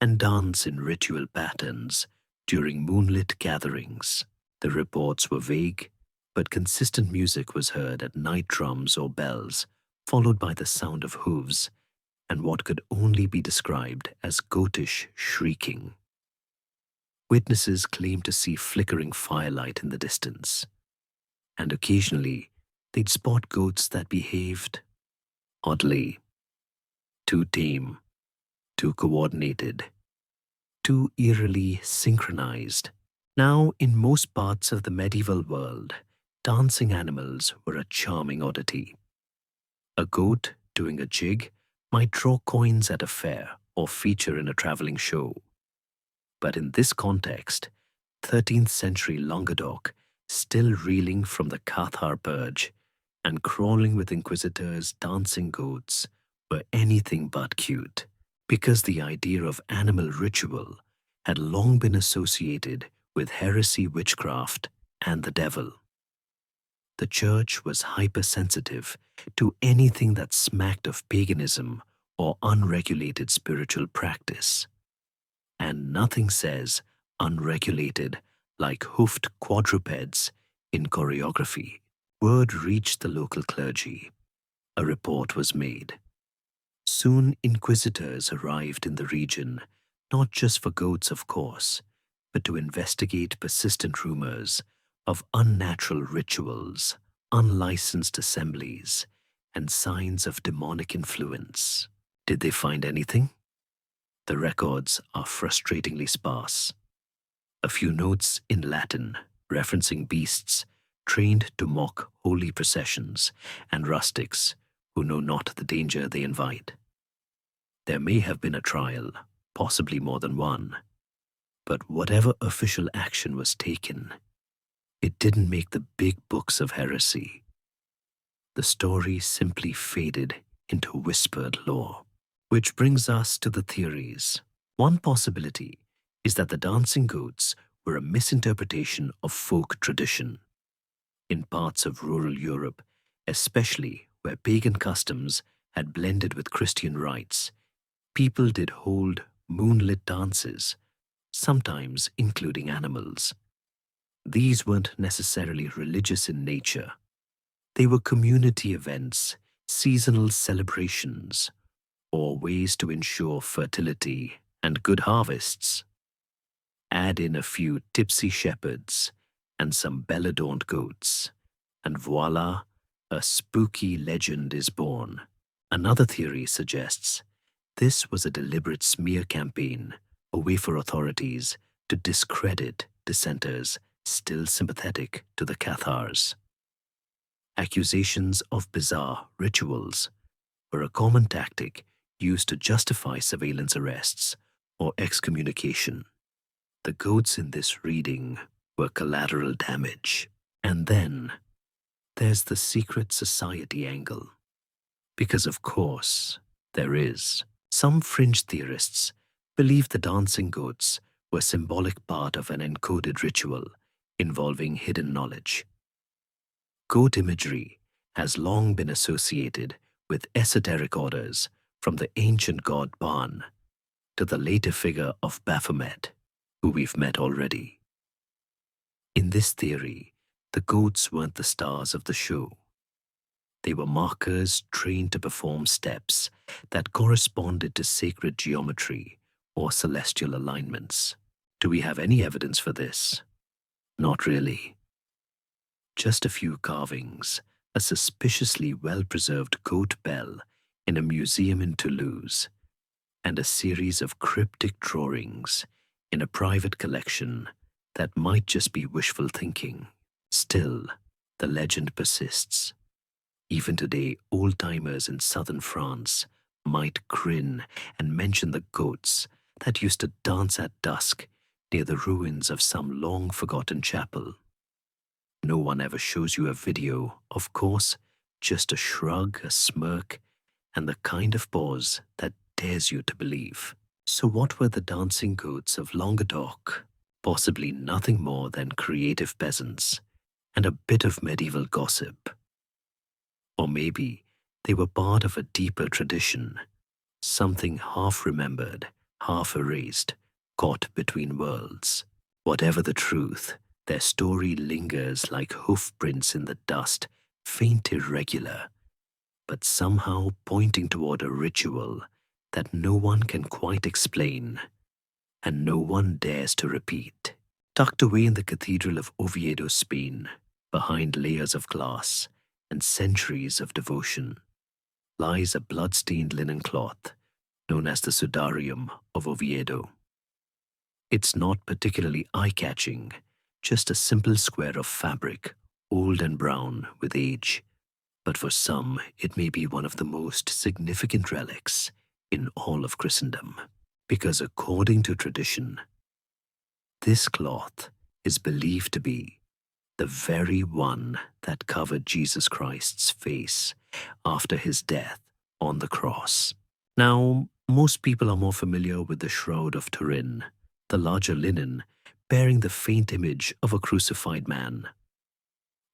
and dance in ritual patterns during moonlit gatherings. The reports were vague, but consistent music was heard at night drums or bells, followed by the sound of hooves and what could only be described as goatish shrieking. Witnesses claimed to see flickering firelight in the distance, and occasionally they'd spot goats that behaved oddly, too tame, too coordinated, too eerily synchronized. Now, in most parts of the medieval world, dancing animals were a charming oddity. A goat doing a jig might draw coins at a fair or feature in a traveling show. But in this context, 13th century Languedoc, still reeling from the Cathar purge and crawling with inquisitors' dancing goats, were anything but cute, because the idea of animal ritual had long been associated with heresy, witchcraft, and the devil. The church was hypersensitive to anything that smacked of paganism or unregulated spiritual practice. And nothing says unregulated like hoofed quadrupeds in choreography. Word reached the local clergy. A report was made. Soon inquisitors arrived in the region, not just for goats, of course, but to investigate persistent rumors of unnatural rituals, unlicensed assemblies, and signs of demonic influence. Did they find anything? The records are frustratingly sparse. A few notes in Latin referencing beasts trained to mock holy processions and rustics who know not the danger they invite. There may have been a trial, possibly more than one, but whatever official action was taken, it didn't make the big books of heresy. The story simply faded into whispered lore. Which brings us to the theories. One possibility is that the dancing goats were a misinterpretation of folk tradition. In parts of rural Europe, especially where pagan customs had blended with Christian rites, people did hold moonlit dances, sometimes including animals. These weren't necessarily religious in nature. They were community events, seasonal celebrations, or ways to ensure fertility and good harvests. Add in a few tipsy shepherds and some bell-adorned goats, and voila, a spooky legend is born. Another theory suggests this was a deliberate smear campaign, a way for authorities to discredit dissenters still sympathetic to the Cathars. Accusations of bizarre rituals were a common tactic used to justify surveillance arrests or excommunication. The goats in this reading were collateral damage. And then there's the secret society angle. Because of course, there is. Some fringe theorists believe the dancing goats were symbolic part of an encoded ritual involving hidden knowledge. Goat imagery has long been associated with esoteric orders, from the ancient god Pan to the later figure of Baphomet, who we've met already. In this theory, the goats weren't the stars of the show. They were markers trained to perform steps that corresponded to sacred geometry or celestial alignments. Do we have any evidence for this? Not really. Just a few carvings, a suspiciously well-preserved goat bell in a museum in Toulouse, and a series of cryptic drawings in a private collection that might just be wishful thinking. Still, the legend persists. Even today, old-timers in southern France might grin and mention the goats that used to dance at dusk near the ruins of some long-forgotten chapel. No one ever shows you a video, of course, just a shrug, a smirk, and the kind of pause that dares you to believe. So what were the dancing goats of Languedoc? Possibly nothing more than creative peasants and a bit of medieval gossip. Or maybe they were part of a deeper tradition, something half remembered, half erased, caught between worlds. Whatever the truth, their story lingers like hoof prints in the dust, faint, irregular, but somehow pointing toward a ritual that no one can quite explain and no one dares to repeat. Tucked away in the Cathedral of Oviedo, Spain, behind layers of glass and centuries of devotion, lies a blood-stained linen cloth known as the Sudarium of Oviedo. It's not particularly eye-catching, just a simple square of fabric, old and brown with age. But for some, it may be one of the most significant relics in all of Christendom. Because according to tradition, this cloth is believed to be the very one that covered Jesus Christ's face after his death on the cross. Now, most people are more familiar with the Shroud of Turin, the larger linen bearing the faint image of a crucified man.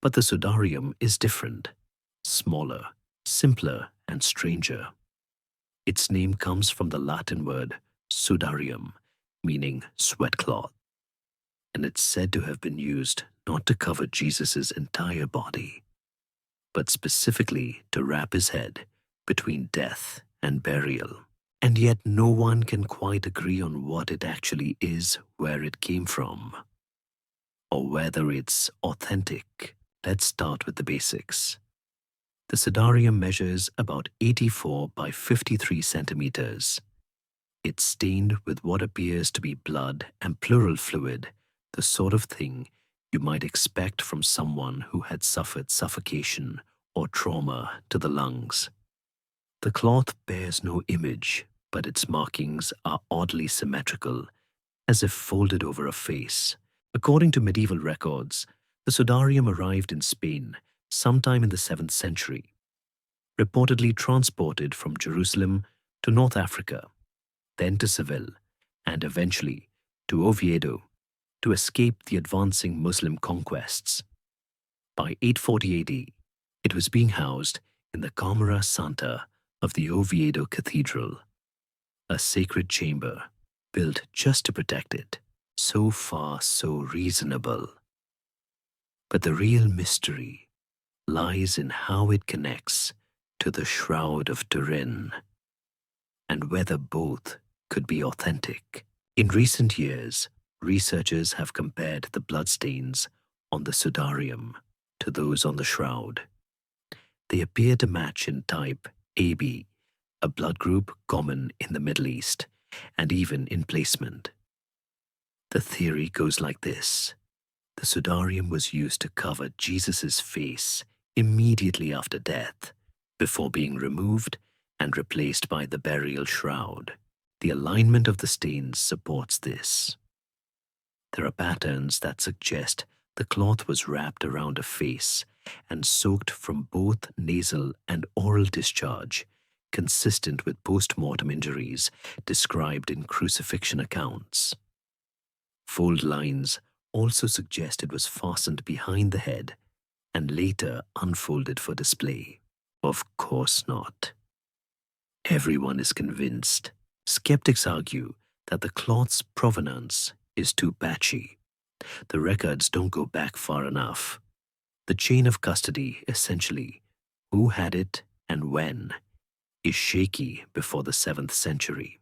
But the Sudarium is different, smaller, simpler, and stranger. Its name comes from the Latin word sudarium, meaning sweat cloth, and it's said to have been used not to cover Jesus' entire body, but specifically to wrap his head between death and burial. And yet no one can quite agree on what it actually is, where it came from, or whether it's authentic. Let's start with the basics. The Sudarium measures about 84 by 53 centimeters. It's stained with what appears to be blood and pleural fluid, the sort of thing you might expect from someone who had suffered suffocation or trauma to the lungs. The cloth bears no image, but its markings are oddly symmetrical, as if folded over a face. According to medieval records, the Sudarium arrived in Spain sometime in the 7th century, reportedly transported from Jerusalem to North Africa, then to Seville, and eventually to Oviedo to escape the advancing Muslim conquests. By 840 AD, it was being housed in the Camera Santa of the Oviedo Cathedral, a sacred chamber built just to protect it. So far, so reasonable. But the real mystery lies in how it connects to the Shroud of Turin, and whether both could be authentic. In recent years, researchers have compared the bloodstains on the Sudarium to those on the shroud. They appear to match in type AB, a blood group common in the Middle East, and even in placement. The theory goes like this. The Sudarium was used to cover Jesus' face immediately after death, before being removed and replaced by the burial shroud. The alignment of the stains supports this. There are patterns that suggest the cloth was wrapped around a face and soaked from both nasal and oral discharge, consistent with post-mortem injuries described in crucifixion accounts. Fold lines also suggest it was fastened behind the head and later unfolded for display. Of course not. Everyone is convinced. Skeptics argue that the cloth's provenance is too patchy. The records don't go back far enough. The chain of custody, essentially, who had it and when, is shaky before the 7th century.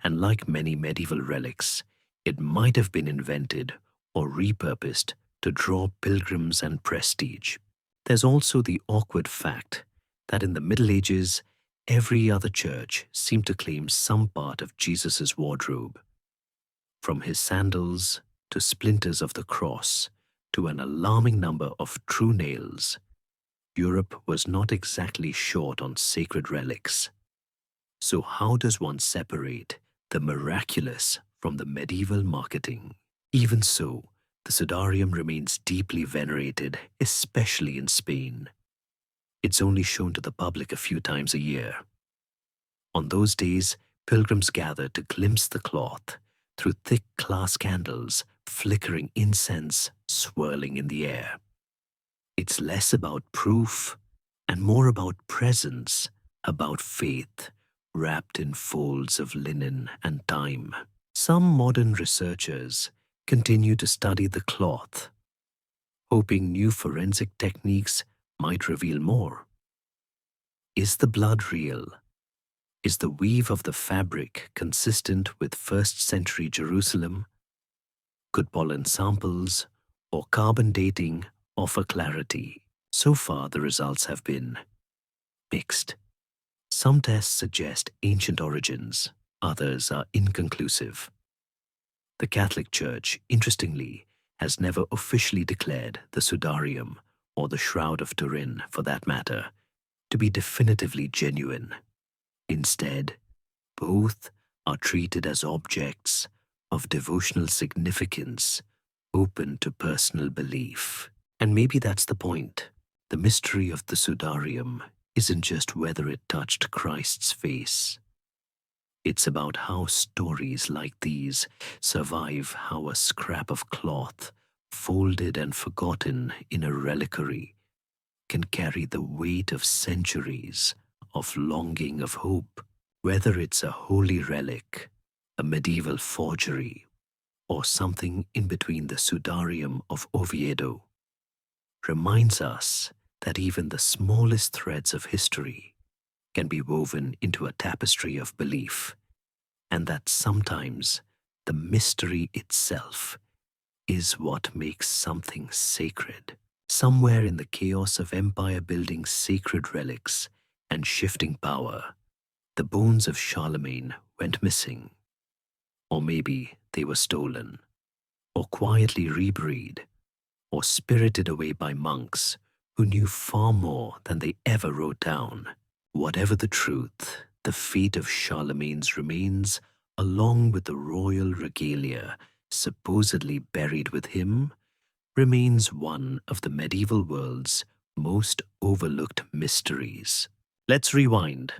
And like many medieval relics, it might have been invented or repurposed to draw pilgrims and prestige. There's also the awkward fact that in the Middle Ages, every other church seemed to claim some part of Jesus' wardrobe, from his sandals to splinters of the cross to an alarming number of true nails, Europe was not exactly short on sacred relics. So how does one separate the miraculous from the medieval marketing? Even so, the Sudarium remains deeply venerated, especially in Spain. It's only shown to the public a few times a year. On those days, pilgrims gather to glimpse the cloth through thick glass candles, flickering incense swirling in the air. It's less about proof and more about presence, about faith, wrapped in folds of linen and time. Some modern researchers continue to study the cloth, hoping new forensic techniques might reveal more. Is the blood real? Is the weave of the fabric consistent with first-century Jerusalem? Could pollen samples or carbon dating offer clarity? So far, the results have been mixed. Some tests suggest ancient origins, others are inconclusive. The Catholic Church, interestingly, has never officially declared the Sudarium, or the Shroud of Turin for that matter, to be definitively genuine. Instead, both are treated as objects of devotional significance, open to personal belief. And maybe that's the point. The mystery of the Sudarium isn't just whether it touched Christ's face. It's about how stories like these survive, how a scrap of cloth, folded and forgotten in a reliquary, can carry the weight of centuries of longing, of hope. Whether it's a holy relic, a medieval forgery, or something in between, the Sudarium of Oviedo reminds us that even the smallest threads of history can be woven into a tapestry of belief, and that sometimes the mystery itself is what makes something sacred. Somewhere in the chaos of empire-building sacred relics and shifting power, the bones of Charlemagne went missing. Or maybe they were stolen, or quietly reburied, or spirited away by monks who knew far more than they ever wrote down. Whatever the truth, the fate of Charlemagne's remains, along with the royal regalia supposedly buried with him, remains one of the medieval world's most overlooked mysteries. Let's rewind.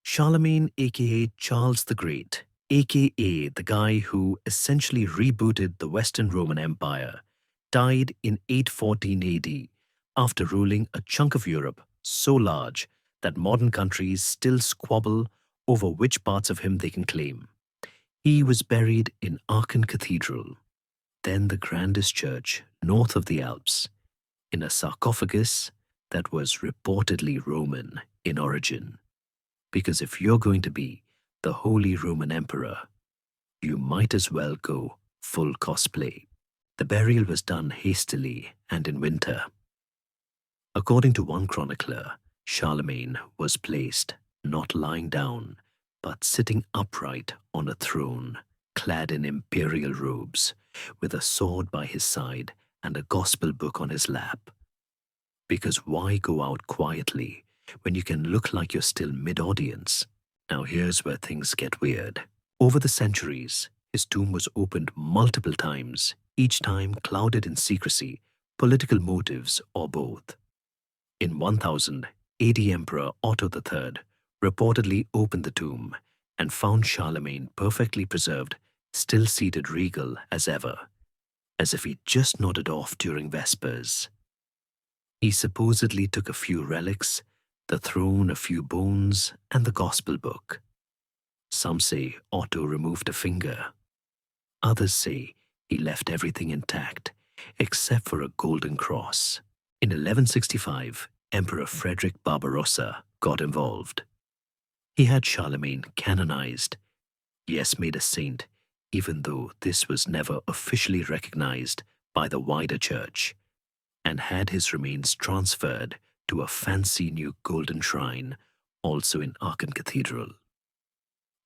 Charlemagne, aka Charles the Great, aka the guy who essentially rebooted the Western Roman Empire, died in 814 AD after ruling a chunk of Europe so large that modern countries still squabble over which parts of him they can claim. He was buried in Aachen Cathedral, then the grandest church north of the Alps, in a sarcophagus that was reportedly Roman in origin. Because if you're going to be the Holy Roman Emperor, you might as well go full cosplay. The burial was done hastily and in winter. According to one chronicler, Charlemagne was placed, not lying down, but sitting upright on a throne, clad in imperial robes, with a sword by his side and a gospel book on his lap. Because why go out quietly when you can look like you're still mid-audience? Now here's where things get weird. Over the centuries, his tomb was opened multiple times, each time clouded in secrecy, political motives, or both. In 1000, AD Emperor Otto III reportedly opened the tomb and found Charlemagne perfectly preserved, still seated regal as ever, as if he'd just nodded off during Vespers. He supposedly took a few relics, the throne, a few bones, and the gospel book. Some say Otto removed a finger. Others say he left everything intact, except for a golden cross. In 1165, Emperor Frederick Barbarossa got involved. He had Charlemagne canonized, yes, made a saint, even though this was never officially recognized by the wider church, and had his remains transferred to a fancy new golden shrine, also in Aachen Cathedral.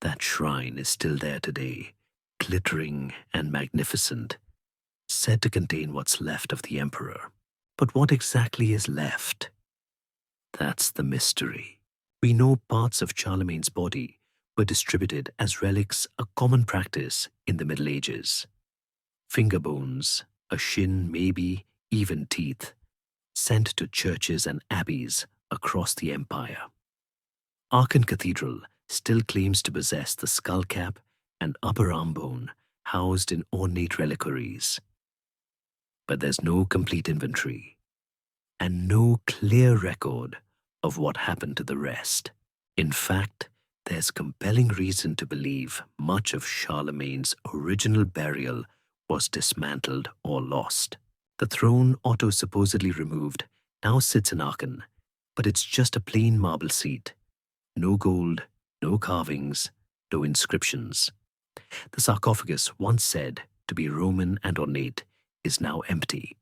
That shrine is still there today, glittering and magnificent, said to contain what's left of the emperor. But what exactly is left? That's the mystery. We know parts of Charlemagne's body were distributed as relics, a common practice in the Middle Ages. Finger bones, a shin, maybe even teeth, sent to churches and abbeys across the empire. Aachen Cathedral still claims to possess the skull cap and upper arm bone housed in ornate reliquaries. But there's no complete inventory and no clear record of what happened to the rest. In fact, there's compelling reason to believe much of Charlemagne's original burial was dismantled or lost. The throne Otto supposedly removed now sits in Aachen, but it's just a plain marble seat. No gold, no carvings, no inscriptions. The sarcophagus, once said to be Roman and ornate, is now empty.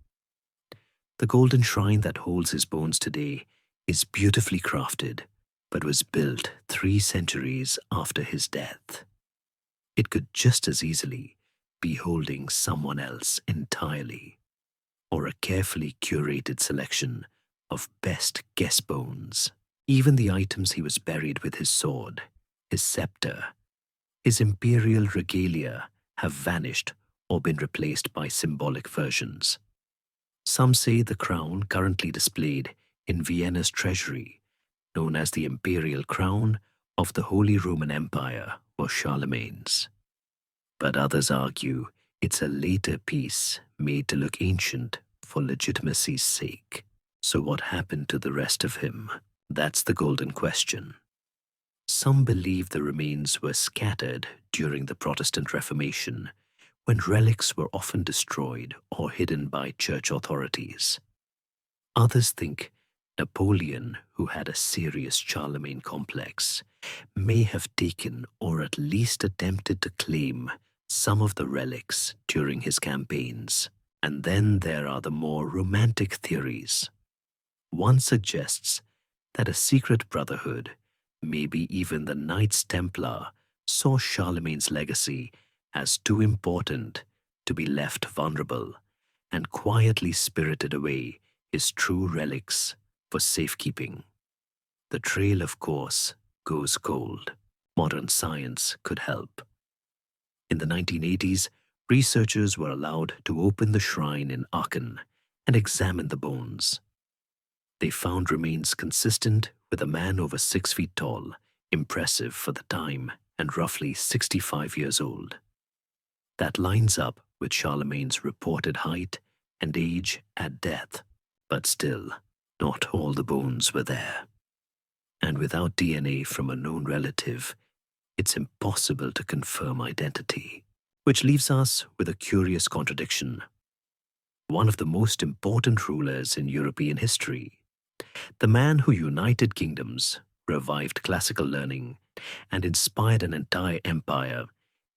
The golden shrine that holds his bones today is beautifully crafted, but was built 3 centuries after his death. It could just as easily be holding someone else entirely, or a carefully curated selection of best guess bones. Even the items he was buried with, his sword, his scepter, his imperial regalia, have vanished or been replaced by symbolic versions. Some say the crown currently displayed in Vienna's treasury, known as the imperial crown of the Holy Roman Empire, was Charlemagne's. But others argue it's a later piece made to look ancient for legitimacy's sake. So what happened to the rest of him? That's the golden question. Some believe the remains were scattered during the Protestant Reformation, when relics were often destroyed or hidden by church authorities. Others think Napoleon, who had a serious Charlemagne complex, may have taken or at least attempted to claim some of the relics during his campaigns. And then there are the more romantic theories. One suggests that a secret brotherhood, maybe even the Knights Templar, saw Charlemagne's legacy as too important to be left vulnerable and quietly spirited away his true relics for safekeeping. The trail, of course, goes cold. Modern science could help. In the 1980s, researchers were allowed to open the shrine in Aachen and examine the bones. They found remains consistent with a man over 6 feet tall, impressive for the time, and roughly 65 years old. That lines up with Charlemagne's reported height and age at death, but still, not all the bones were there. And without DNA from a known relative, it's impossible to confirm identity, which leaves us with a curious contradiction. One of the most important rulers in European history, the man who united kingdoms, revived classical learning, and inspired an entire empire,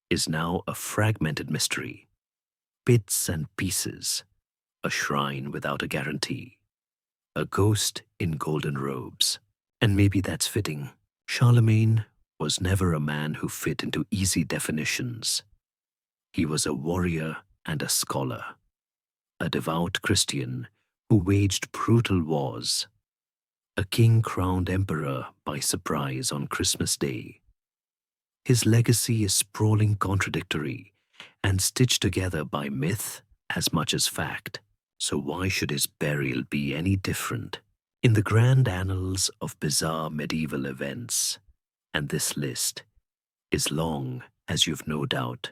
is now a fragmented mystery. Bits and pieces, a shrine without a guarantee, a ghost in golden robes. And maybe that's fitting. Charlemagne was never a man who fit into easy definitions. He was a warrior and a scholar, a devout Christian who waged brutal wars, a king crowned emperor by surprise on Christmas Day. His legacy is sprawling, contradictory, and stitched together by myth as much as fact. So why should his burial be any different? In the grand annals of bizarre medieval events, and this list is long, as you've no doubt,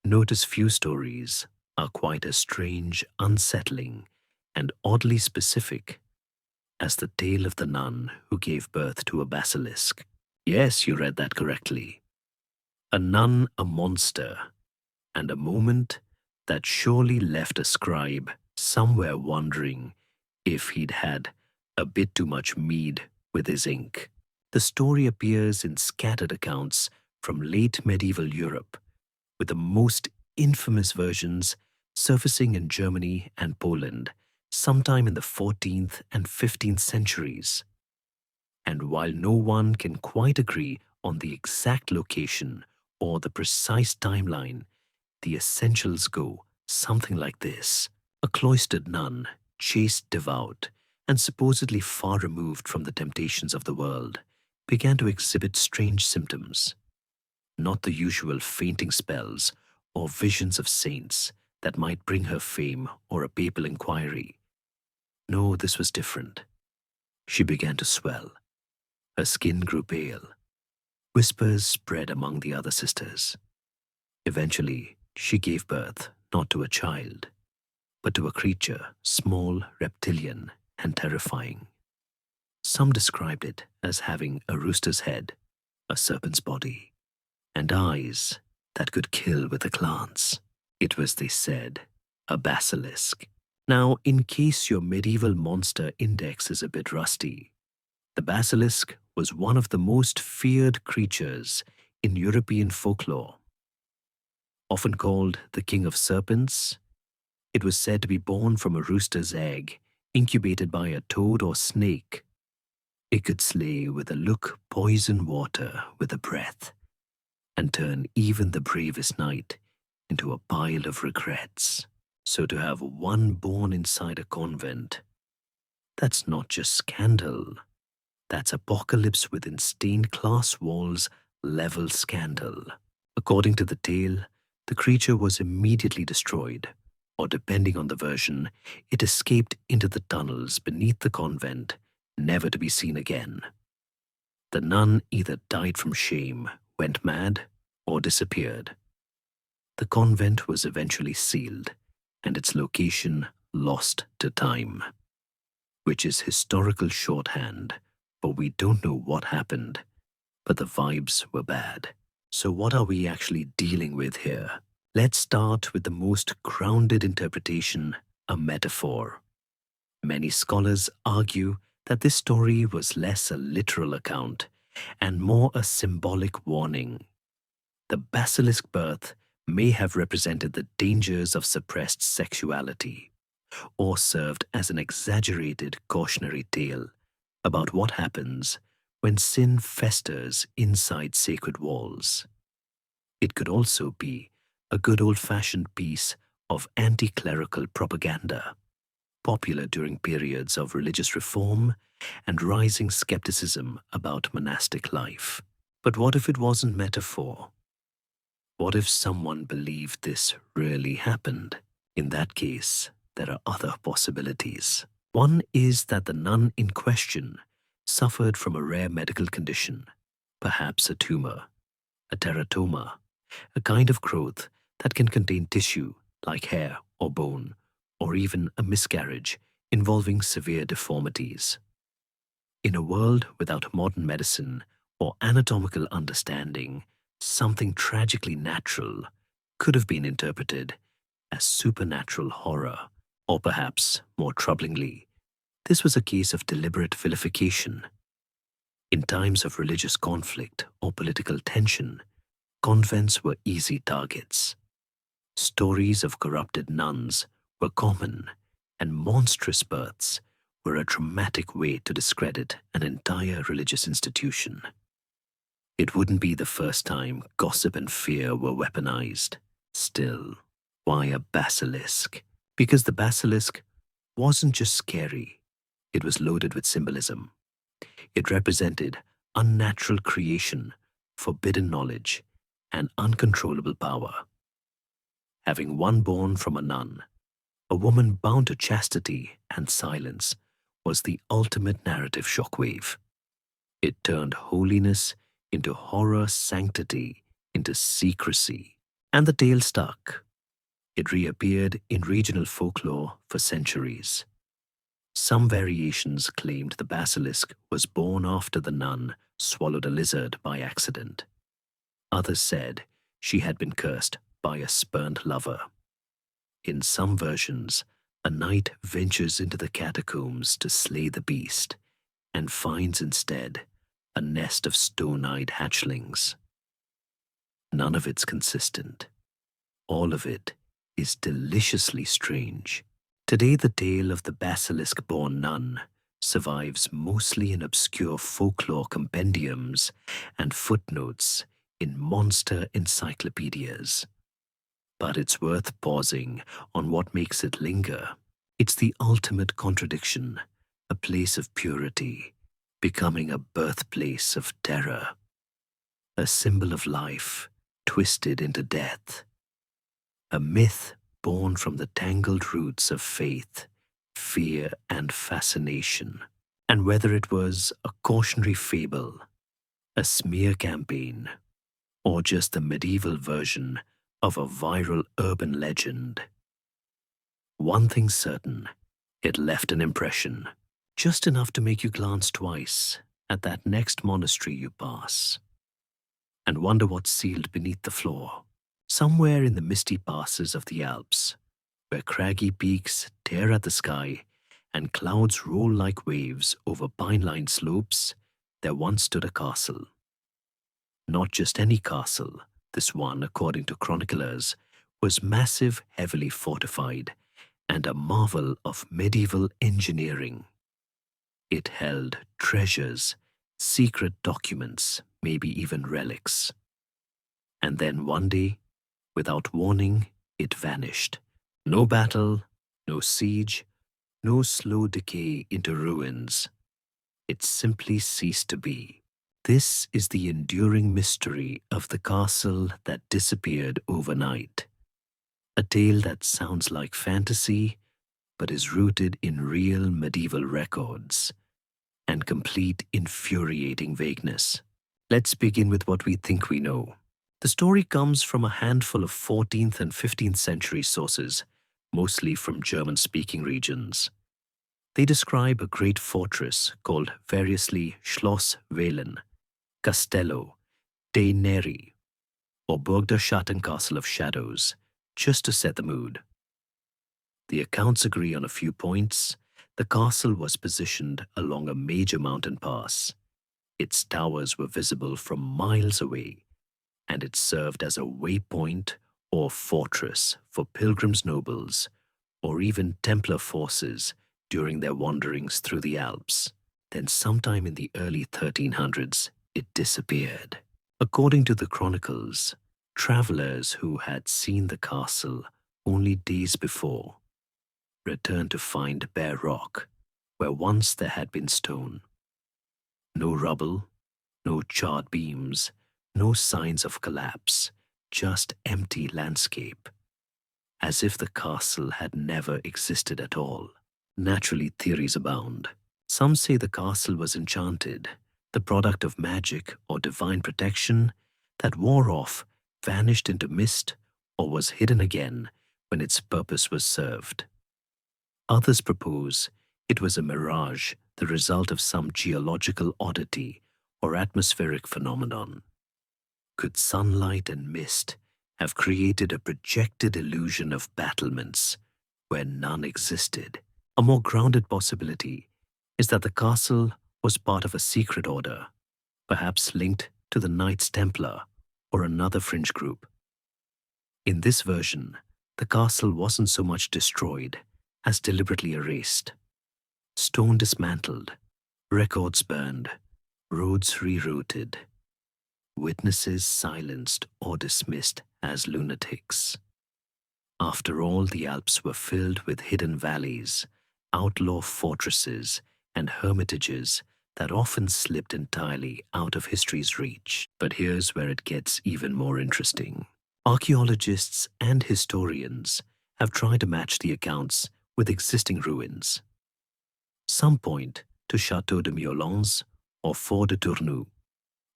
notice few stories are quite as strange, unsettling, and oddly specific as the tale of the nun who gave birth to a basilisk. Yes, you read that correctly. A nun, a monster, and a moment that surely left a scribe somewhere wondering if he'd had a bit too much mead with his ink. The story appears in scattered accounts from late medieval Europe, with the most infamous versions surfacing in Germany and Poland sometime in the 14th and 15th centuries. And while no one can quite agree on the exact location or the precise timeline, the essentials go Something like this: a cloistered nun, chaste, devout, and supposedly far removed from the temptations of the world, began to exhibit strange symptoms. Not the usual fainting spells or visions of saints that might bring her fame or a papal inquiry. No, this was different. She began to swell. Her skin grew pale. Whispers spread among the other sisters. Eventually, she gave birth not to a child, but to a creature, small, reptilian, and terrifying. Some described it as having a rooster's head, a serpent's body, and eyes that could kill with a glance. It was, they said, a basilisk. Now, in case your medieval monster index is a bit rusty, the basilisk was one of the most feared creatures in European folklore. Often called the king of serpents, it was said to be born from a rooster's egg, incubated by a toad or snake. It could slay with a look, poison water with a breath, and turn even the bravest knight into a pile of regrets. So to have one born inside a convent, that's not just scandal. That's apocalypse within stained glass walls level scandal. According to the tale, the creature was immediately destroyed, or depending on the version, it escaped into the tunnels beneath the convent, never to be seen again. The nun either died from shame, went mad, or disappeared. The convent was eventually sealed, and its location lost to time, which is historical shorthand, for we don't know what happened, but the vibes were bad. So what are we actually dealing with here? Let's start with the most grounded interpretation, a metaphor. Many scholars argue that this story was less a literal account and more a symbolic warning. The basilisk birth may have represented the dangers of suppressed sexuality, or served as an exaggerated cautionary tale about what happens when sin festers inside sacred walls. It could also be a good old-fashioned piece of anti-clerical propaganda, popular during periods of religious reform and rising skepticism about monastic life. But what if it wasn't metaphor? What if someone believed this really happened? In that case, there are other possibilities. One is that the nun in question suffered from a rare medical condition, perhaps a tumor, a teratoma, a kind of growth that can contain tissue like hair or bone, or even a miscarriage involving severe deformities. In a world without modern medicine or anatomical understanding, something tragically natural could have been interpreted as supernatural horror, or perhaps, more troublingly, this was a case of deliberate vilification. In times of religious conflict or political tension, convents were easy targets. Stories of corrupted nuns were common, and monstrous births were a dramatic way to discredit an entire religious institution. It wouldn't be the first time gossip and fear were weaponized. Still, why a basilisk? Because the basilisk wasn't just scary, it was loaded with symbolism. It represented unnatural creation, forbidden knowledge, and uncontrollable power. Having one born from a nun, a woman bound to chastity and silence, was the ultimate narrative shockwave. It turned holiness into horror, sanctity into secrecy. And the tale stuck. It reappeared in regional folklore for centuries. Some variations claimed the basilisk was born after the nun swallowed a lizard by accident. Others said she had been cursed by a spurned lover. In some versions, a knight ventures into the catacombs to slay the beast and finds instead a nest of stone-eyed hatchlings. None of it's consistent. All of it is deliciously strange. Today, the tale of the basilisk-born nun survives mostly in obscure folklore compendiums and footnotes in monster encyclopedias. But it's worth pausing on what makes it linger. It's the ultimate contradiction, a place of purity, becoming a birthplace of terror, a symbol of life twisted into death, a myth born from the tangled roots of faith, fear, and fascination. And whether it was a cautionary fable, a smear campaign, or just the medieval version of a viral urban legend, one thing's certain, it left an impression, just enough to make you glance twice at that next monastery you pass and wonder what's sealed beneath the floor. Somewhere in the misty passes of the Alps, where craggy peaks tear at the sky and clouds roll like waves over pine-lined slopes, there once stood a castle. Not just any castle, this one, according to chroniclers, was massive, heavily fortified, and a marvel of medieval engineering. It held treasures, secret documents, maybe even relics. And then one day, without warning, it vanished. No battle, no siege, no slow decay into ruins. It simply ceased to be. This is the enduring mystery of the castle that disappeared overnight. A tale that sounds like fantasy, but is rooted in real medieval records and complete infuriating vagueness. Let's begin with what we think we know. The story comes from a handful of 14th and 15th century sources, mostly from German-speaking regions. They describe a great fortress called variously Schloss Velen, Castello dei Neri, or Burg der Schatten, Castle of Shadows, just to set the mood. The accounts agree on a few points. The castle was positioned along a major mountain pass. Its towers were visible from miles away, and it served as a waypoint or fortress for pilgrims, nobles, or even Templar forces during their wanderings through the Alps. Then sometime in the early 1300s, it disappeared. According to the chronicles, travelers who had seen the castle only days before returned to find bare rock where once there had been stone. No rubble, no charred beams, no signs of collapse, just empty landscape, as if the castle had never existed at all. Naturally, theories abound. Some say the castle was enchanted, the product of magic or divine protection that wore off, vanished into mist, or was hidden again when its purpose was served. Others propose it was a mirage, the result of some geological oddity or atmospheric phenomenon. Could sunlight and mist have created a projected illusion of battlements where none existed? A more grounded possibility is that the castle was part of a secret order, perhaps linked to the Knights Templar or another fringe group. In this version, the castle wasn't so much destroyed as deliberately erased. Stone dismantled, records burned, roads rerouted, witnesses silenced or dismissed as lunatics. After all, the Alps were filled with hidden valleys, outlaw fortresses, and hermitages that often slipped entirely out of history's reach. But here's where it gets even more interesting. Archaeologists and historians have tried to match the accounts with existing ruins. Some point to Château de Miolans or Fort de Tournou,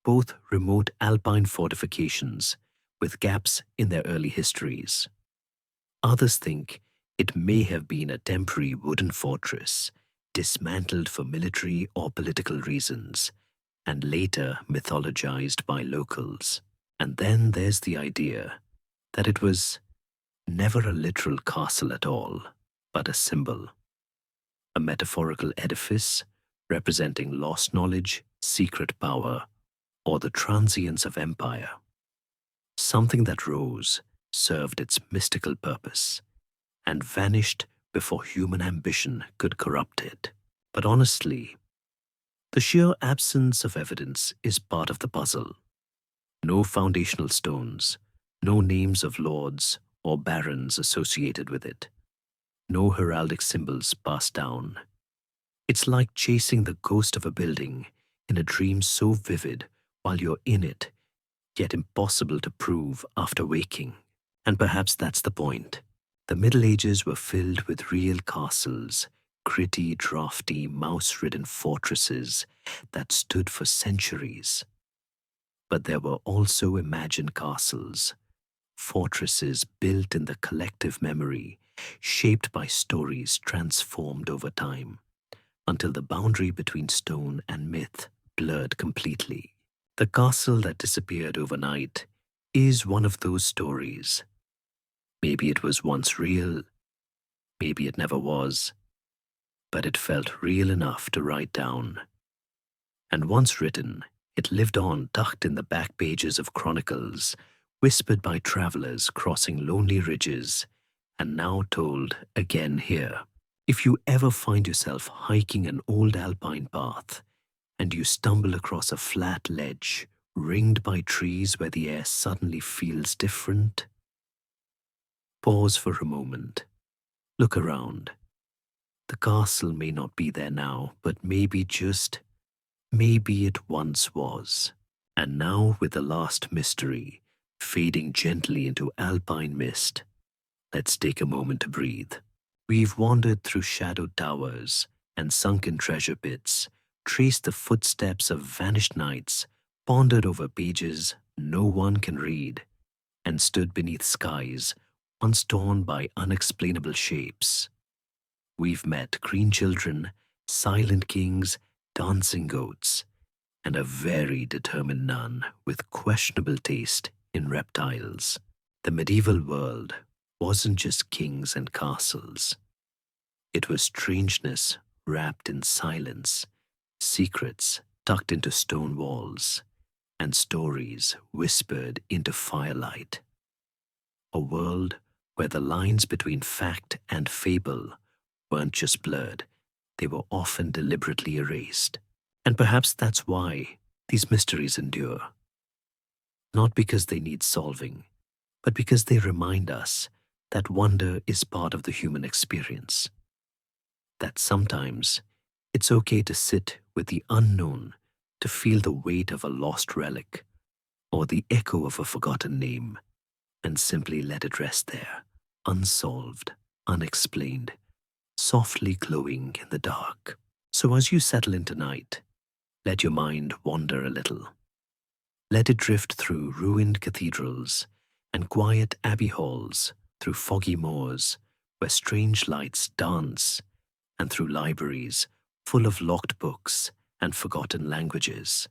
both remote alpine fortifications with gaps in their early histories. Others think it may have been a temporary wooden fortress, dismantled for military or political reasons, and later mythologized by locals. And then there's the idea that it was never a literal castle at all, but a symbol, a metaphorical edifice representing lost knowledge, secret power, or the transience of empire. Something that rose, served its mystical purpose, and vanished before human ambition could corrupt it. But honestly, the sheer absence of evidence is part of the puzzle. No foundational stones, no names of lords or barons associated with it. No heraldic symbols passed down. It's like chasing the ghost of a building in a dream so vivid while you're in it, yet impossible to prove after waking. And perhaps that's the point. The Middle Ages were filled with real castles, gritty, drafty, mouse-ridden fortresses that stood for centuries. But there were also imagined castles, fortresses built in the collective memory, shaped by stories transformed over time, until the boundary between stone and myth blurred completely. The castle that disappeared overnight is one of those stories. Maybe it was once real, maybe it never was, but it felt real enough to write down. And once written, it lived on tucked in the back pages of chronicles, whispered by travelers crossing lonely ridges, and now told again here. If you ever find yourself hiking an old alpine path, and you stumble across a flat ledge ringed by trees where the air suddenly feels different, pause for a moment. Look around. The castle may not be there now, but maybe maybe it once was. And now, with the last mystery fading gently into alpine mist, let's take a moment to breathe. We've wandered through shadowed towers and sunken treasure pits, traced the footsteps of vanished knights, pondered over pages no one can read, and stood beneath skies once torn by unexplainable shapes. We've met green children, silent kings, dancing goats, and a very determined nun with questionable taste in reptiles. The medieval world wasn't just kings and castles. It was strangeness wrapped in silence, secrets tucked into stone walls, and stories whispered into firelight. A world where the lines between fact and fable weren't just blurred, they were often deliberately erased. And perhaps that's why these mysteries endure. Not because they need solving, but because they remind us that wonder is part of the human experience. That sometimes it's okay to sit with the unknown, to feel the weight of a lost relic or the echo of a forgotten name, and simply let it rest there, unsolved, unexplained, softly glowing in the dark. So as you settle in tonight, let your mind wander a little. Let it drift through ruined cathedrals and quiet abbey halls, through foggy moors where strange lights dance, and through libraries full of locked books and forgotten languages.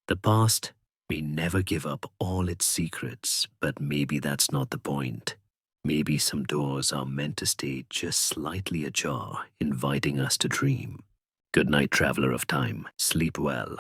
The past may never give up all its secrets, but maybe that's not the point. Maybe some doors are meant to stay just slightly ajar, inviting us to dream. Good night, traveler of time. Sleep well.